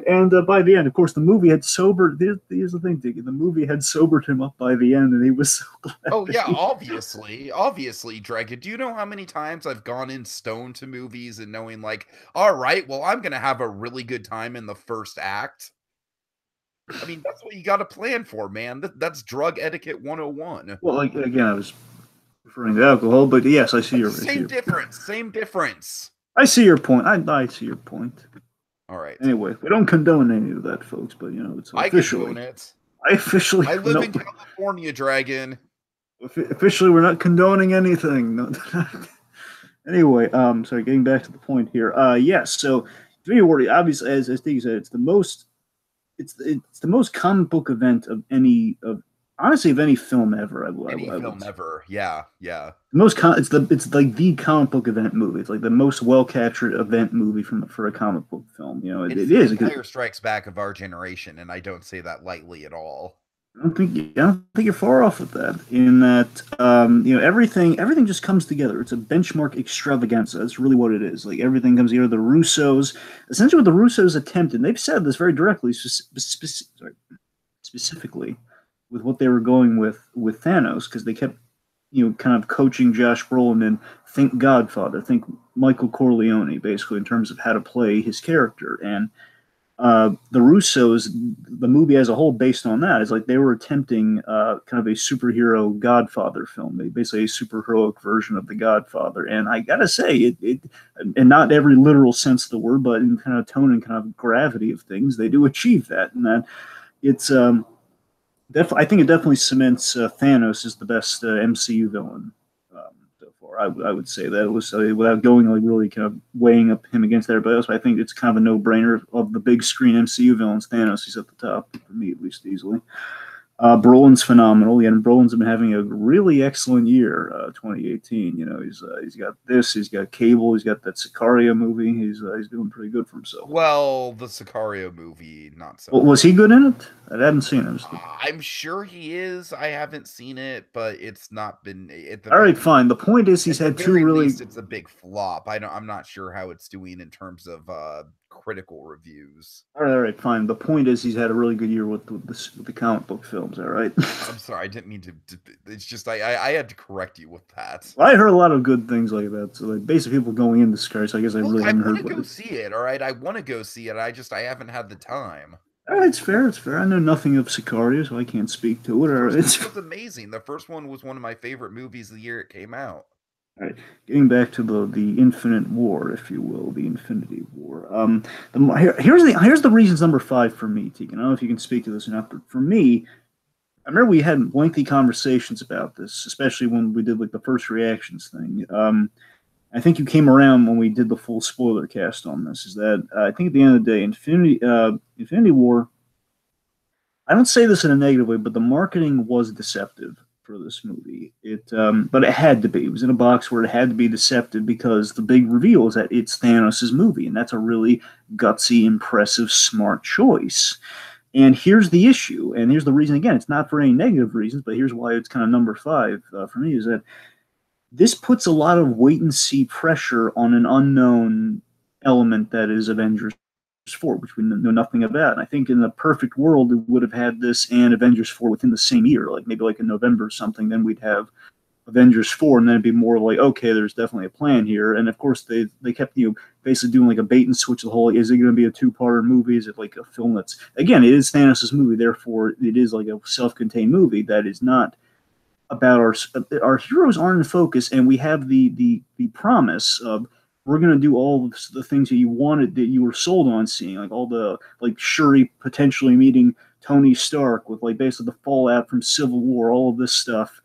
And by the end, of course, the movie had sobered. Here's the thing, Tiki. The movie had sobered him up by the end, and he was so glad. Oh yeah, obviously, Dragon. Do you know how many times I've gone in stoned to movies and knowing, like, all right, well, I'm gonna have a really good time in the first act. I mean, that's what you got to plan for, man. That's drug etiquette 101. Well, like, again, I was preferring the alcohol, but yes, I see your Same difference. Same difference. I see your point. I see your point. All right. Anyway, we don't condone any of that, folks, but it's officially. I condone it. I officially. I live in California, Dragon. Officially, we're not condoning anything. No. Anyway, sorry, getting back to the point here. Yes, so Infinity War, obviously, as Steve said, it's the most comic book event of any film ever. Any film ever, yeah. The most it's like the comic book event movie. It's like the most well captured event movie for a comic book film. It is. Empire Strikes Back of our generation, and I don't say that lightly at all. I don't think you're far off with that. In that, everything just comes together. It's a benchmark extravaganza. That's really what it is. Like everything comes together. The Russos, essentially, what the Russos attempted. They've said this very directly, specifically, with what they were going with Thanos, because they kept, kind of coaching Josh Brolin and think Godfather, think Michael Corleone, basically in terms of how to play his character. And the Russos, the movie as a whole, based on that, is like they were attempting kind of a superhero Godfather film, basically a superheroic version of the Godfather. And I gotta say, it and not every literal sense of the word, but in kind of tone and kind of gravity of things, they do achieve that. And that it's I think it definitely cements Thanos as the best MCU villain. I would say that it was without going like really kind of weighing up him against everybody else. I think it's kind of a no-brainer of the big screen MCU villains. Thanos is at the top for me, at least easily. Brolin's phenomenal. Yeah, and Brolin's been having a really excellent year, 2018. He's got this, he's got Cable, he's got that Sicario movie. He's doing pretty good for himself. Well, the Sicario movie, not so. Well, was he good in it? I haven't seen it. I'm sure he is. I haven't seen it, but it's not been. All right, fine. The point is, he's had two really. It's a big flop. I'm not sure how it's doing in terms of critical reviews. All right, fine. The point is, he's had a really good year with the comic book films. All right. I'm sorry, I didn't mean to. It's just I had to correct you with that. Well, I heard a lot of good things like that. So, like, basically, people going into Sky. So I guess I really haven't heard. I want to go see it. All right, I want to go see it. I haven't had the time. All right, it's fair. It's fair. I know nothing of Sicario, so I can't speak to it. It was amazing. The first one was one of my favorite movies the year it came out. All right, getting back to the Infinite War, if you will, the Infinity War. Here's the reasons number 5 for me, Tegan. I don't know if you can speak to this or not, but for me, I remember we had lengthy conversations about this, especially when we did like the first reactions thing. I think you came around when we did the full spoiler cast on this. Is that I think at the end of the day, Infinity War. I don't say this in a negative way, but the marketing was deceptive for this movie. But it had to be. It was in a box where it had to be deceptive because the big reveal is that it's Thanos' movie, and that's a really gutsy, impressive, smart choice. And here's the issue, and here's the reason. Again, it's not for any negative reasons, but here's why it's kind of number 5 for me. Is that this puts a lot of wait-and-see pressure on an unknown element that is Avengers 4, which we know nothing about. And I think in a perfect world, we would have had this and Avengers 4 within the same year, like maybe like in November or something. Then we'd have Avengers 4, and then it'd be more like, okay, there's definitely a plan here. And of course, they kept basically doing like a bait and switch. The whole, is it going to be a 2-parter movie? Is it like a film that's, again, it is Thanos' movie, therefore it is like a self-contained movie that is not about our heroes aren't in focus, and we have the promise of we're going to do all the things that you wanted, that you were sold on seeing, like all the, like Shuri potentially meeting Tony Stark with like basically the fallout from Civil War, all of this stuff.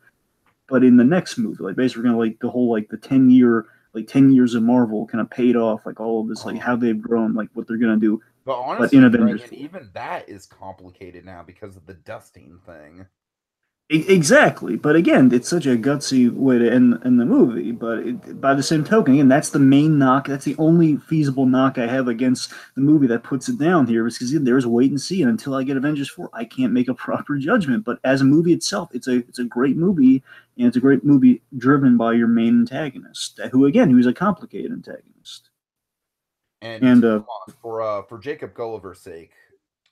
But in the next movie, like basically we're going to like the whole like the 10 years of Marvel kind of paid off, like all of this, like how they've grown, like what they're going to do. But honestly, in Avengers, even that is complicated now because of the dusting thing. Exactly, but again, it's such a gutsy way to end the movie. But by the same token, again, that's the main knock. That's the only feasible knock I have against the movie that puts it down here, because there's wait and see, and until I get Avengers 4, I can't make a proper judgment. But as a movie itself, it's a great movie, and it's a great movie driven by your main antagonist, who's a complicated antagonist. And for Jacob Gulliver's sake,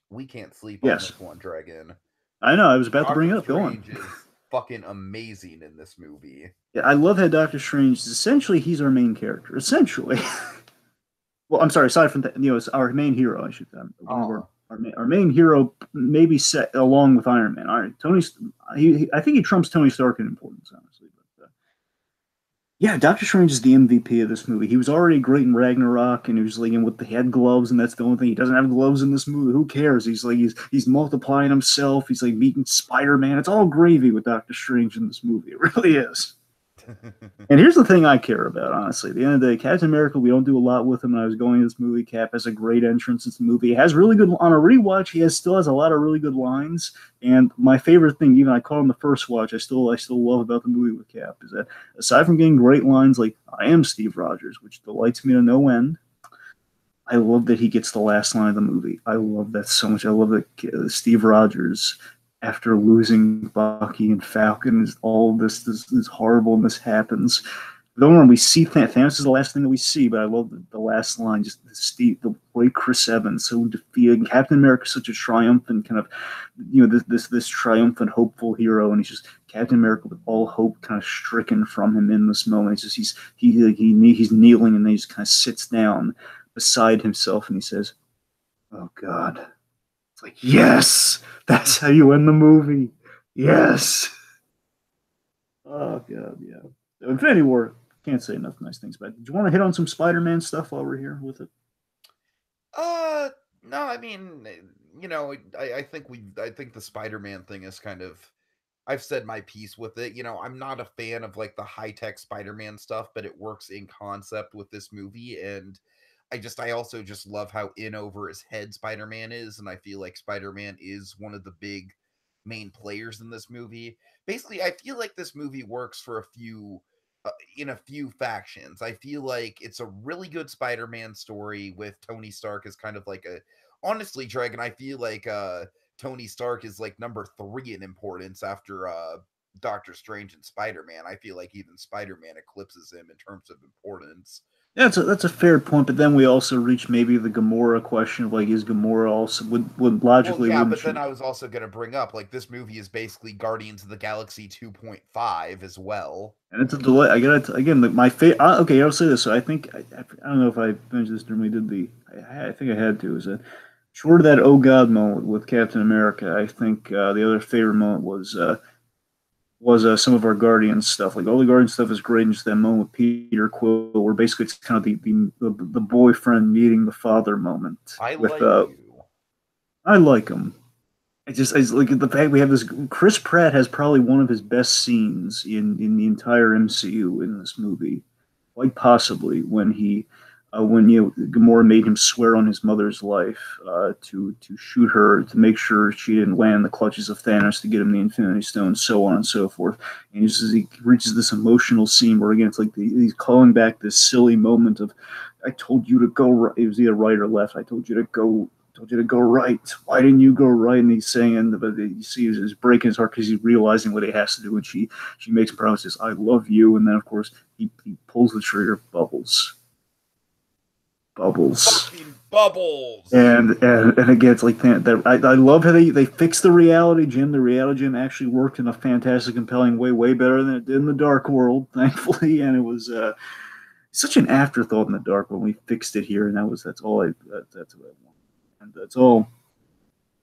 we can't sleep on this one, Dragon. I know. I was about to bring it up. Go on. Is fucking amazing in this movie. Yeah, I love how Doctor Strange is essentially he's our main character. Essentially, well, I'm sorry. Aside from that, it's our main hero. I should say. Our main hero, maybe set along with Iron Man. Tony. I think he trumps Tony Stark in importance, honestly. Yeah, Doctor Strange is the MVP of this movie. He was already great in Ragnarok, and he was like in with the head gloves, and that's the only thing. He doesn't have gloves in this movie. Who cares? He's multiplying himself. He's like meeting Spider-Man. It's all gravy with Doctor Strange in this movie. It really is. And here's the thing I care about, honestly. At the end of the day, Captain America, we don't do a lot with him. When I was going to this movie, Cap has a great entrance in the movie. He has really good, on a rewatch, still has a lot of really good lines. And my favorite thing, even I caught him the first watch, I still love about the movie with Cap, is that aside from getting great lines like, I am Steve Rogers, which delights me to no end, I love that he gets the last line of the movie. I love that so much. I love that Steve Rogers, after losing Bucky and Falcon, all this horribleness happens. Don't worry, we see Thanos is the last thing that we see, but I love the last line, just the way Chris Evans so defeated. Captain America is such a triumphant kind of, this triumphant, hopeful hero, and he's just Captain America with all hope kind of stricken from him in this moment. It's just he's kneeling, and then he just kind of sits down beside himself, and he says, "Oh God." Like, yes, that's how you end the movie. Yes. Oh god, yeah. Infinity War, can't say enough nice things about it. Do you want to hit on some Spider-Man stuff while we're here with it? No, I mean, I think the Spider-Man thing is kind of, I've said my piece with it. I'm not a fan of like the high-tech Spider-Man stuff, but it works in concept with this movie, and I also just love how in over his head Spider-Man is, and I feel like Spider-Man is one of the big main players in this movie. Basically, I feel like this movie works for in a few factions. I feel like it's a really good Spider-Man story with Tony Stark as kind of like a, honestly, Dragon, I feel like Tony Stark is like number 3 in importance after Doctor Strange and Spider-Man. I feel like even Spider-Man eclipses him in terms of importance. Yeah, that's a fair point, but then we also reach maybe the Gamora question of like, is Gamora also would Well, logically yeah, wouldn't but she? then I was also going to bring up like this movie is basically Guardians of the Galaxy 2.5 as well. And it's a delay. I gotta again my favorite. Okay, I'll say this. So I think I don't know if I mentioned this during we did the. I think I had to. Is that short of that oh god moment with Captain America? I think the other favorite moment was some of our Guardians stuff. Like all the Guardian stuff is great. And just that moment with Peter Quill, where basically it's kind of the boyfriend meeting the father moment. I With like you. I like him. I like the fact we have this. Chris Pratt has probably one of his best scenes in the entire MCU in this movie, quite possibly when Gamora made him swear on his mother's life to shoot her to make sure she didn't land in the clutches of Thanos to get him the Infinity Stone, so on and so forth. And he reaches this emotional scene where again it's like he's calling back this silly moment of, "I told you to go right." It was either right or left. "I told you to go." Told you to go right. Why didn't you go right? And he's saying, but you see, he's breaking his heart because he's realizing what he has to do. And she makes promises. "I love you." And then, of course, he pulls the trigger. Bubbles. Fucking bubbles. And again, it's like that. I love how they fixed the reality gem. The reality gem actually worked in a fantastic, compelling way better than it did in the Dark World, thankfully. And it was such an afterthought in the Dark World. We fixed it here, and that's all. That's what I want. And that's all.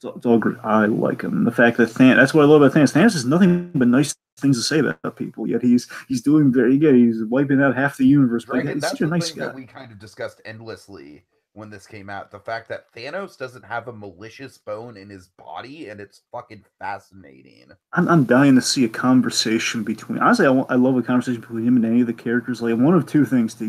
It's all great. I like him. And the fact that that's what I love about Thanos. Thanos has nothing but nice things to say about people. Yet he's doing very good. He's wiping out half the universe. But Dragon, he's that's such a the nice thing guy. that we kind of discussed endlessly when this came out. The fact that Thanos doesn't have a malicious bone in his body, and it's fucking fascinating. I'm dying to see a conversation between. Honestly, I love a conversation between him and any of the characters. Like one of two things.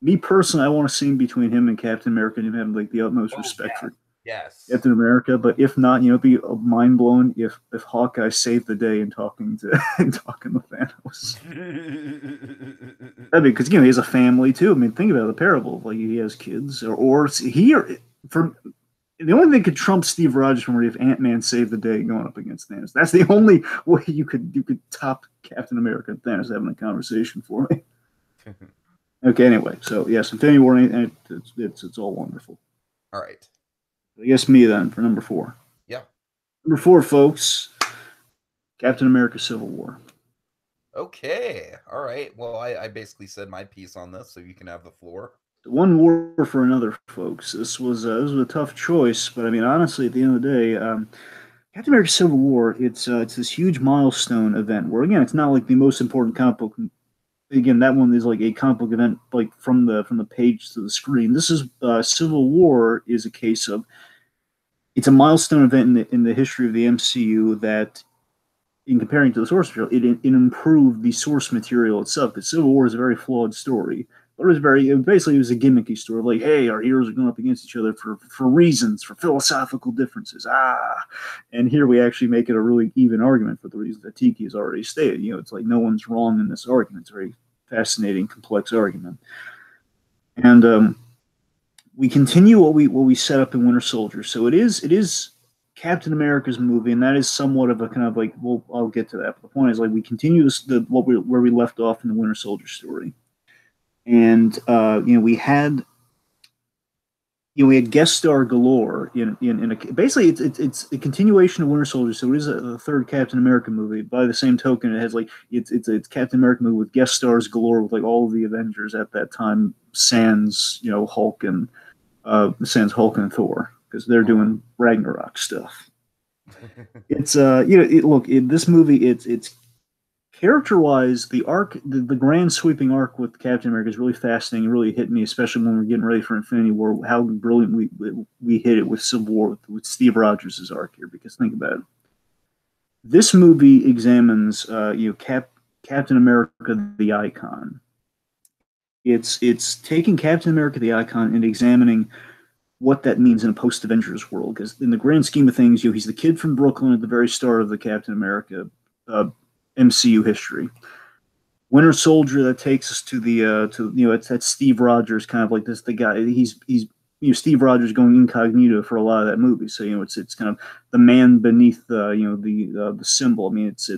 Me personally, I want to see him between him and Captain America and him having like the utmost respect for Yes. Captain America. But if not, it'd be mind blowing if Hawkeye saved the day and talking to Thanos. That'd be because he has a family too. I mean, think about the parable. Like he has kids, or from the only thing that could trump Steve Rogers from if Ant-Man saved the day going up against Thanos. That's the only way you could top Captain America and Thanos having a conversation for me. Okay, anyway, so yes, Infinity War, and it's all wonderful. All right. I guess me then for number 4. Yeah. Number 4, folks, Captain America: Civil War. Okay. All right. Well, I basically said my piece on this, so you can have the floor. One war for another, folks. This was a tough choice, but I mean, honestly, at the end of the day, Captain America: Civil War. It's this huge milestone event where again, it's not like the most important comic book again, that one is like a comic book event, like from the page to the screen. This is Civil War is a case of it's a milestone event in the history of the MCU that, in comparing to the source material, it improved the source material itself. Because Civil War is a very flawed story, but it was a gimmicky story. Like, hey, our heroes are going up against each other for reasons, for philosophical differences. And here we actually make it a really even argument for the reasons that Tiki has already stated. It's like no one's wrong in this argument. It's a very fascinating, complex argument. And we continue what we set up in Winter Soldier. So it is Captain America's movie, and that is somewhat of a kind of like, well, I'll get to that. But the point is, like, we continue where we left off in the Winter Soldier story, and we had guest star galore basically it's a continuation of Winter Soldier, so it is a third Captain America movie. By the same token, it has like it's Captain America movie with guest stars galore with like all of the Avengers at that time, sans Hulk and Thor, because they're doing Ragnarok stuff. It's this movie, it's character-wise, the arc, the grand sweeping arc with Captain America is really fascinating. It really hit me, especially when we're getting ready for Infinity War, how brilliant we hit it with Civil War with Steve Rogers' arc here. Because think about it, this movie examines Captain America the Icon. It's taking Captain America the Icon and examining what that means in a post-Avengers world. Because in the grand scheme of things, he's the kid from Brooklyn at the very start of the Captain America MCU history. Winter Soldier, that takes us to it's Steve Rogers, kind of like this, the guy, he's Steve Rogers going incognito for a lot of that movie. So it's kind of the man beneath the symbol. I mean, it's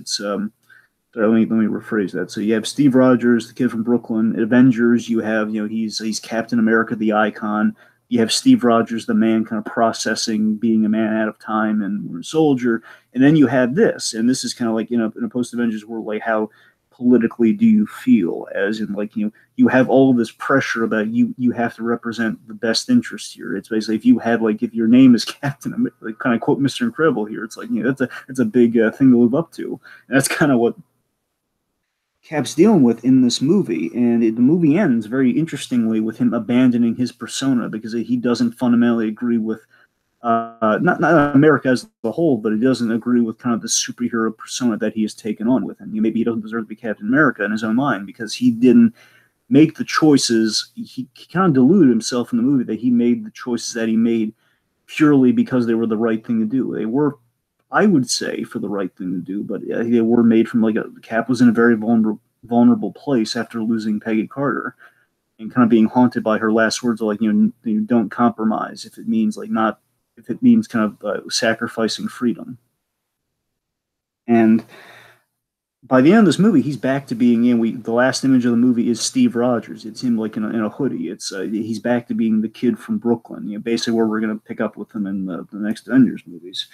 let me rephrase that. So you have Steve Rogers, the kid from Brooklyn. Avengers, you have he's Captain America the Icon. You have Steve Rogers, the man kind of processing being a man out of time, and Winter Soldier. And then you have this, and this is kind of like in a post-Avengers world, like how politically do you feel? As in, like, you have all of this pressure about you have to represent the best interest here. It's basically if your name is Captain, like, kind of quote Mr. Incredible here, it's like that's a big thing to live up to. And that's kind of what Cap's dealing with in this movie, and the movie ends very interestingly with him abandoning his persona because he doesn't fundamentally agree with not America as a whole, but he doesn't agree with kind of the superhero persona that he has taken on with him. Maybe he doesn't deserve to be Captain America in his own mind because he didn't make the choices. He kind of deluded himself in the movie that he made the choices that he made purely because they were the right thing to do. They were, I would say, for the right thing to do, but they were made from Cap was in a very vulnerable place after losing Peggy Carter and kind of being haunted by her last words of don't compromise if it means kind of sacrificing freedom. And by the end of this movie, he's back to being the last image of the movie is Steve Rogers. It's him like in a hoodie. It's he's back to being the kid from Brooklyn. Basically where we're going to pick up with him in the next Avengers movies.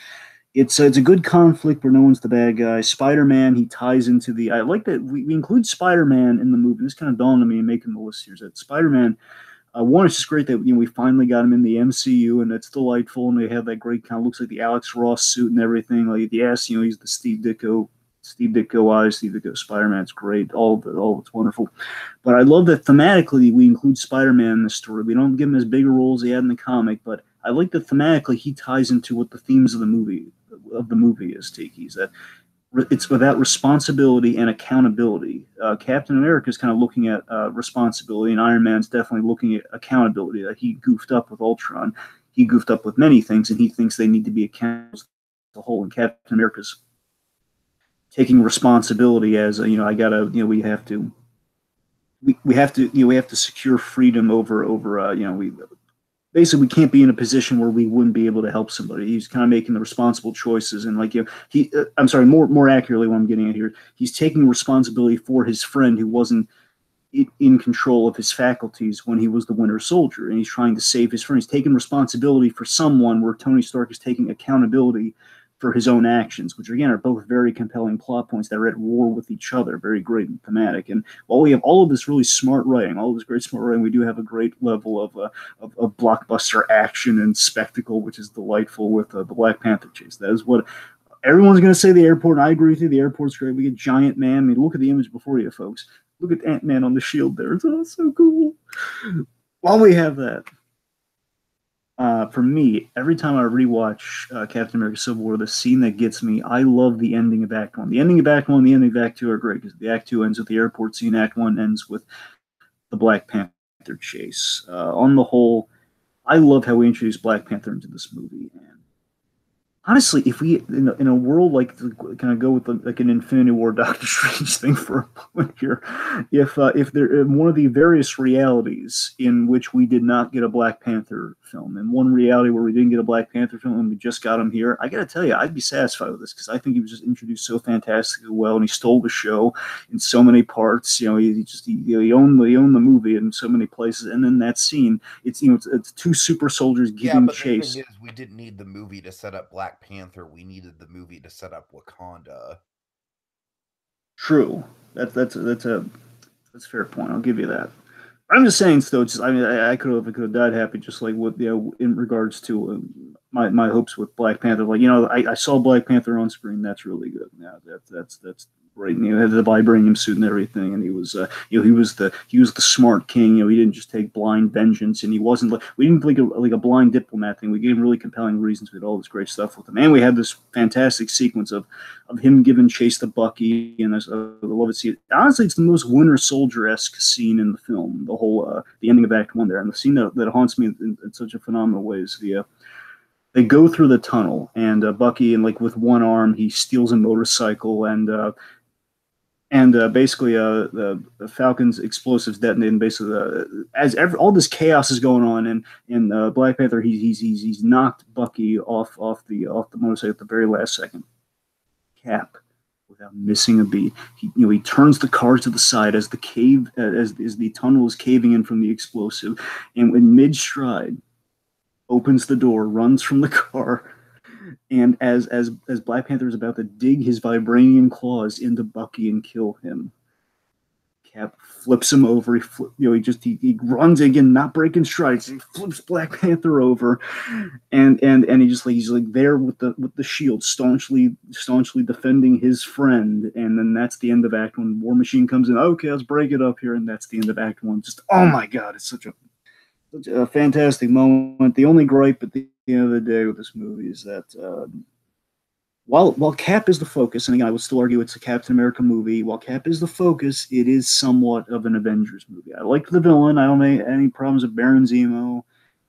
It's a good conflict where no one's the bad guy. Spider-Man, he ties into I like that we include Spider-Man in the movie. This kind of dawned on me in making the list here. That Spider-Man, one, it's just great that we finally got him in the MCU, and it's delightful. And they have that great kind of looks like the Alex Ross suit and everything. Like he's the Steve Ditko eyes, Steve Ditko Spider-Man. It's great. All of it, it's wonderful. But I love that thematically we include Spider-Man in the story. We don't give him as big a role as he had in the comic, but I like that thematically he ties into what the themes of the movie is. Tiki's that it's about responsibility and accountability. Captain America is kind of looking at responsibility, and Iron Man's definitely looking at accountability. That he goofed up with Ultron, he goofed up with many things, and he thinks they need to be accountable as a whole. And Captain America's taking responsibility as we have to secure freedom over basically we can't be in a position where we wouldn't be able to help somebody. He's kind of making the responsible choices, and more accurately, what I'm getting at here, he's taking responsibility for his friend who wasn't in control of his faculties when he was the Winter Soldier, and he's trying to save his friend. He's taking responsibility for someone where Tony Stark is taking accountability for his own actions, which again are both very compelling plot points that are at war with each other, very great and thematic. And while we have all of this really smart writing, all of this great smart writing, we do have a great level of blockbuster action and spectacle, which is delightful with the Black Panther chase. That is what everyone's going to say. The airport, and I agree with you. The airport's great. We get Giant Man. I mean, look at the image before you, folks. Look at Ant-Man on the shield there. It's so cool. While we have that, for me, every time I rewatch Captain America Civil War, the scene that gets me, I love the ending of Act 1. The ending of Act 1 and the ending of Act 2 are great because the Act 2 ends with the airport scene, Act 1 ends with the Black Panther chase. On the whole, I love how we introduced Black Panther into this movie. And honestly, if we in a world like kind of go with like an Infinity War Doctor Strange thing for a moment here, if there in one of the various realities in which we did not get a Black Panther film, and one reality where we didn't get a Black Panther film and we just got him here, I got to tell you, I'd be satisfied with this because I think he was just introduced so fantastically well, and he stole the show in so many parts. He owned the movie in so many places, and then that scene, it's two super soldiers giving chase. The thing is, we didn't need the movie to set up Black Panther. We needed the movie to set up Wakanda. True. That's a fair point. I'll give you that. I'm just saying, still, I could have died happy, just like with in regards to my hopes with Black Panther. Like I saw Black Panther on screen. That's really good. Yeah, that's great. And he had the vibranium suit and everything, and he was he was the smart king. He didn't just take blind vengeance, and he wasn't we didn't like a blind diplomat thing. We gave him really compelling reasons. We had all this great stuff with him, and we had this fantastic sequence of him giving chase to Bucky, and I love it. See, honestly, it's the most Winter Soldier-esque scene in the film. The whole the ending of Act 1 there, and the scene that haunts me in such a phenomenal way is they go through the tunnel, and Bucky, and like with one arm, he steals a motorcycle, and basically the Falcon's explosives detonate, and basically all this chaos is going on, and Black Panther he's knocked Bucky off the motorcycle at the very last second. Cap, without missing a beat, he turns the car to the side as the tunnel is caving in from the explosive, and in mid stride opens the door, runs from the car, and as Black Panther is about to dig his vibranium claws into Bucky and kill him, Cap flips him over. He runs again, not breaking strides. He flips Black Panther over, and he's like there with the shield, staunchly defending his friend. And then that's the end of Act 1. War Machine comes in. Okay, let's break it up here, and that's the end of Act 1. Just oh my God, it's such a fantastic moment. The only gripe at the end of the day with this movie is that while Cap is the focus, and again, I would still argue it's a Captain America movie, while Cap is the focus, it is somewhat of an Avengers movie. I like the villain. I don't have any problems with Baron Zemo.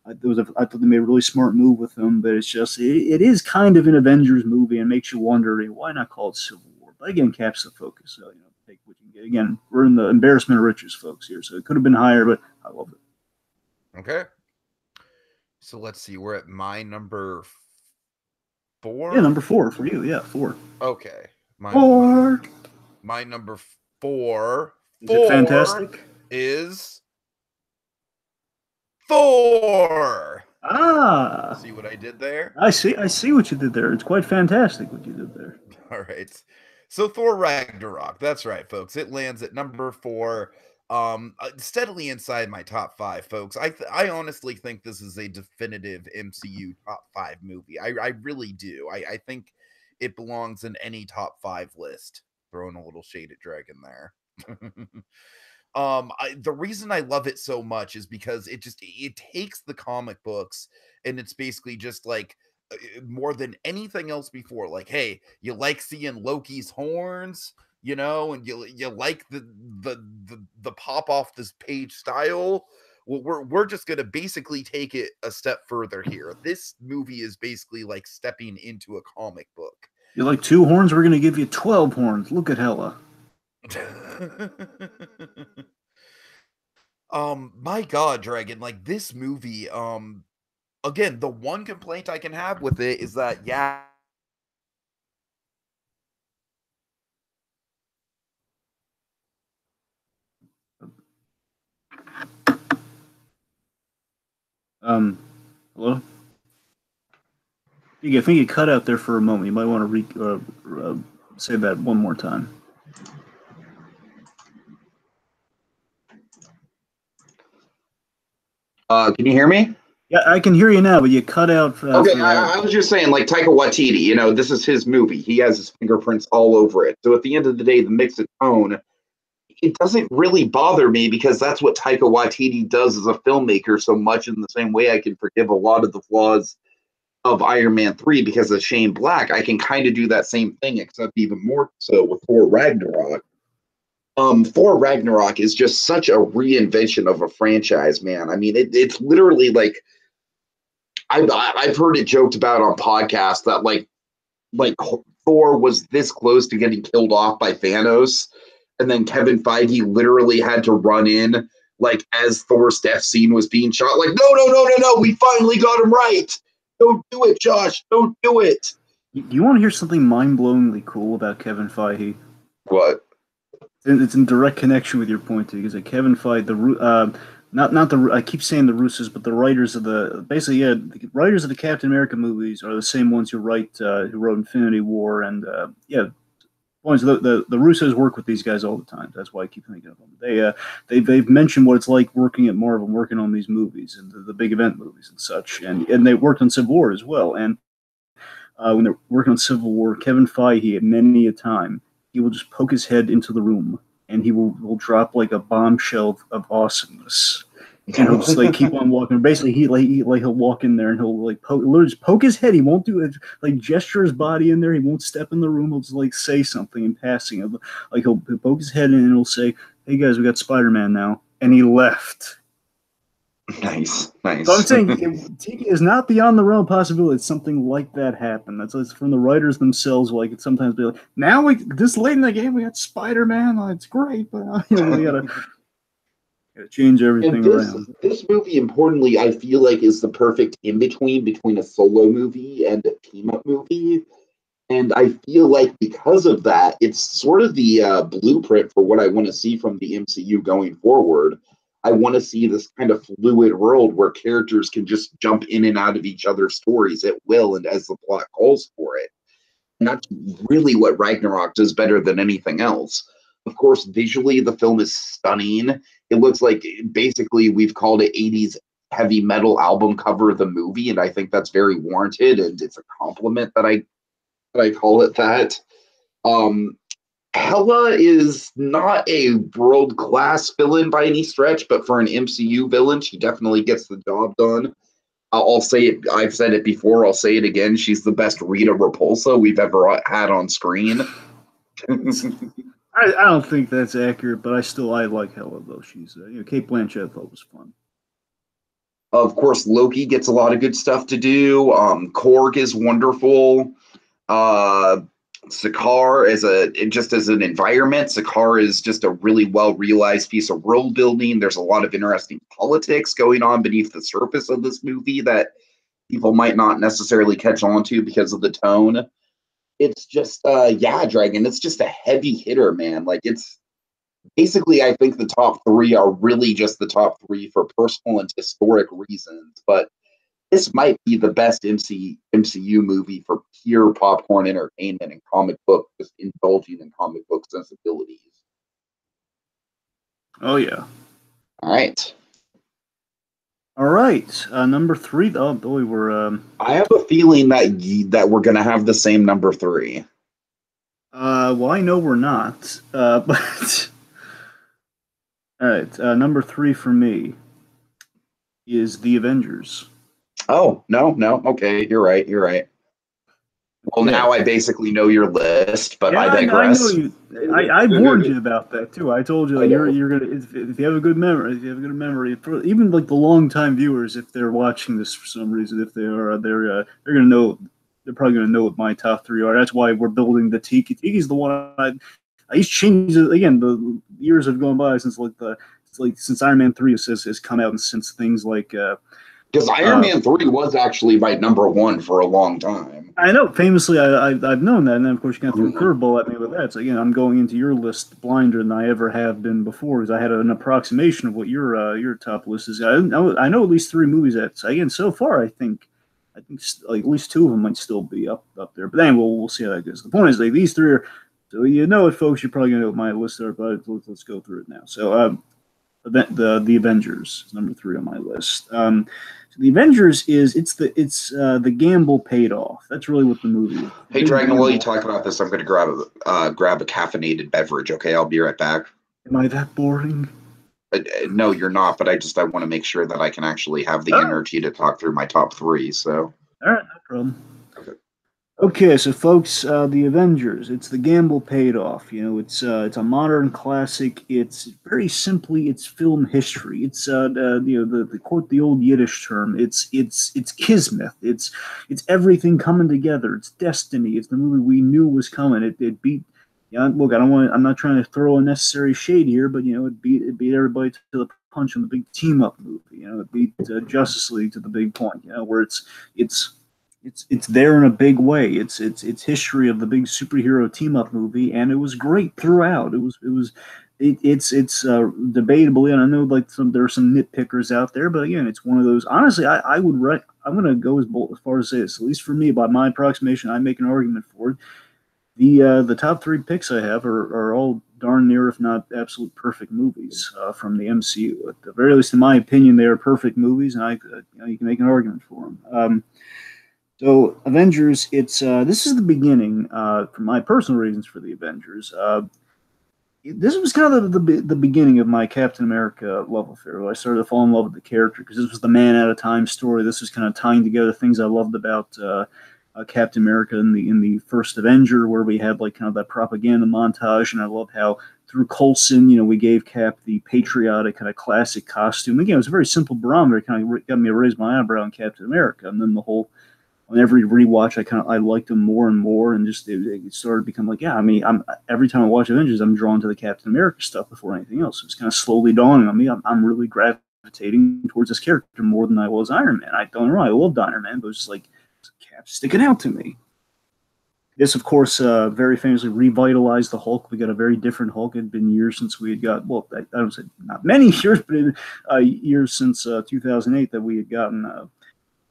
I thought they made a really smart move with him, but it's just it is kind of an Avengers movie and makes you wonder, why not call it Civil War? But again, Cap's the focus, so take what you can get. Again, we're in the embarrassment of riches, folks, here, so it could have been higher, but I love it. Okay. So let's see. We're at my number 4. Yeah, number 4 for you. Yeah, 4. Okay. Four. My number 4. Is it fantastic? Is Thor. Ah. See what I did there? I see what you did there. It's quite fantastic what you did there. All right. So Thor Ragnarok. That's right, folks. It lands at number 4. Steadily inside my top 5, folks. I honestly think this is a definitive MCU top 5 movie. I really do. I think it belongs in any top 5 list. Throwing a little shade at Dragon there. The reason I love it so much is because it takes the comic books, and it's basically just like more than anything else before. Like, hey, you like seeing Loki's horns? And you like the pop off this page style. Well, we're just gonna basically take it a step further here. This movie is basically like stepping into a comic book. You like 2 horns? We're gonna give you 12 horns. Look at Hela. My God, Dragon, like this movie. Again, the one complaint I can have with it is that Hello? I think you cut out there for a moment. You might want to say that one more time. Can you hear me? Yeah, I can hear you now, but you cut out. Okay, I was just saying, like Taika Waititi, this is his movie. He has his fingerprints all over it. So at the end of the day, the mix of tone, it doesn't really bother me because that's what Taika Waititi does as a filmmaker so much, in the same way I can forgive a lot of the flaws of Iron Man 3 because of Shane Black. I can kind of do that same thing, except even more so with Thor Ragnarok. Thor Ragnarok is just such a reinvention of a franchise, man. I mean, it's literally like I've heard it joked about on podcasts that like Thor was this close to getting killed off by Thanos, and then Kevin Feige literally had to run in like as Thor's death scene was being shot, like, no, we finally got him right. Don't do it, Josh. Don't do it. You want to hear something mind-blowingly cool about Kevin Feige? What? It's in direct connection with your point, too, because Kevin Feige, I keep saying the Russos, but the writers of the writers of the Captain America movies are the same ones who wrote Infinity War, and the Russos work with these guys all the time. That's why I keep thinking of them. They've mentioned what it's like working at Marvel, working on these movies and the big event movies and such, and they worked on Civil War as well. And when they're working on Civil War, Kevin Feige, many a time, he will just poke his head into the room and he will drop like a bombshell of awesomeness. And he'll just like keep on walking. Basically, he'll walk in there and he'll like poke his head. He won't do it, like gesture his body in there. He won't step in the room. He'll just like say something in passing. Like he'll poke his head in and he'll say, "Hey guys, we got Spider-Man now," and he left. Nice. So I'm saying Tiki is not beyond the realm of possibility. It's something like that happen. That's from the writers themselves. Like it sometimes be like, now this late in the game we got Spider-Man. Oh, it's great, but we gotta change everything around. This movie, importantly, I feel like is the perfect in between a solo movie and a team up movie. And I feel like because of that, it's sort of the blueprint for what I want to see from the MCU going forward. I want to see this kind of fluid world where characters can just jump in and out of each other's stories at will and as the plot calls for it. And that's really what Ragnarok does better than anything else. Of course, visually, the film is stunning. It looks like basically we've called it 80s heavy metal album cover of the movie, and I think that's very warranted, and it's a compliment that I call it that. Hela is not a world-class villain by any stretch, but for an MCU villain, she definitely gets the job done. I'll say it. I've said it before. I'll say it again. She's the best Rita Repulsa we've ever had on screen. I don't think that's accurate, but I like Hela though. She's Kate Blanchett I thought was fun. Of course, Loki gets a lot of good stuff to do. Korg is wonderful. Sakaar as an environment, Sakaar is just a really well realized piece of world building. There's a lot of interesting politics going on beneath the surface of this movie that people might not necessarily catch on to because of the tone. It's just Dragon, it's just a heavy hitter, man. Like it's basically, I think the top three are really just the top three for personal and historic reasons, but this might be the best MCU movie for pure popcorn entertainment and comic book, just indulging in comic book sensibilities. Oh, yeah. All right. Number 3. Oh, boy, we're... I have a feeling that we're going to have the same number 3. Well, I know we're not. But... All right. Number 3 for me is The Avengers. Oh, no. Okay, you're right. Well, now I basically know your list, but I digress. I warned you about that too. I told you you're gonna if you have a good memory, even like the long-time viewers, if they're watching this for some reason, if they are, they're gonna know. They're probably gonna know what my top 3 are. That's why we're building the Tiki. Tiki's the one I used to change it again. The years have gone by since since Iron Man 3 has come out, and since things like. Because Iron Man 3 was actually my number 1 for a long time. I know. Famously, I've known that. And then, of course, you got to throw a curveball at me with that. So, again, I'm going into your list blinder than I ever have been before because I had an approximation of what your top list is. I know at least 3 movies that, again, so far, I think like, at least 2 of them might still be up there. But anyway, we'll see how that goes. The point is, like, these 3 are, so you know it, folks, you're probably going to know what my list are, but let's go through it now. So, the Avengers is number 3 on my list. So the Avengers it's the gamble paid off. That's really what the movie is. Hey, Dragon, while you talk about this, I'm going to grab a caffeinated beverage. Okay, I'll be right back. Am I that boring? No, you're not. But I want to make sure that I can actually have the energy to talk through my top three. So. All right, no problem. Okay. Okay, so folks, the Avengers. It's the gamble paid off. You know, it's a modern classic. It's very simply, it's film history. It's the quote the old Yiddish term. It's kismet. It's everything coming together. It's destiny. It's the movie we knew was coming. It beat. Yeah, look, I don't want. I'm not trying to throw unnecessary shade here, but you know, it beat everybody to the punch in the big team up movie. You know, it beat Justice League to the big point. You know, where it's it's there in a big way. It's history of the big superhero team up movie, and it was great throughout. It's debatable, and I know like there are some nitpickers out there, but again, it's one of those. Honestly, I'm going to go as far as say this. At least for me, by my approximation, I make an argument for it. The top three picks I have are all darn near, if not absolute perfect movies from the MCU. At the very least, in my opinion, they are perfect movies, and you can make an argument for them. So Avengers, it's this is the beginning for my personal reasons for the Avengers. This was kind of the beginning of my Captain America love affair. I started to fall in love with the character because this was the man at a time story. This was kind of tying together things I loved about Captain America in the first Avenger, where we had like kind of that propaganda montage, and I love how through Coulson, you know, we gave Cap the patriotic kind of classic costume. Again, it was a very simple barometer. It kind of got me to raise my eyebrow on Captain America, and then the whole on every rewatch, I liked him more and more, and just it started to become like, yeah, I mean, every time I watch Avengers, I'm drawn to the Captain America stuff before anything else. It's kind of slowly dawning on me. I'm really gravitating towards this character more than I was Iron Man. I don't know, I loved Iron Man, but it was just like Cap sticking out to me. This, of course, very famously revitalized the Hulk. We got a very different Hulk. It had been years since we had got, well, I don't say not many years, but years since 2008 that we had gotten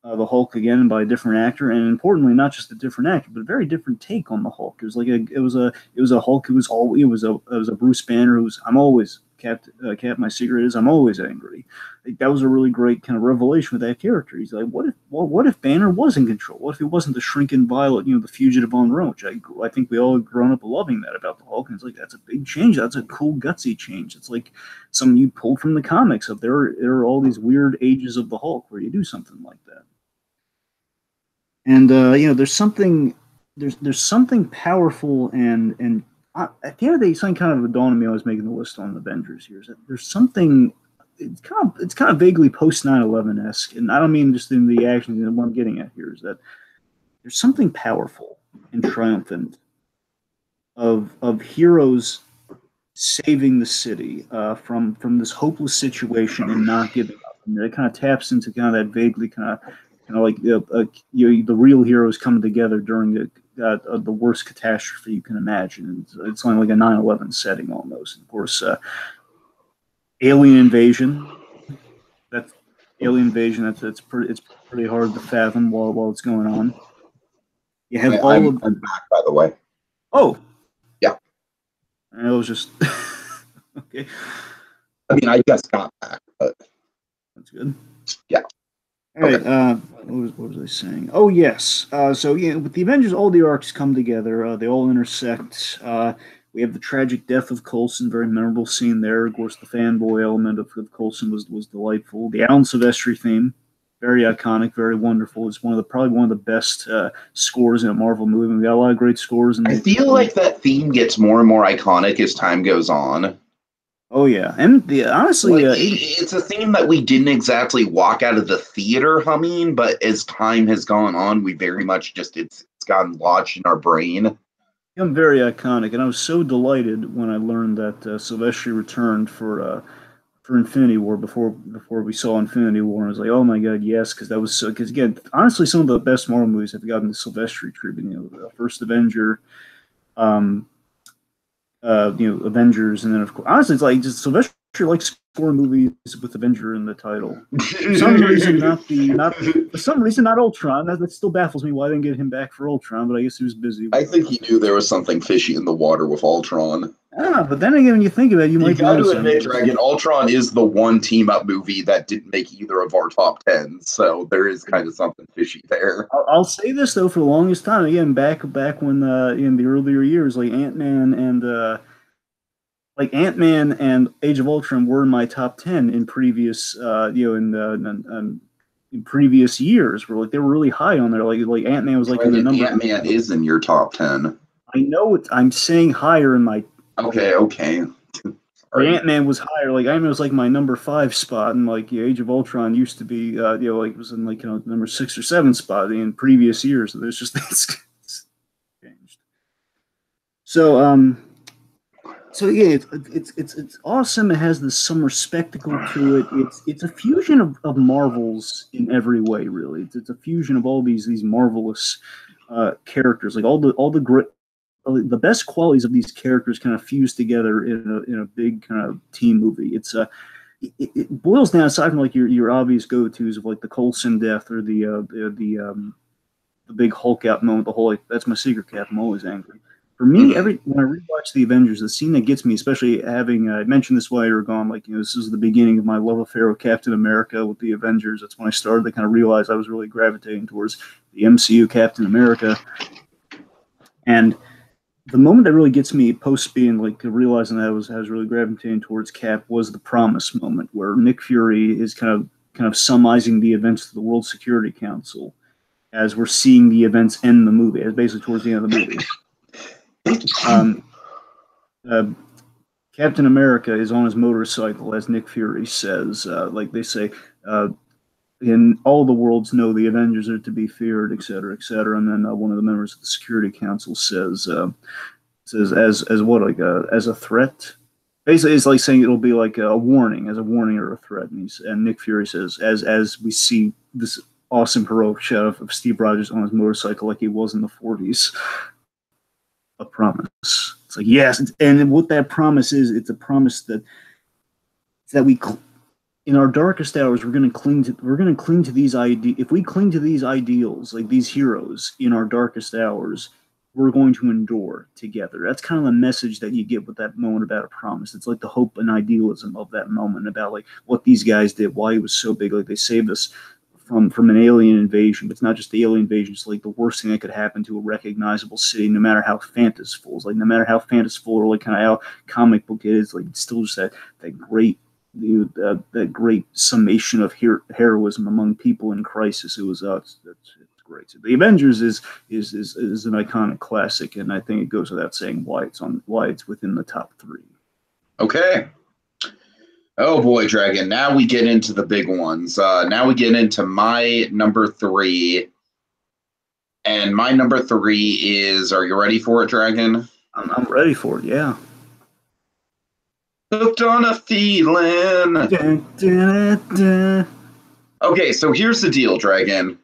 the Hulk again by a different actor, and importantly, not just a different actor, but a very different take on the Hulk. It was like it was a Hulk who was a Bruce Banner who's I'm always Cap. My secret is I'm always angry. Like, that was a really great kind of revelation with that character. He's like, what if Banner was in control? What if he wasn't the shrinking violet, you know, the fugitive on Rome? Which I think we all have grown up loving that about the Hulk. And it's like that's a big change. That's a cool gutsy change. It's like something you pulled from the comics. Of there are all these weird ages of the Hulk where you do something like that. And you know, there's something powerful and at the end of the day, something kind of dawned on me. I was making the list on Avengers here. Is that there's something. It's kind of vaguely post 9/11 esque, and I don't mean just in the action. What I'm getting at here is that there's something powerful and triumphant of heroes saving the city from this hopeless situation and not giving up. And it kind of taps into kind of that vaguely kind of like the real heroes coming together during the worst catastrophe you can imagine. It's only like a 9/11 setting almost. Of course, alien invasion. That's alien invasion. It's pretty hard to fathom while it's going on. You have I'm back, by the way. Oh, yeah. And it was just okay. I mean, I just got back, but that's good. Yeah. All right. What was I saying? Oh, yes. So yeah, with the Avengers, all the arcs come together. They all intersect. We have the tragic death of Coulson, very memorable scene there. Of course, the fanboy element of Coulson was delightful. The Alan Silvestri theme, very iconic, very wonderful. It's probably one of the best scores in a Marvel movie. We got a lot of great scores. I feel like that theme gets more and more iconic as time goes on. Oh yeah, and honestly, it's a theme that we didn't exactly walk out of the theater humming, but as time has gone on, we very much just it's gotten lodged in our brain. I'm very iconic, and I was so delighted when I learned that Silvestri returned for Infinity War before we saw Infinity War. And I was like, oh my god, yes, because that was so. Because again, honestly, some of the best Marvel movies have gotten the Silvestri tribute. You know, the first Avenger, Avengers, and then of course, honestly, it's like just Silvestri likes score movies with Avenger in the title. For some reason, not Ultron. That still baffles me why they didn't get him back for Ultron, but I guess he was busy. I think he knew there was something fishy in the water with Ultron. But then again, when you think of it, you might got to admit, Dragon, Ultron is the one team-up movie that didn't make either of our top 10s, so there is kind of something fishy there. I'll say this, though, for the longest time, again, back when in the earlier years, like Ant-Man and like Ant-Man and Age of Ultron were in my top 10 in previous in previous years, where like they were really high on there. Like Ant-Man was like in the number. Ant-Man is in your top 10. I know it. I'm saying higher in my. Okay. Like Ant-Man was higher. Like Ant-Man was like my number 5 spot, and like Age of Ultron used to be, like was in like number 6 or 7 spot in previous years. So there's just it's changed. So yeah, it's awesome. It has this summer spectacle to it. It's a fusion of Marvels in every way, really. It's a fusion of all these marvelous characters, like all the great. The best qualities of these characters kind of fused together in a big kind of team movie. It boils down, aside from like your obvious go tos of like the Coulson death or the big Hulk out moment, the whole like that's my secret cap. I'm always angry. For me, when I rewatch the Avengers, the scene that gets me, especially having I mentioned this while you were gone, like this is the beginning of my love affair with Captain America with the Avengers. That's when I started to kind of realize I was really gravitating towards the MCU Captain America, and the moment that really gets me post being like realizing that I was really gravitating towards Cap was the promise moment where Nick Fury is kind of summarizing the events of the World Security Council as we're seeing the events end the movie, as basically towards the end of the movie. Captain America is on his motorcycle, as Nick Fury says. Like they say, and all the worlds know the Avengers are to be feared, et cetera, et cetera. And then one of the members of the Security Council says as what, like as a threat. Basically, it's like saying it'll be like a warning, as a warning or a threat. And Nick Fury says, as we see this awesome heroic shot of Steve Rogers on his motorcycle, like he was in the 40s, a promise. It's like yes, and what that promise is, it's a promise that we. In our darkest hours, we're going to cling to these ideas. If we cling to these ideals, like these heroes, in our darkest hours, we're going to endure together. That's kind of the message that you get with that moment about a promise. It's like the hope and idealism of that moment about like what these guys did, why it was so big. Like they saved us from an alien invasion, but it's not just the alien invasion. It's like the worst thing that could happen to a recognizable city, no matter how fanciful. It's like no matter how fanciful or like kind of how comic book it is, like it's still just that great. That great summation of heroism among people in crisis. It was it's great. So the Avengers is an iconic classic, and I think it goes without saying why it's within the top 3. Okay. Oh boy, Dragon. Now we get into the big ones. Now we get into my number 3, and my number 3 is. Are you ready for it, Dragon? I'm ready for it. Yeah. Hooked on a feeling. Dun, dun, dun. Okay, so here's the deal, Dragon.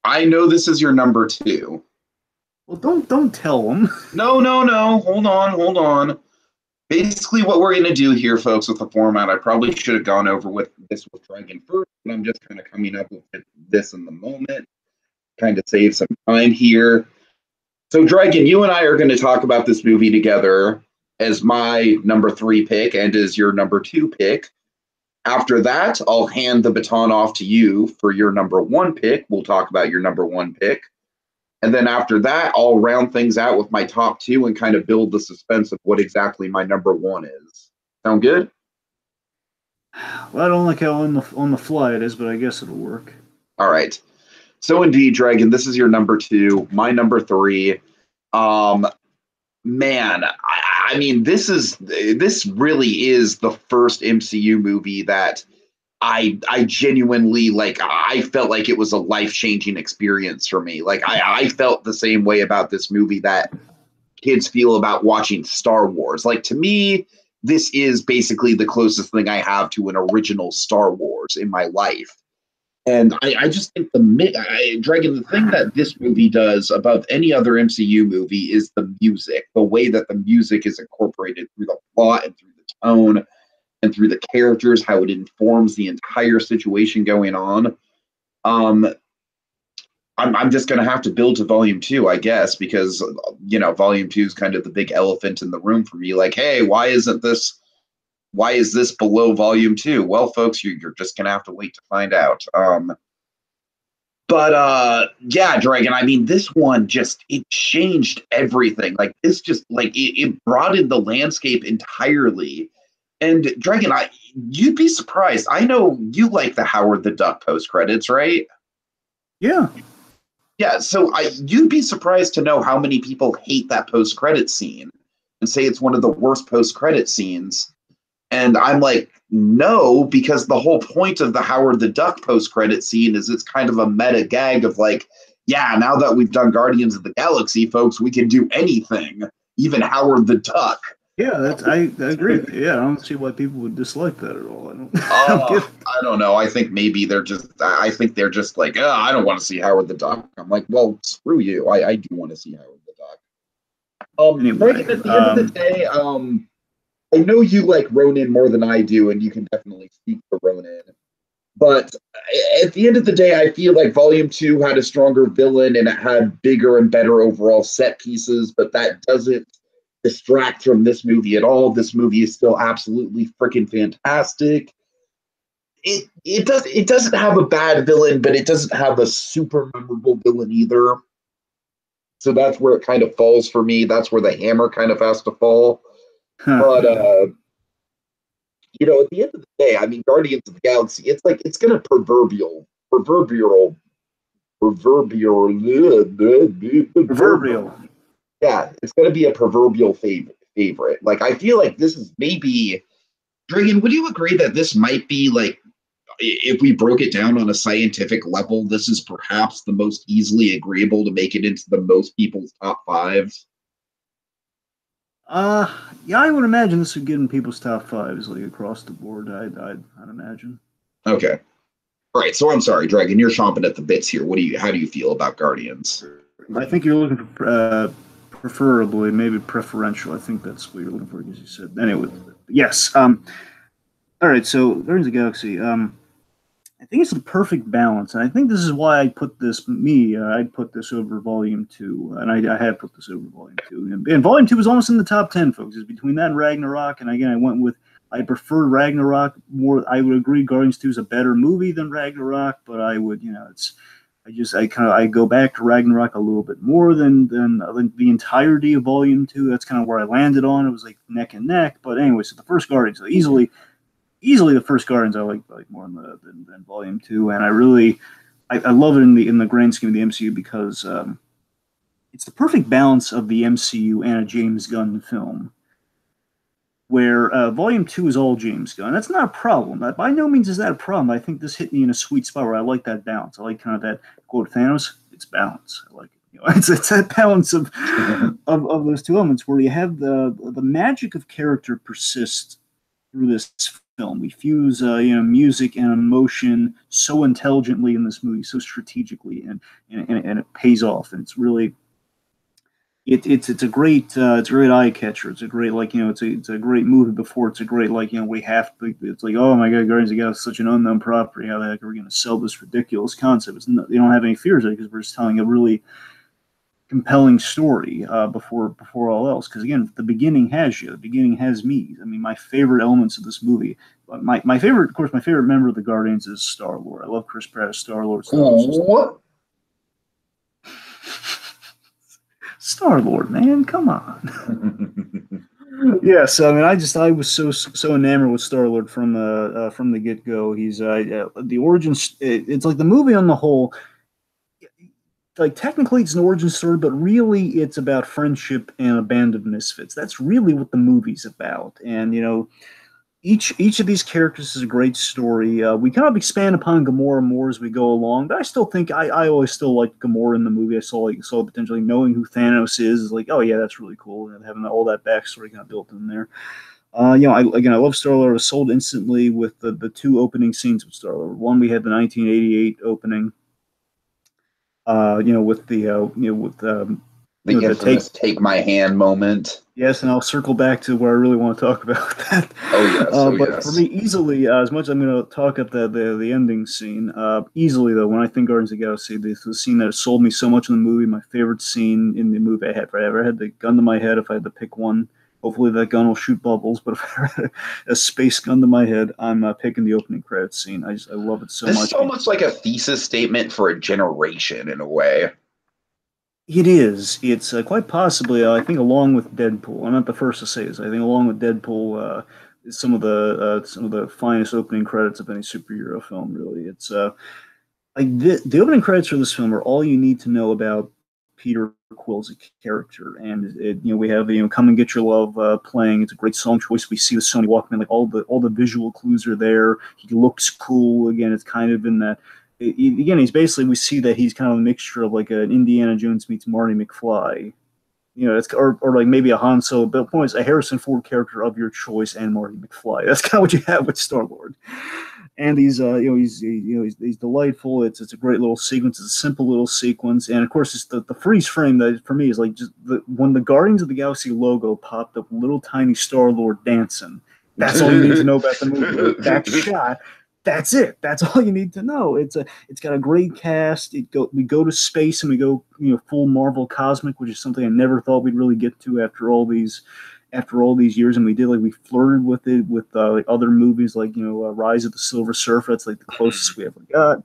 I know this is your number 2. Well, don't tell them. No. Hold on. Basically, what we're going to do here, folks, with the format, I probably should have gone over with this with Dragon first, but I'm just kind of coming up with this in the moment, kind of save some time here. So, Dragon, you and I are going to talk about this movie together as my number 3 pick and as your number 2 pick. After that, I'll hand the baton off to you for your number 1 pick. We'll talk about your number 1 pick. And then after that, I'll round things out with my top 2 and kind of build the suspense of what exactly my number 1 is. Sound good? Well, I don't like how on the fly it is, but I guess it'll work. All right. So indeed, Dragon, this is your number 2, my number 3. Man, I mean, this really is the first MCU movie that I genuinely like. I felt like it was a life-changing experience for me. Like I felt the same way about this movie that kids feel about watching Star Wars. Like to me, this is basically the closest thing I have to an original Star Wars in my life. And I just think Dragon, the thing that this movie does above any other MCU movie is the music, the way that the music is incorporated through the plot and through the tone and through the characters, how it informs the entire situation going on. I'm just going to have to build to volume 2, I guess, because, volume 2 is kind of the big elephant in the room for me. Like, hey, why is this below volume 2? Well, folks, you're just going to have to wait to find out. But yeah, Dragon, I mean, this one just it changed everything. Like this just like it broadened the landscape entirely. And Dragon, you'd be surprised. I know you like the Howard the Duck post credits, right? Yeah. Yeah, so you'd be surprised to know how many people hate that post credit scene and say it's one of the worst post credit scenes. And I'm like, no, because the whole point of the Howard the Duck post credit scene is it's kind of a meta gag of like, yeah, now that we've done Guardians of the Galaxy, folks, we can do anything, even Howard the Duck. Yeah, I agree. Yeah, I don't see why people would dislike that at all. I don't get it. I don't know. I think maybe they're just. I think they're just like, oh, I don't want to see Howard the Duck. I'm like, well, screw you. I do want to see Howard the Duck. Anyway, Right at the end of the day, I know you like Ronin more than I do, and you can definitely speak for Ronin. But at the end of the day, I feel like Volume 2 had a stronger villain and it had bigger and better overall set pieces, but that doesn't distract from this movie at all. This movie is still absolutely freaking fantastic. It doesn't have a bad villain, but it doesn't have a super memorable villain either. So that's where it kind of falls for me. That's where the hammer kind of has to fall. But you know, at the end of the day, I mean, Guardians of the Galaxy, it's like it's gonna proverbial. Yeah, it's gonna be a proverbial favorite. Like I feel like this is maybe Dragon, would you agree that this might be like if we broke it down on a scientific level, this is perhaps the most easily agreeable to make it into the most people's top fives? Yeah, I would imagine this would get in people's top fives, like across the board. I'd imagine. Okay. All right, so I'm sorry, Dragon, you're chomping at the bits here. How do you feel about Guardians? I think you're looking for preferably, maybe preferential. I think that's what you're looking for, as you said. Anyway, yes. All right, so Guardians of the Galaxy. I think it's the perfect balance, and I think this is why I put this. I'd put this over Volume 2, and I have put this over Volume 2. And Volume 2 was almost in the top 10, folks. It's between that and Ragnarok, and again, I prefer Ragnarok more. I would agree Guardians 2 is a better movie than Ragnarok, but I would, I go back to Ragnarok a little bit more than the entirety of Volume 2. That's kind of where I landed on. It was like neck and neck. But anyway, so the first Guardians, easily the first Guardians I like more than Volume 2, and I love it in the grand scheme of the MCU because it's the perfect balance of the MCU and a James Gunn film, where Volume 2 is all James Gunn. That's not a problem. By no means is that a problem. I think this hit me in a sweet spot where I like that balance. I like kind of that quote Thanos. It's balance. I like it. It's that balance of those two elements where you have the magic of character persist through this film. We fuse music and emotion so intelligently in this movie, so strategically, and it pays off. And it's really it's a great eye catcher. It's a great it's a great movie before it's a great we have to. It's like, oh my God, Guardians of the Galaxy is such an unknown property. How the heck are we going to sell this ridiculous concept? They don't have any fears of it because we're just telling a really compelling story before all else. Because again, the beginning has you. The beginning has me. I mean, my favorite elements of this movie. My favorite member of the Guardians is Star-Lord. I love Chris Pratt as Star-Lord. What? Star-Lord, man, come on. Yes, I mean, I was so enamored with Star-Lord from the get-go. He's the origins. It's like the movie on the whole. Like technically it's an origin story, but really it's about friendship and a band of misfits. That's really what the movie's about. And each of these characters is a great story. We kind of expand upon Gamora more as we go along, but I still think I always still like Gamora in the movie. I saw potentially knowing who Thanos is like, oh yeah, that's really cool, and having all that backstory kind of built in there. I love Star-Lord. I was sold instantly with the two opening scenes with Star-Lord. One, we had the 1988 opening. With the infamous take my hand moment. Yes, and I'll circle back to where I really want to talk about that. Oh yes. But for me, easily, as much as I'm going to talk up the ending scene, easily though, when I think Guardians of the Galaxy, the scene that sold me so much in the movie, my favorite scene in the movie. If I ever had the gun to my head, if I had to pick one Hopefully that gun will shoot bubbles. But if I had a space gun to my head, I'm picking the opening credits scene. I love it so This much. is almost like a thesis statement for a generation in a way. It is. It's quite possibly, I think, along with Deadpool. I'm not the first to say this. I think along with Deadpool, is some of the finest opening credits of any superhero film. Really, it's like the opening credits for this film are all you need to know about Peter Quill as a character. And we have "Come and Get Your Love" playing. It's a great song choice. We see the Sony Walkman, like all the visual clues are there. He looks cool. Again, it's kind of in that. Again, he's basically, we see that he's kind of a mixture of like an Indiana Jones meets Marty McFly. It's or like maybe a Han Solo. But the point is, a Harrison Ford character of your choice and Marty McFly. That's kind of what you have with Star-Lord. And he's delightful. It's a great little sequence. It's a simple little sequence, and of course, it's the freeze frame that for me is like just when the Guardians of the Galaxy logo popped up, little tiny Star-Lord dancing. That's all you need to know about the movie. That shot. That's it. That's all you need to know. It's got a great cast. We go to space and we go full Marvel cosmic, which is something I never thought we'd really get to after all these years, and we did. Like, we flirted with it with like other movies like Rise of the Silver Surfer. That's like the closest we ever got.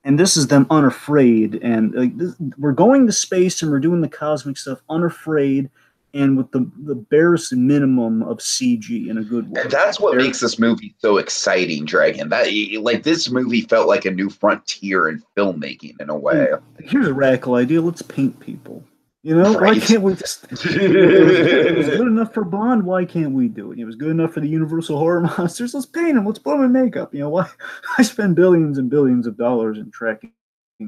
And this is them unafraid, and like we're going to space and we're doing the cosmic stuff unafraid, and with the barest minimum of CG in a good way. And that's what makes this movie so exciting, Dragon. That like this movie felt like a new frontier in filmmaking in a way. Here's a radical idea: let's paint people. Why Right. can't we just? It was good enough for Bond. Why can't we do it? It was good enough for the Universal horror monsters. Let's paint them. Let's put them in makeup. Why? I spend billions and billions of dollars in tracking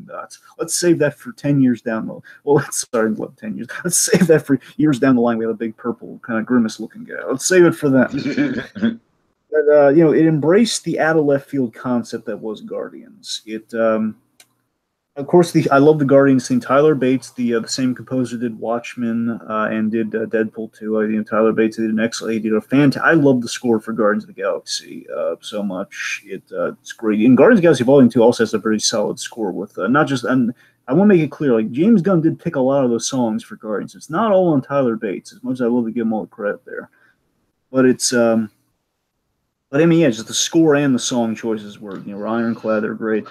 dots. Let's save that for 10 years down the line. Well, sorry, 10 years. Let's save that for years down the line. We have a big purple kind of grimace looking guy. Let's save it for them. But it embraced the out of left field concept that was Guardians. Of course, I love the Guardians theme. Tyler Bates, the same composer, did Watchmen and did Deadpool 2. Tyler Bates did an excellent. He did a fantastic. I love the score for Guardians of the Galaxy so much. It's great. And Guardians of the Galaxy Volume 2 also has a very solid score with not just. And I want to make it clear, like James Gunn did pick a lot of those songs for Guardians. It's not all on Tyler Bates, as much as I love to give him all the credit there. But it's. But I mean, yeah, just the score and the song choices were ironclad. They're great.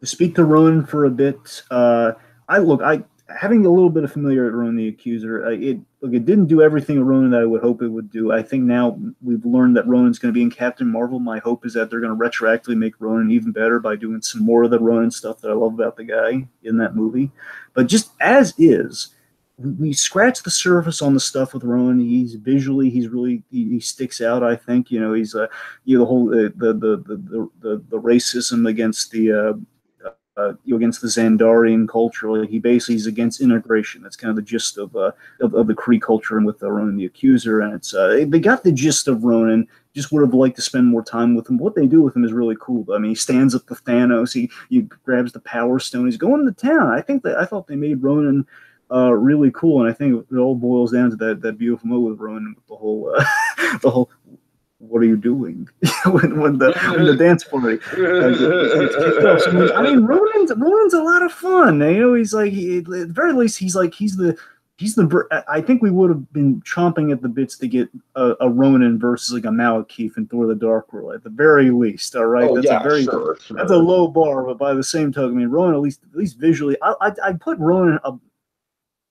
To speak to Ronan for a bit, having a little bit of familiarity with Ronan the Accuser, it didn't do everything Ronan that I would hope it would do. I think now we've learned that Ronan's going to be in Captain Marvel. My hope is that they're going to retroactively make Ronan even better by doing some more of the Ronan stuff that I love about the guy in that movie. But just as is, we scratch the surface on the stuff with Ronan. He's visually, he sticks out. I think he's the whole the racism against the. Against the Xandarian culture, like he's against integration. That's kind of the gist of the Kree culture, and with Ronan the Accuser. And it's they got the gist of Ronan. Just would have liked to spend more time with him. What they do with him is really cool. I mean, he stands up to Thanos. He grabs the Power Stone. He's going to town. I thought they made Ronan really cool, and I think it all boils down to that beautiful moment with Ronan, with the whole the whole. What are you doing when the dance party gets kicked off? So, I mean, Ronan's a lot of fun. He's like at the very least he's the. I think we would have been chomping at the bits to get a Ronan versus like a Malekith in Thor: The Dark World at the very least. All right, Sure. That's a low bar, but by the same token, I mean, Ronan at least visually, I'd put Ronan up.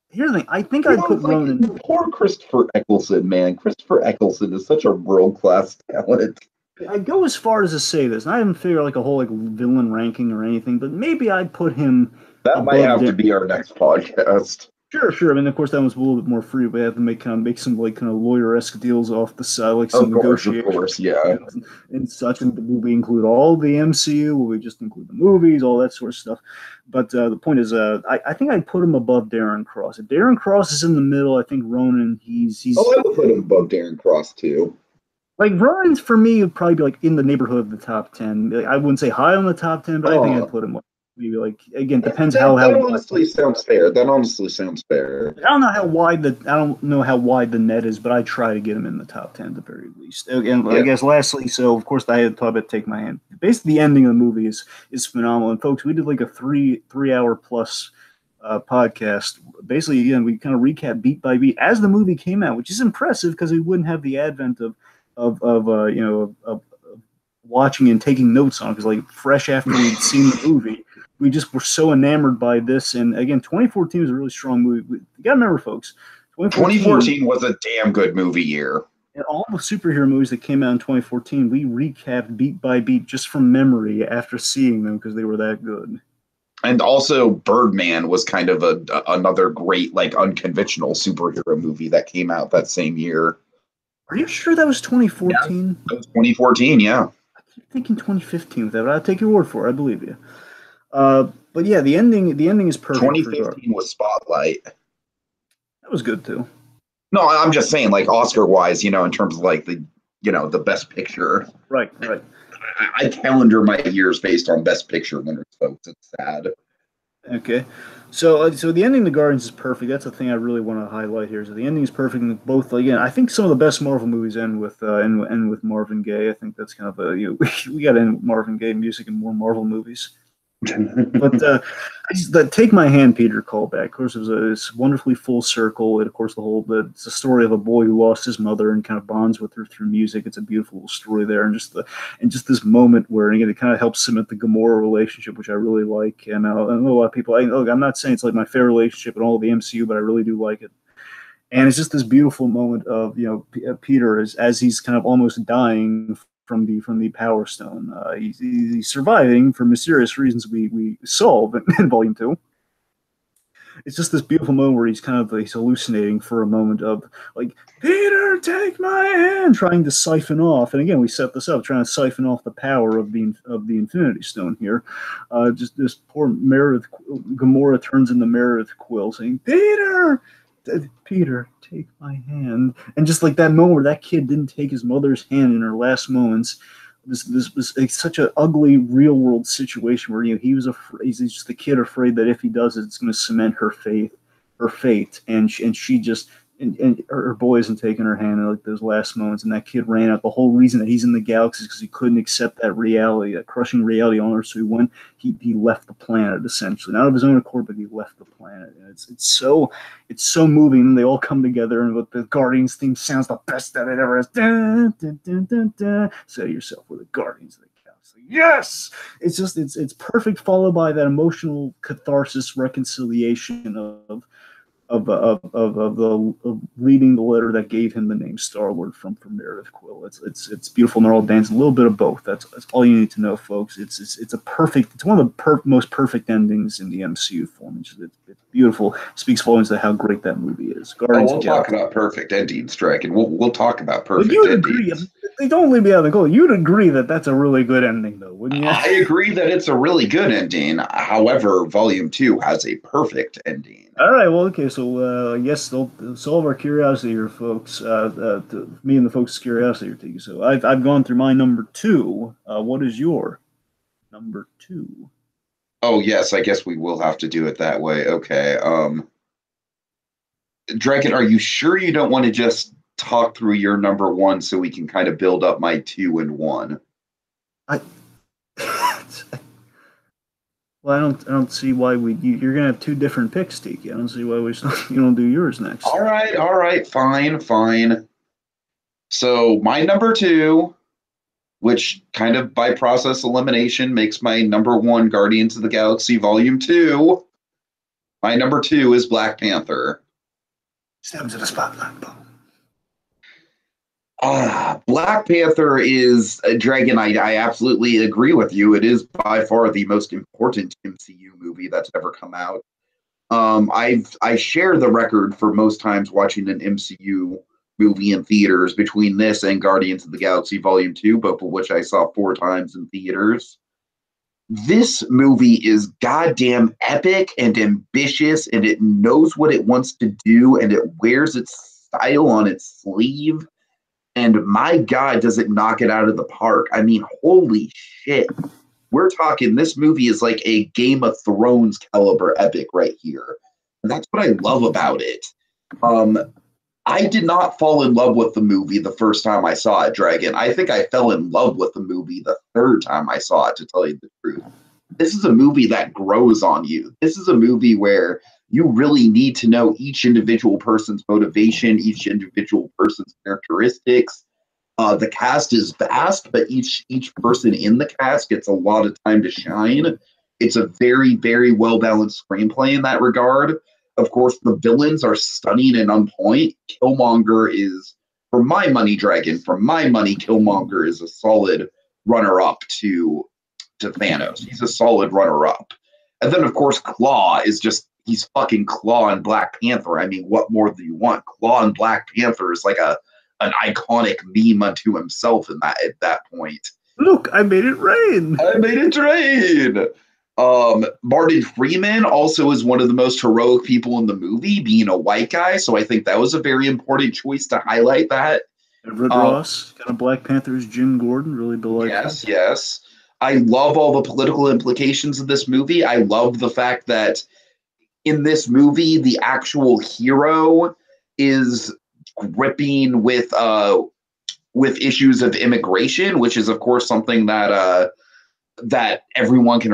Here's the thing. I think I'd put Ronan. Poor Christopher Eccleston, man. Christopher Eccleston is such a world-class talent. I'd go as far as to say this, and I haven't figured out like a whole villain ranking or anything, but maybe I'd put him. That might have to be our next podcast. Sure. I mean, of course, that one's a little bit more free. We have to make some like kind of lawyer-esque deals off the side, like some negotiations. Of course, yeah. And such. And will we include all the MCU? Will we just include the movies? All that sort of stuff. But the point is, I think I'd put him above Darren Cross. If Darren Cross is in the middle, I think Ronan, he's. Oh, I would put him above Darren Cross too. Like Ronan's for me would probably be like in the neighborhood of the top 10. Like, I wouldn't say high on the top 10, but I think I'd put him. Maybe like again depends that how honestly sounds fair. That honestly sounds fair. I don't know how wide the net is, but I try to get him in the top 10 at the very least. And I guess lastly, so of course I had to talk about Take My Hand. Basically, the ending of the movie is phenomenal. And folks, we did like a three hour plus podcast. Basically, again, we kind of recap beat by beat as the movie came out, which is impressive because we wouldn't have the advent of watching and taking notes on, because like fresh after we'd seen the movie, we just were so enamored by this. And again, 2014 was a really strong movie. You got to remember, folks, 2014 was a damn good movie year. And all the superhero movies that came out in 2014, we recapped beat by beat just from memory after seeing them because they were that good. And also, Birdman was kind of another great, like, unconventional superhero movie that came out that same year. Are you sure that was 2014? Yeah, it was 2014, yeah. I keep thinking 2015 with that, but I'll take your word for it. I believe you. But yeah, the ending is perfect. 2015 was Spotlight. That was good too. No, I'm just saying, like, Oscar-wise, in terms of, like, the Best Picture. Right. I calendar my years based on Best Picture winners, folks. It's sad. Okay. So the ending of Guardians is perfect. That's the thing I really want to highlight here. So the ending is perfect. And both, again, I think some of the best Marvel movies end with Marvin Gaye. I think that's kind of we got to end with Marvin Gaye music and more Marvel movies. But Take My Hand, Peter callback. Of course, it was this wonderfully full circle. And of course, it's a story of a boy who lost his mother and kind of bonds with her through music. It's a beautiful little story there, and just this moment where, again, it kind of helps cement the Gamora relationship, which I really like. And I know a lot of people. I'm not saying it's like my favorite relationship in all of the MCU, but I really do like it. And it's just this beautiful moment of Peter as he's kind of almost dying from the Power Stone. He's surviving for mysterious reasons we solve in Volume 2. It's just this beautiful moment where he's hallucinating for a moment of, like, Peter, take my hand, trying to siphon off. And again, we set this up, trying to siphon off the power of the Infinity Stone here. Just this poor Gamora turns into Meredith Quill saying, Peter, take my hand. And just like that moment where that kid didn't take his mother's hand in her last moments, this was such an ugly real world situation where he was afraid. He's just the kid afraid that if he does it, it's going to cement her fate, and she just and her boy isn't taking her hand in like those last moments, and that kid ran out. The whole reason that he's in the galaxy is because he couldn't accept that reality, that crushing reality on Earth. So he left the planet, essentially, not of his own accord, but he left the planet. And it's so moving. And they all come together, and what the Guardians theme sounds the best that it ever has. Dun, dun, dun, dun, dun. Say yourself, we're the Guardians of the Galaxy. Yes, it's perfect. Followed by that emotional catharsis, reconciliation of reading the letter that gave him the name Star-Lord from Meredith Quill. It's beautiful, and they're all dancing. A little bit of both. That's all you need to know, folks. It's one of the most perfect endings in the MCU form. It's beautiful. It speaks volumes to how great that movie is. We'll talk about perfect endings, Dragon. We'll talk about perfect endings. Agree. They don't leave me out of the cold. You'd agree that that's a really good ending, though, wouldn't you? I agree that it's a really good ending. However, Volume 2 has a perfect ending. All right, well, okay, so I guess they'll solve our curiosity here, folks. Me and the folks' curiosity here, Tiki. So I've gone through my number 2. What is your number 2? Oh, yes, I guess we will have to do it that way. Okay. Dragon, are you sure you don't want to just talk through your number 1 so we can kind of build up my 2 and 1? Well, I don't see why you're gonna have 2 different picks, Tiki. I don't see why you don't do yours next. All right, fine. So my number 2, which kind of by process elimination makes my number 1 Guardians of the Galaxy Volume 2. My number 2 is Black Panther. Step into the spotlight. Black Panther is, Dragon, I absolutely agree with you. It is by far the most important MCU movie that's ever come out. I share the record for most times watching an MCU movie in theaters between this and Guardians of the Galaxy Volume 2, both of which I saw 4 times in theaters. This movie is goddamn epic and ambitious, and it knows what it wants to do, and it wears its style on its sleeve. And my God, does it knock it out of the park. I mean, holy shit. We're talking, this movie is like a Game of Thrones caliber epic right here. And that's what I love about it. I did not fall in love with the movie the first time I saw it, Dragon. I think I fell in love with the movie the 3rd time I saw it, to tell you the truth. this is a movie that grows on you. This is a movie where you really need to know each individual person's motivation, each individual person's characteristics. The cast is vast, but each person in the cast gets a lot of time to shine. It's a very, very well balanced screenplay in that regard. Of course, the villains are stunning and on point. Killmonger is, for my money, Dragon. For my money, Killmonger is a solid runner-up to Thanos. He's a solid runner-up. And then, of course, Claw is just, he's fucking Claw in Black Panther. I mean, what more do you want? Claw in Black Panther is like an iconic meme unto himself at that point. Look, I made it rain. I made it rain. Martin Freeman also is one of the most heroic people in the movie, being a white guy. So I think that was a very important choice to highlight that. Everett Ross, kind of Black Panther's Jim Gordon, really delightful. Yes. I love all the political implications of this movie. I love the fact that in this movie, the actual hero is gripping with issues of immigration, which is, of course, something that that everyone can,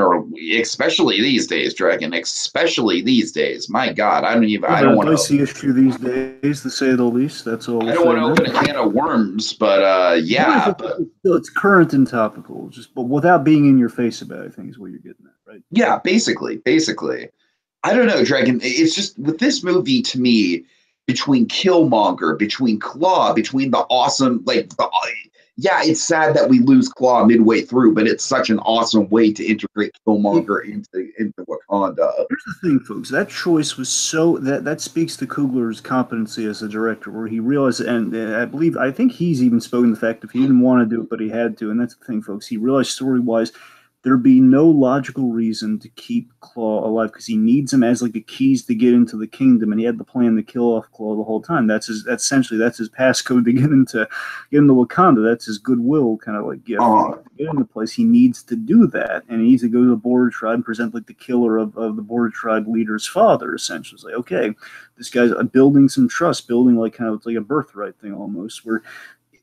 especially these days, Dragon. Especially these days. My God, I don't want to see issue these days, to say the least. That's all. I don't want to open a can of worms, but yeah, it's current and topical, but without being in your face about it, I think is what you're getting at, right? Yeah, basically. I don't know, Dragon. It's just with this movie, to me, between Killmonger, between Claw, between the awesome, it's sad that we lose Claw midway through, but it's such an awesome way to integrate Killmonger into Wakanda. Here's the thing, folks. That choice was so that speaks to Coogler's competency as a director, where he realized, and I think he's even spoken the fact if he didn't want to do it, but he had to, and that's the thing, folks. He realized story-wise there'd be no logical reason to keep Claw alive because he needs him as like the keys to get into the kingdom, and he had the plan to kill off Claw the whole time. That's his passcode to get into Wakanda. That's his goodwill kind of like gift. To get into the place, he needs to do that, and he needs to go to the border tribe and present like the killer of the border tribe leader's father. Essentially, it's like, okay, this guy's building some trust, building like kind of like a birthright thing almost, where.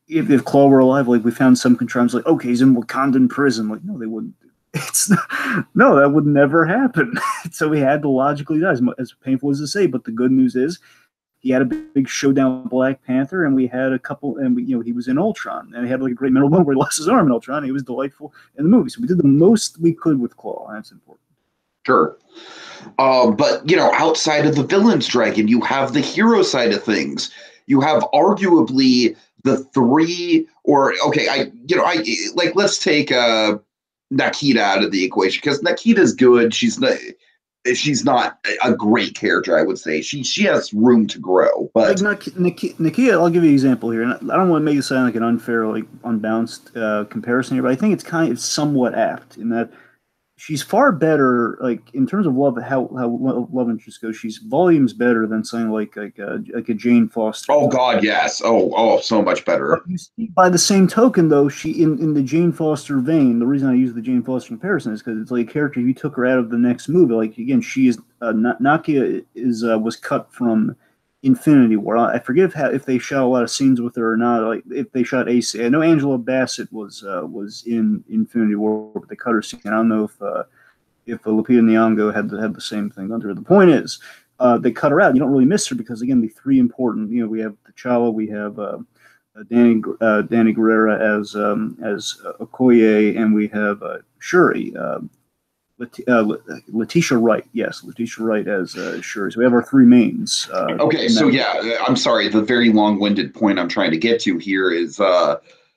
If Claw were alive, like we found some contrivance, like, okay, he's in Wakandan prison. Like, no, they wouldn't. No, that would never happen. So he had to logically die, as painful as to say. But the good news is, he had a big showdown with Black Panther, and we had a couple, and he was in Ultron, and he had like a great mental moment where he lost his arm in Ultron. And he was delightful in the movie. So we did the most we could with Claw, and that's important. Sure. But outside of the villains, Dragon, you have the hero side of things. You have arguably the three, let's take Nikita out of the equation, because Nikita's good. She's not a great character, I would say. She has room to grow. But like Nikita, I'll give you an example here, and I don't want to make it sound like an unfair, like unbalanced comparison here, but I think it's somewhat apt in that she's far better, like in terms of love, how love interest goes. She's volumes better than something like a Jane Foster. Oh God, yes. Oh, so much better. But you see, by the same token, though, she in the Jane Foster vein. The reason I use the Jane Foster comparison is because it's like a character. If you took her out of the next movie, like again, she is Nakia was cut from Infinity War. I forget if they shot a lot of scenes with her or not. Like if they shot I know Angela Bassett was in Infinity War, but they cut her scene. I don't know if Lupita Nyong'o had the same thing done to her. The point is, they cut her out. You don't really miss her because again, the three important. We have T'Challa, we have Danny Guerrera as Okoye, and we have Shuri. Letitia Wright, yes, Letitia Wright as Shuri. So we have our three mains. Okay, so I'm sorry. The very long-winded point I'm trying to get to here is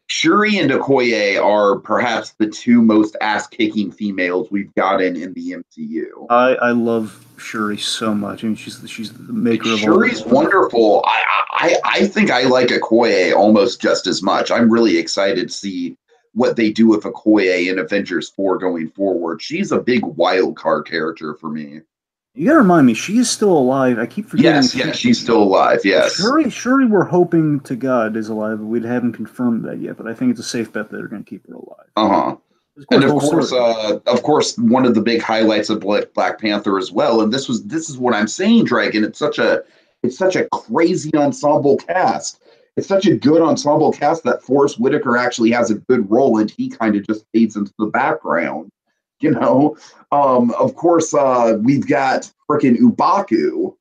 Shuri and Okoye are perhaps the two most ass-kicking females we've gotten in the MCU. I love Shuri so much. I mean, she's the maker of Shuri's wonderful. I think I like Okoye almost just as much. I'm really excited to see what they do with Okoye in Avengers 4 going forward. She's a big wild card character for me. You gotta remind me, she is still alive. I keep forgetting. Yes, she's still alive, yes. Shuri, we're hoping to God is alive, but we haven't confirmed that yet, but I think it's a safe bet that they're going to keep her alive. Uh-huh. And of course, one of the big highlights of Black Panther as well, and this is what I'm saying, Dragon, it's such a crazy ensemble cast. It's such a good ensemble cast that Forrest Whitaker actually has a good role, and he kind of just fades into the background. You know, of course, we've got frickin' Ubaku.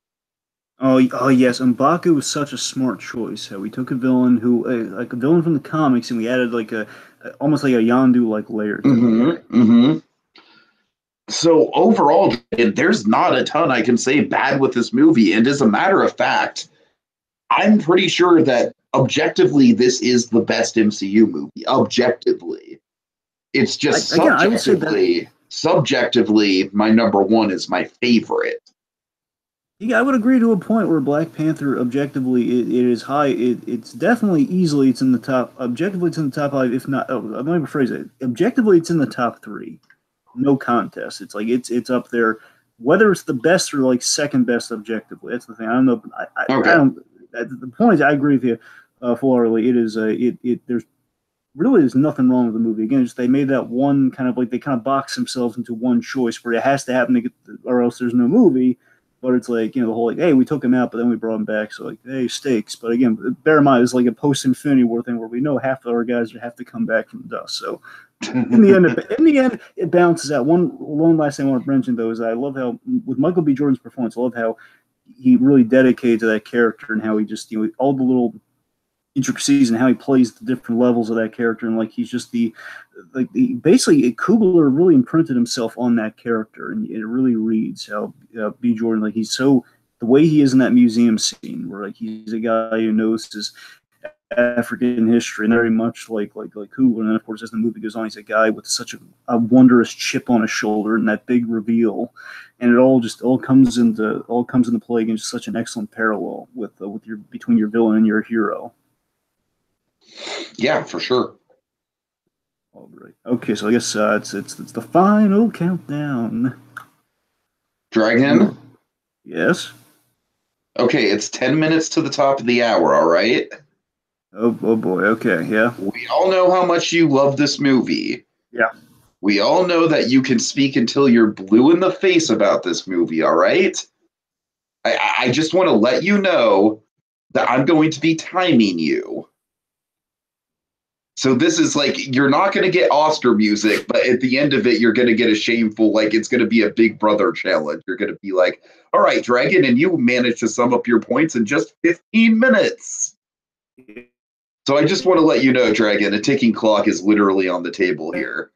Oh yes, M'Baku was such a smart choice. How we took a villain who, like a villain from the comics, and we added like almost like a Yondu like layer to it. So overall, there's not a ton I can say bad with this movie. And as a matter of fact, I'm pretty sure that objectively, this is the best MCU movie. Objectively, it's just Again, I would say that. subjectively, my number one is my favorite. Yeah, I would agree to a point where Black Panther objectively it is high. It's definitely easily it's in the top. Objectively, it's in the top five. If not, let me rephrase it. Objectively, it's in the top three. No contest. It's like it's up there. Whether it's the best or like second best objectively, that's the thing. I don't know. I don't. The point is, I agree with you full-heartedly. It is there's really there's nothing wrong with the movie. Again, just they made that one kind of like they kind of box themselves into one choice where it has to happen to get, or else there's no movie. But it's like, you know, the whole like, hey, we took him out, but then we brought him back. So like, hey, stakes. But again, bear in mind, it's like a post-Infinity War thing where we know half of our guys have to come back from the dust. So in the end, it balances out. One last thing I want to mention though is I love how with Michael B. Jordan's performance, I love how he really dedicated to that character and how he just, you know, all the little intricacies and how he plays the different levels of that character, and like he's just basically Coogler really imprinted himself on that character, and it really reads how B. Jordan, like he's so the way he is in that museum scene where like he's a guy who knows his African history and very much like Coogler, and then of course as the movie goes on, he's a guy with such a wondrous chip on his shoulder and that big reveal, and it all comes into play again, just such an excellent parallel with your between your villain and your hero. Yeah, for sure. All right. Okay, so I guess it's the final countdown. Dragon? Yes. Okay, it's 10 minutes to the top of the hour, all right? Oh boy, okay, yeah. We all know how much you love this movie. Yeah. We all know that you can speak until you're blue in the face about this movie, all right? I just want to let you know that I'm going to be timing you. So this is like, you're not going to get Oscar music, but at the end of it, you're going to get a shameful, like it's going to be a Big Brother challenge. You're going to be like, all right, Dragon, and you managed to sum up your points in just 15 minutes. So I just want to let you know, Dragon, a ticking clock is literally on the table here.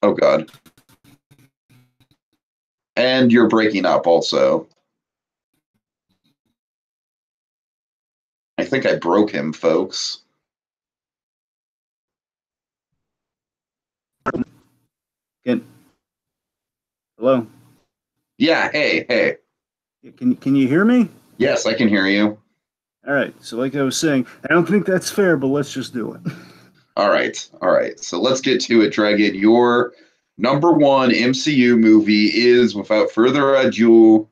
Oh, God. And you're breaking up also. I think I broke him, folks. Hello? Yeah, hey. Can you hear me? Yes, I can hear you. All right, so like I was saying, I don't think that's fair, but let's just do it. All right. So let's get to it, Dragon. Your number one MCU movie is, without further ado,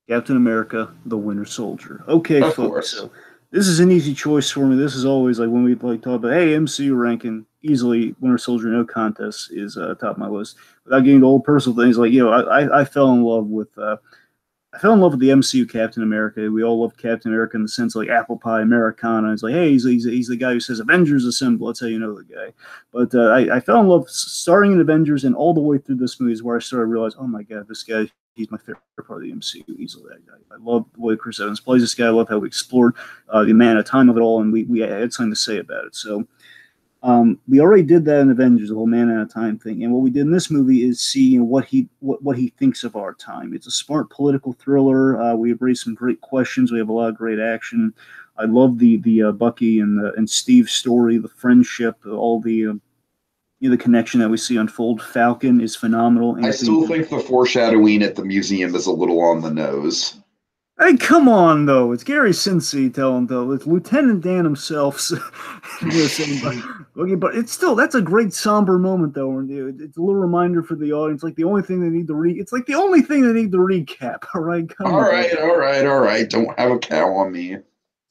Captain America, the Winter Soldier. Okay, of folks. course. So this is an easy choice for me. This is always like when we like talk about, hey, MCU ranking, easily Winter Soldier, no contest is top of my list. Without getting to old personal things, like, you know, I fell in love with the MCU Captain America. We all loved Captain America in the sense of like apple pie Americana. It's like, hey, he's the guy who says Avengers Assemble. That's how you know the guy. But I fell in love starting in Avengers and all the way through this movie is where I started to realize, oh my God, this guy, he's my favorite part of the MCU easily. I love the way Chris Evans plays this guy. I love how we explored the amount of time of it all, and we had something to say about it. So we already did that in Avengers, the whole man at a time thing, and what we did in this movie is see, you know, what he thinks of our time. It's a smart political thriller. We have raised some great questions. We have a lot of great action. I love the Bucky and Steve story, the friendship, all the the connection that we see unfold. Falcon is phenomenal. I still think the foreshadowing at the museum is a little on the nose. Hey, come on, though. It's Gary Sinise telling, though. It's Lieutenant Dan himself. But it's still, that's a great somber moment, though. It's a little reminder for the audience. Like, the only thing they need to it's like the only thing they need to recap. All right? All right. Don't have a cow on me.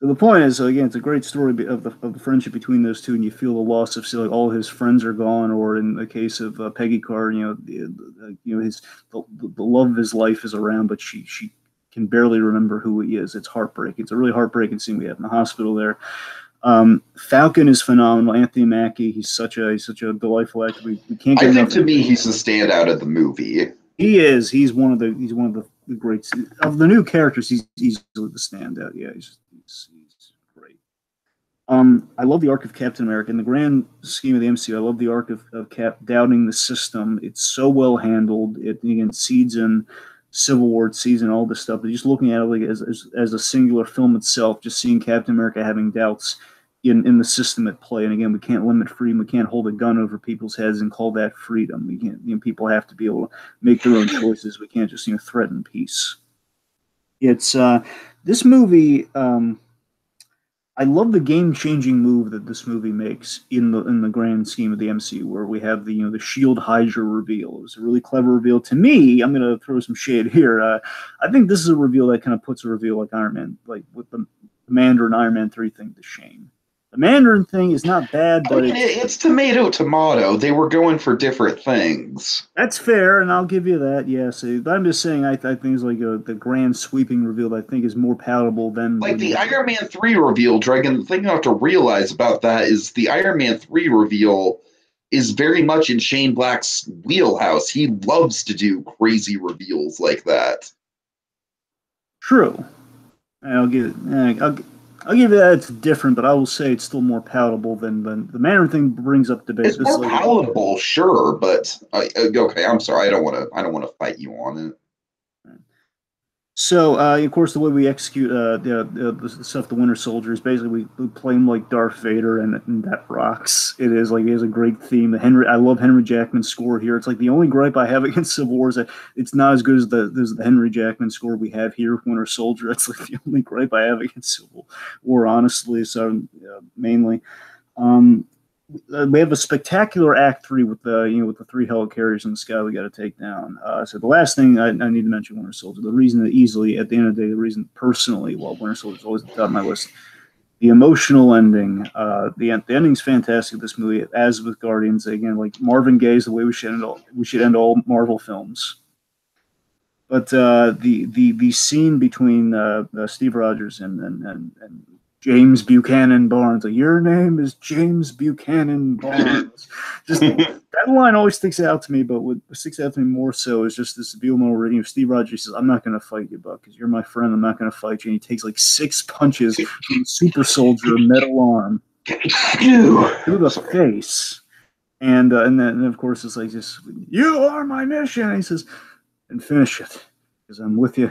So the point is, again, it's a great story of the friendship between those two, and you feel the loss of, like, all his friends are gone, or in the case of Peggy Carr, the love of his life is around, but she can barely remember who he is. It's heartbreaking. It's a really heartbreaking scene we have in the hospital there. Falcon is phenomenal. Anthony Mackie, he's such a delightful actor. We can't get I think enough. to me he's the standout of the movie. He is. He's one of the greats of the new characters. He's easily the standout. Yeah, he's great. I love the arc of Captain America. In the grand scheme of the MCU, I love the arc of Cap doubting the system. It's so well handled. It again seeds in Civil War, it seeds in all this stuff. But just looking at it like as a singular film itself, just seeing Captain America having doubts in the system at play. And again, we can't limit freedom. We can't hold a gun over people's heads and call that freedom. We can't. People have to be able to make their own choices. We can't just threaten peace. It's this movie. I love the game-changing move that this movie makes in the grand scheme of the MCU, where we have the Shield Hydra reveal. It was a really clever reveal. To me, I'm going to throw some shade here. I think this is a reveal that kind of puts a reveal like Iron Man, like with the Mandarin Iron Man 3 thing to shame. The Mandarin thing is not bad, but it's tomato. They were going for different things. That's fair, and I'll give you that. Yes, but I'm just saying, I think it's like the grand sweeping reveal that I think is more palatable than the Iron Man 3 reveal. Dragon, the thing you have to realize about that is the Iron Man 3 reveal is very much in Shane Black's wheelhouse. He loves to do crazy reveals like that. True. I'll give it. I'll give you that it's different, but I will say it's still more palatable than the Mandarin thing brings up debate. It's more palatable, sure, but okay. I'm sorry. I don't want to fight you on it. So, of course, the way we execute the stuff, the Winter Soldier, is basically we play him like Darth Vader, and that rocks. It is like, it has a great theme. I love Henry Jackman's score here. It's like the only gripe I have against Civil War is that it's not as good as the Henry Jackman score we have here, Winter Soldier. That's like the only gripe I have against Civil War, honestly. So, mainly. We have a spectacular Act 3 with the 3 helicarriers in the sky we got to take down. So the last thing I need to mention, Winter Soldier. The reason that easily, at the end of the day, the reason personally, well, Winter Soldier is always at the top of my list. The emotional ending. The ending's fantastic. This movie, as with Guardians, again, like Marvin Gaye is the way we should end all Marvel films. But the scene between Steve Rogers and James Buchanan Barnes. Like, your name is James Buchanan Barnes. Just that line always sticks out to me, but what sticks out to me more so is just this beautiful reading of Steve Rogers says, "I'm not going to fight you, Buck, because you're my friend. I'm not going to fight you." And he takes like 6 punches from Super Soldier metal arm through the face. And then of course it's like, just, "You are my mission." And he says, "And finish it, because I'm with you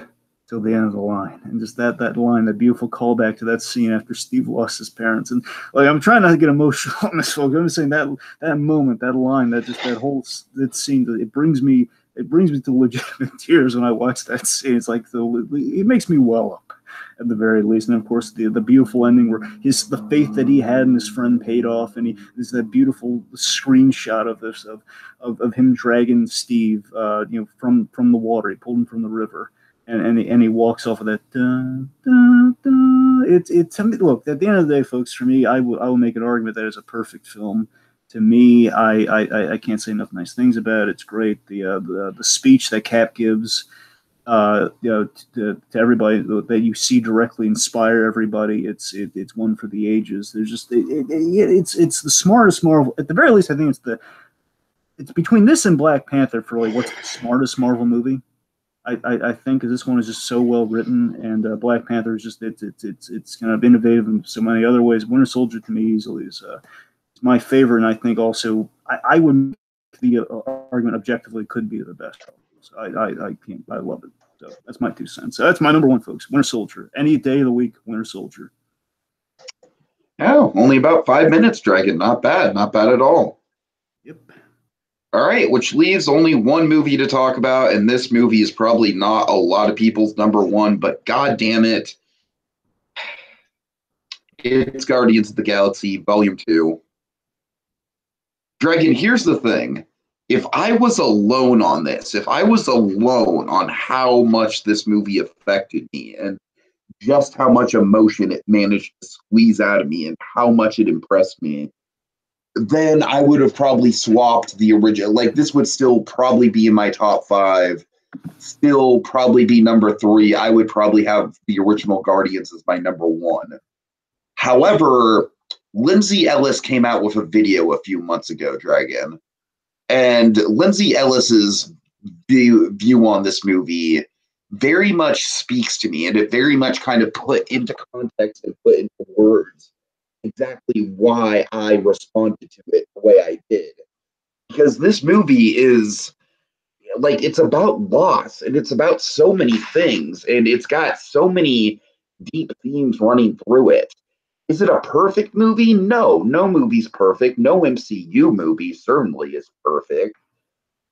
till the end of the line." And just that line, that beautiful callback to that scene after Steve lost his parents. And like, I'm trying not to get emotional on this, folks. I'm just saying that moment, that line, that scene, it brings me to legitimate tears when I watch that scene. It's like it makes me well up at the very least. And of course the beautiful ending where the faith that he had in his friend paid off, and there's that beautiful screenshot of this of him dragging Steve from the water. He pulled him from the river. And he walks off of that. It's look, at the end of the day, folks. For me, I will make an argument that it's a perfect film. To me, I can't say enough nice things about it. It's great. The speech that Cap gives, to everybody that you see directly inspire everybody. It's one for the ages. There's just it's the smartest Marvel. At the very least, I think it's between this and Black Panther for like what's the smartest Marvel movie. I think because this one is just so well written, and Black Panther is just it's kind of innovative in so many other ways. Winter Soldier to me easily is my favorite, and I think also I would make the argument objectively could be the best. So I love it. So that's my 2 cents. So that's my number 1, folks. Winter Soldier. Any day of the week, Winter Soldier. Oh, only about 5 minutes, Dragon. Not bad at all. Yep. All right, which leaves only one movie to talk about, and this movie is probably not a lot of people's number 1, but god damn it, it's Guardians of the Galaxy Volume 2. Dragon, here's the thing. If I was alone on this, if I was alone on how much this movie affected me and just how much emotion it managed to squeeze out of me and how much it impressed me, then I would have probably swapped the original. Like, this would still probably be in my top 5, still probably be number 3. I would probably have the original Guardians as my number 1. However, Lindsay Ellis came out with a video a few months ago, Dragon. And Lindsay Ellis's view on this movie very much speaks to me, and it very much kind of put into context and put into words exactly why I responded to it the way I did. Because this movie is like, it's about loss, and it's about so many things, and it's got so many deep themes running through it. Is it a perfect movie? No, no movie's perfect. No MCU movie certainly is perfect.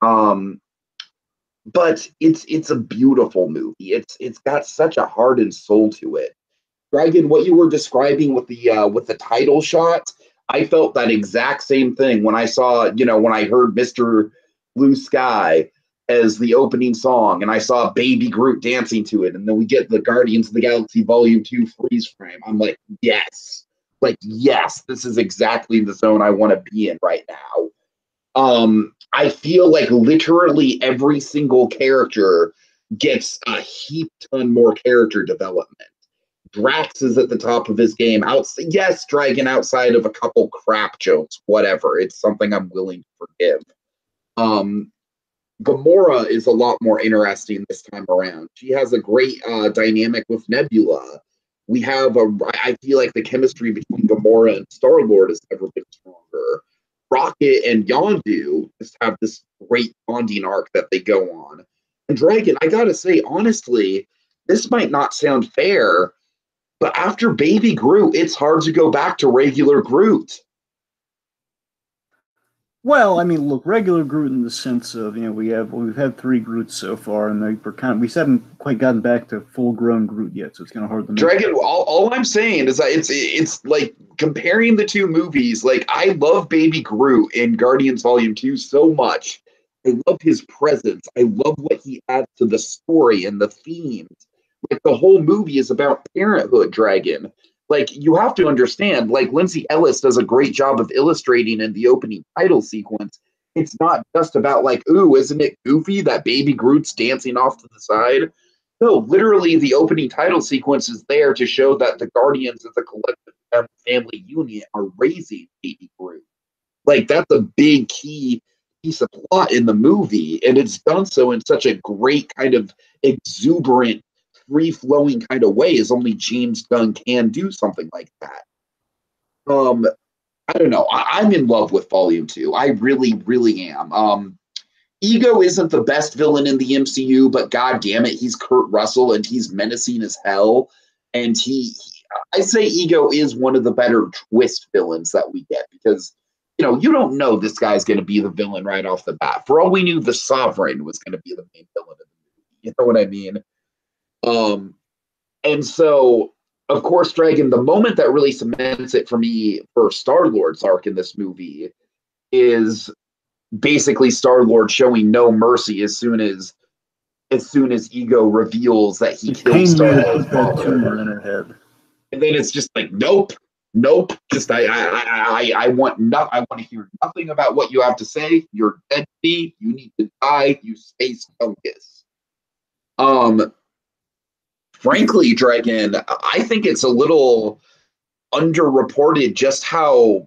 But it's a beautiful movie. It's got such a heart and soul to it. Dragon, what you were describing with the title shot, I felt that exact same thing when I saw, when I heard Mr. Blue Sky as the opening song, and I saw Baby Groot dancing to it, and then we get the Guardians of the Galaxy Volume 2 freeze frame. I'm like, yes. Like, yes, this is exactly the zone I want to be in right now. I feel like literally every single character gets a heap ton more character development. Drax is at the top of his game. Yes, Dragon, outside of a couple crap jokes, whatever. It's something I'm willing to forgive. Gamora is a lot more interesting this time around. She has a great dynamic with Nebula. I feel like the chemistry between Gamora and Star-Lord has never been stronger. Rocket and Yondu just have this great bonding arc that they go on. And Dragon, I gotta say, honestly, this might not sound fair, but after Baby Groot, it's hard to go back to regular Groot. Well, I mean, look, regular Groot in the sense of, we've had 3 Groots so far, and we haven't quite gotten back to full-grown Groot yet, so it's kind of hard to make. Dragon, all I'm saying is that it's like comparing the two movies. Like, I love Baby Groot in Guardians Volume 2 so much. I love his presence. I love what he adds to the story and the themes. Like, the whole movie is about parenthood, Dragon. Like, you have to understand, like, Lindsay Ellis does a great job of illustrating in the opening title sequence. It's not just about, like, ooh, isn't it goofy that Baby Groot's dancing off to the side? No, literally, the opening title sequence is there to show that the Guardians as a collective family unit are raising Baby Groot. Like, that's a big key piece of plot in the movie, and it's done so in such a great kind of exuberant, free-flowing kind of way, as only James Gunn can do something like that. I don't know. I'm in love with Volume 2. I really, really am. Ego isn't the best villain in the MCU, but god damn it, he's Kurt Russell, and he's menacing as hell. And I say Ego is one of the better twist villains that we get, because you don't know this guy's going to be the villain right off the bat. For all we knew, the Sovereign was going to be the main villain of the movie. You know what I mean? And so, of course, Dragon, the moment that really cements it for me for Star-Lord's arc in this movie is basically Star-Lord showing no mercy as soon as Ego reveals that he killed Star-Lord's father. In her head. And then it's just like, nope. Just I want to hear nothing about what you have to say. You're dead to me. You need to die. You space fungus. Frankly, Dragon, I think it's a little underreported just how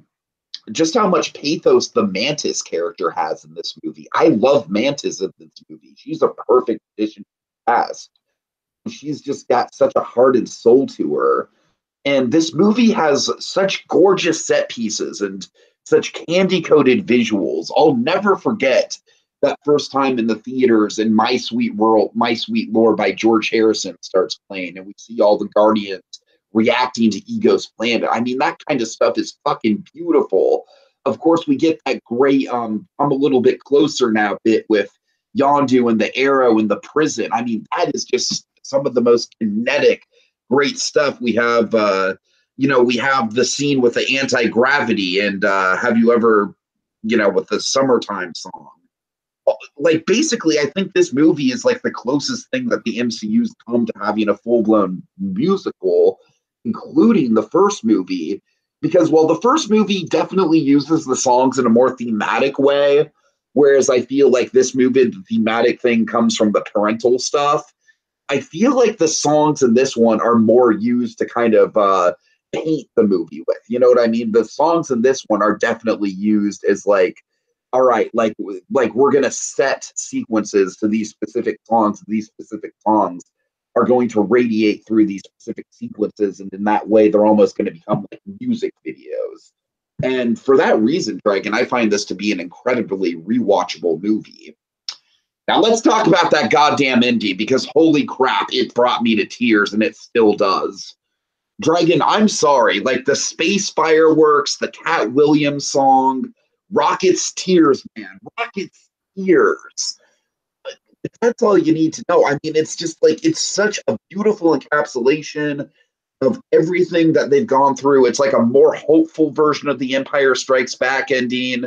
much pathos the Mantis character has in this movie. I love Mantis in this movie. She's a perfect addition to the cast. She's just got such a heart and soul to her. And this movie has such gorgeous set pieces and such candy-coated visuals. I'll never forget that first time in the theaters and My Sweet World, My Sweet Lord by George Harrison starts playing, and we see all the Guardians reacting to Ego's planet. I mean, that kind of stuff is fucking beautiful. Of course, we get that great I'm a little bit closer now bit with Yondu and the arrow in the prison. I mean, that is just some of the most kinetic, great stuff. We have we have the scene with the anti-gravity, and have you ever with the Summertime song. Like, basically, I think this movie is like the closest thing that the MCU's come to having a full-blown musical, including the first movie, because while the first movie definitely uses the songs in a more thematic way, whereas I feel like this movie, the thematic thing comes from the parental stuff, I feel like the songs in this one are more used to kind of paint the movie with. You know what I mean? The songs in this one are definitely used as like, all right, like we're gonna set sequences to these specific songs. These specific songs are going to radiate through these specific sequences, and in that way, they're almost going to become like music videos. And for that reason, Dragon, I find this to be an incredibly rewatchable movie. Now let's talk about that goddamn indie, because holy crap, it brought me to tears, and it still does. Dragon, I'm sorry, like the space fireworks, the Cat Williams song, Rocket's Tears, man, Rocket's Tears. That's all you need to know. I mean, it's just like, it's such a beautiful encapsulation of everything that they've gone through. It's like a more hopeful version of the Empire Strikes Back ending.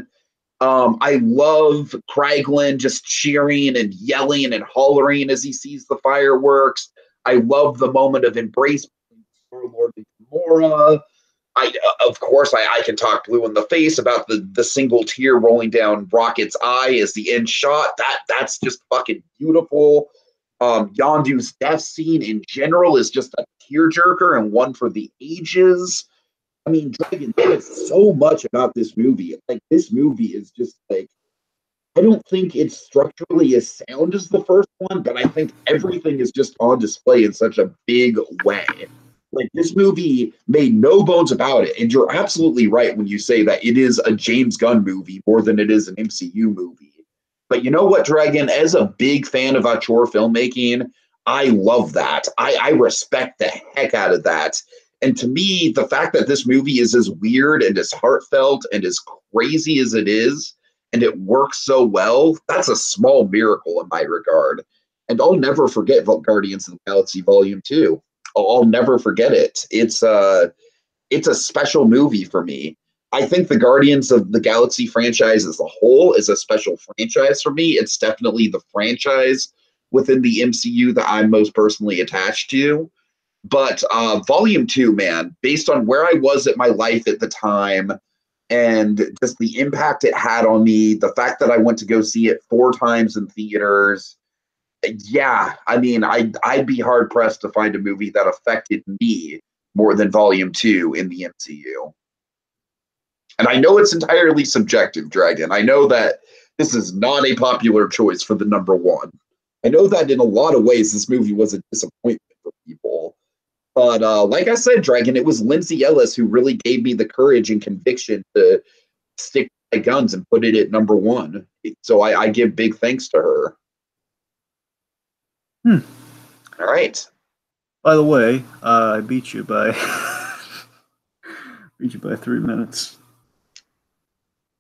I love Kraglin just cheering and yelling and hollering as he sees the fireworks. I love the moment of embrace between Star-Lord and Gamora. Of course, I can talk blue in the face about the single tear rolling down Rocket's eye as the end shot. That's just fucking beautiful. Yondu's death scene in general is just a tearjerker and one for the ages. I mean, Dragon, there is so much about this movie. Like, this movie is just like, I don't think it's structurally as sound as the first one, but I think everything is just on display in such a big way. Like, this movie made no bones about it, and you're absolutely right when you say that it is a James Gunn movie more than it is an MCU movie. But you know what, Dragon? As a big fan of auteur filmmaking, I love that. I respect the heck out of that. And to me, the fact that this movie is as weird and as heartfelt and as crazy as it is, and it works so well, that's a small miracle in my regard. And I'll never forget Guardians of the Galaxy Volume 2. I'll never forget it. It's a special movie for me. I think the Guardians of the Galaxy franchise as a whole is a special franchise for me. It's definitely the franchise within the MCU that I'm most personally attached to. But Volume 2, man, based on where I was at my life at the time and just the impact it had on me, the fact that I went to go see it 4 times in theaters, yeah, I mean, I'd be hard pressed to find a movie that affected me more than Volume 2 in the MCU. And I know it's entirely subjective, Dragon. I know that this is not a popular choice for the number 1. I know that in a lot of ways this movie was a disappointment for people. But like I said, Dragon, it was Lindsay Ellis who really gave me the courage and conviction to stick to my guns and put it at number 1. So I give big thanks to her. All right. By the way, I beat you by 3 minutes.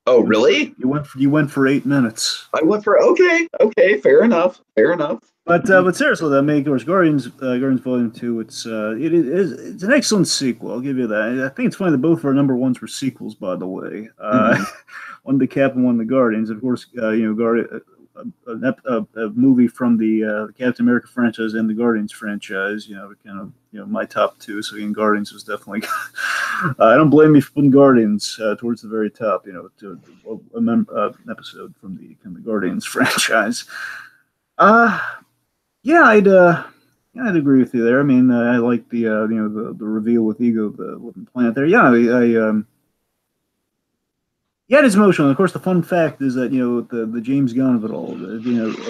Oh, really? You went for 8 minutes. I went for okay, fair enough. But seriously, that make Guardians Volume 2. It's an excellent sequel. I'll give you that. I think it's funny that both of our number 1s were sequels, by the way. One the Cap and one the Guardians. Of course, a movie from the Captain America franchise and the Guardians franchise. My top 2. So Guardians was definitely. I don't blame you for putting Guardians towards the very top. To an episode from the Guardians franchise. Yeah, I'd agree with you there. I mean, I like the reveal with Ego, the living planet there. Yeah, yeah, it's emotional. And of course, the fun fact is that the James Gunn of it all, a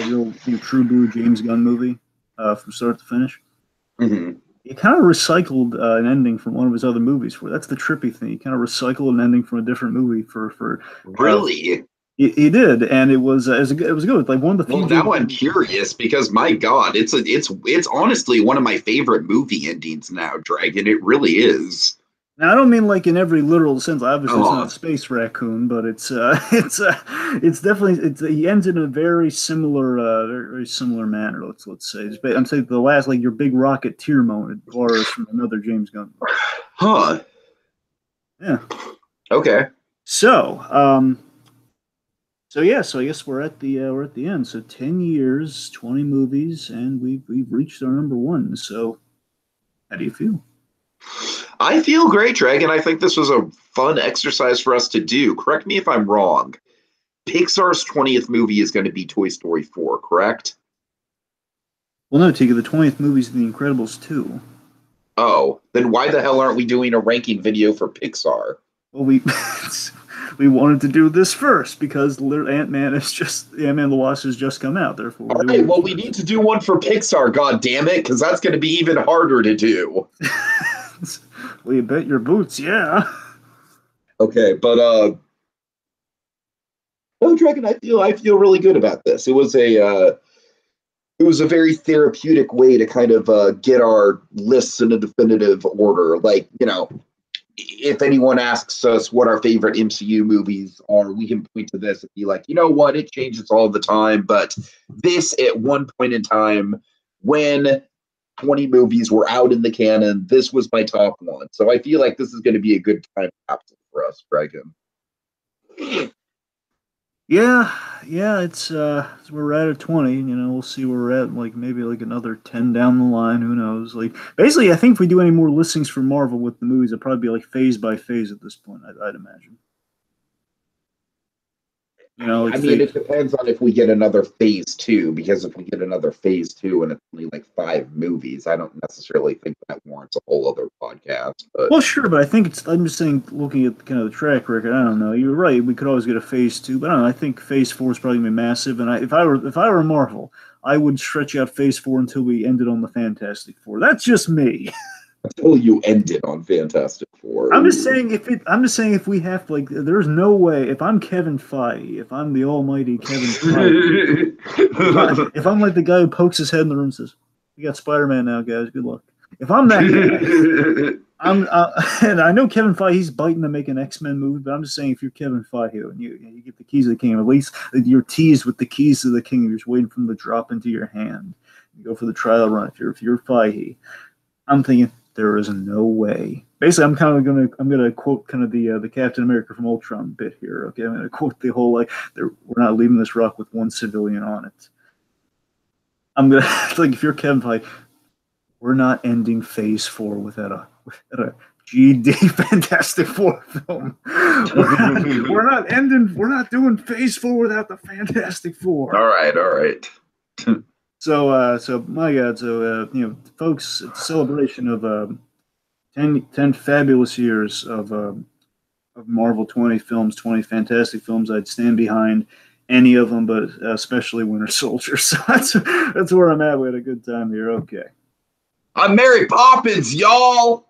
real true blue James Gunn movie from start to finish. Mm-hmm. He kind of recycled an ending from one of his other movies. That's the trippy thing. He kind of recycled an ending from a different movie for really. He did, and it was good. Like one of the few. Well, now I'm curious because my God, it's honestly one of my favorite movie endings now, Dragon. It really is. Now I don't mean like in every literal sense. Obviously, it's not a space raccoon, but it's definitely he ends in a very similar manner. Let's say. I'm saying the last your big rocket tear moment borrows from another James Gunn. Huh. Yeah. Okay. So I guess we're at the end. So 10 years, 20 movies, and we've reached our number 1. So how do you feel? I feel great, Dragon. I think this was a fun exercise for us to do. Correct me if I'm wrong. Pixar's 20th movie is going to be Toy Story 4, correct? Well, no, Tiki, the 20th movie is The Incredibles 2. Oh, then why the hell aren't we doing a ranking video for Pixar? Well, we wanted to do this first because Ant-Man and the Wasp has just come out. Therefore, all right. Well, we need to do one for Pixar. God damn it, because that's going to be even harder to do. Well, you bet your boots, yeah. Okay, but no, Dragon, I feel really good about this. It was a very therapeutic way to kind of get our lists in a definitive order. Like, you know, if anyone asks us what our favorite MCU movies are, we can point to this and be like, you know what, it changes all the time, but this at one point in time when 20 movies were out in the canon, this was my top one. So I feel like this is going to be a good time capsule for us, Dragon. Yeah, it's we're at 20, you know, we'll see where we're at, like maybe like another 10 down the line, who knows. Like basically I think if we do any more listings for Marvel with the movies, it'll probably be like phase by phase at this point, I'd imagine. You know, like I mean, it depends on if we get another phase 2, because if we get another phase 2 and it's only like 5 movies, I don't necessarily think that warrants a whole other podcast. But well, sure, but I think I'm just saying, looking at kind of the track record, I don't know. You're right. We could always get a phase 2, but I don't know. I think phase 4 is probably gonna be massive. And if I were Marvel, I would stretch out phase 4 until we ended on the Fantastic Four. That's just me. Until you end it on Fantastic Four. I'm just saying if we have, like, there's no way, if I'm Kevin Feige, if I'm the almighty Kevin Feige, if I'm like the guy who pokes his head in the room and says, "We got Spider-Man now, guys. Good luck." If I'm that guy, and I know Kevin Feige, he's biting to make an X-Men movie, but I'm just saying, if you're Kevin Feige and you get the keys of the kingdom, at least you're teased with the keys to the kingdom. You're just waiting for them to drop into your hand. You go for the trial run. If you're Feige, I'm thinking, there is no way. Basically, I'm gonna quote kind of the Captain America from Ultron bit here. Okay, I'm gonna quote the whole, like, we're not leaving this rock with one civilian on it. I'm gonna like, if you're Kevin Feige, we're not ending Phase 4 without a GD Fantastic Four film. We're not doing Phase 4 without the Fantastic Four. All right. So my God, you know, folks, it's a celebration of 10 fabulous years of Marvel, 20 films, 20 fantastic films. I'd stand behind any of them, but especially Winter Soldier. So that's where I'm at. We had a good time here. Okay. I'm Mary Poppins, y'all.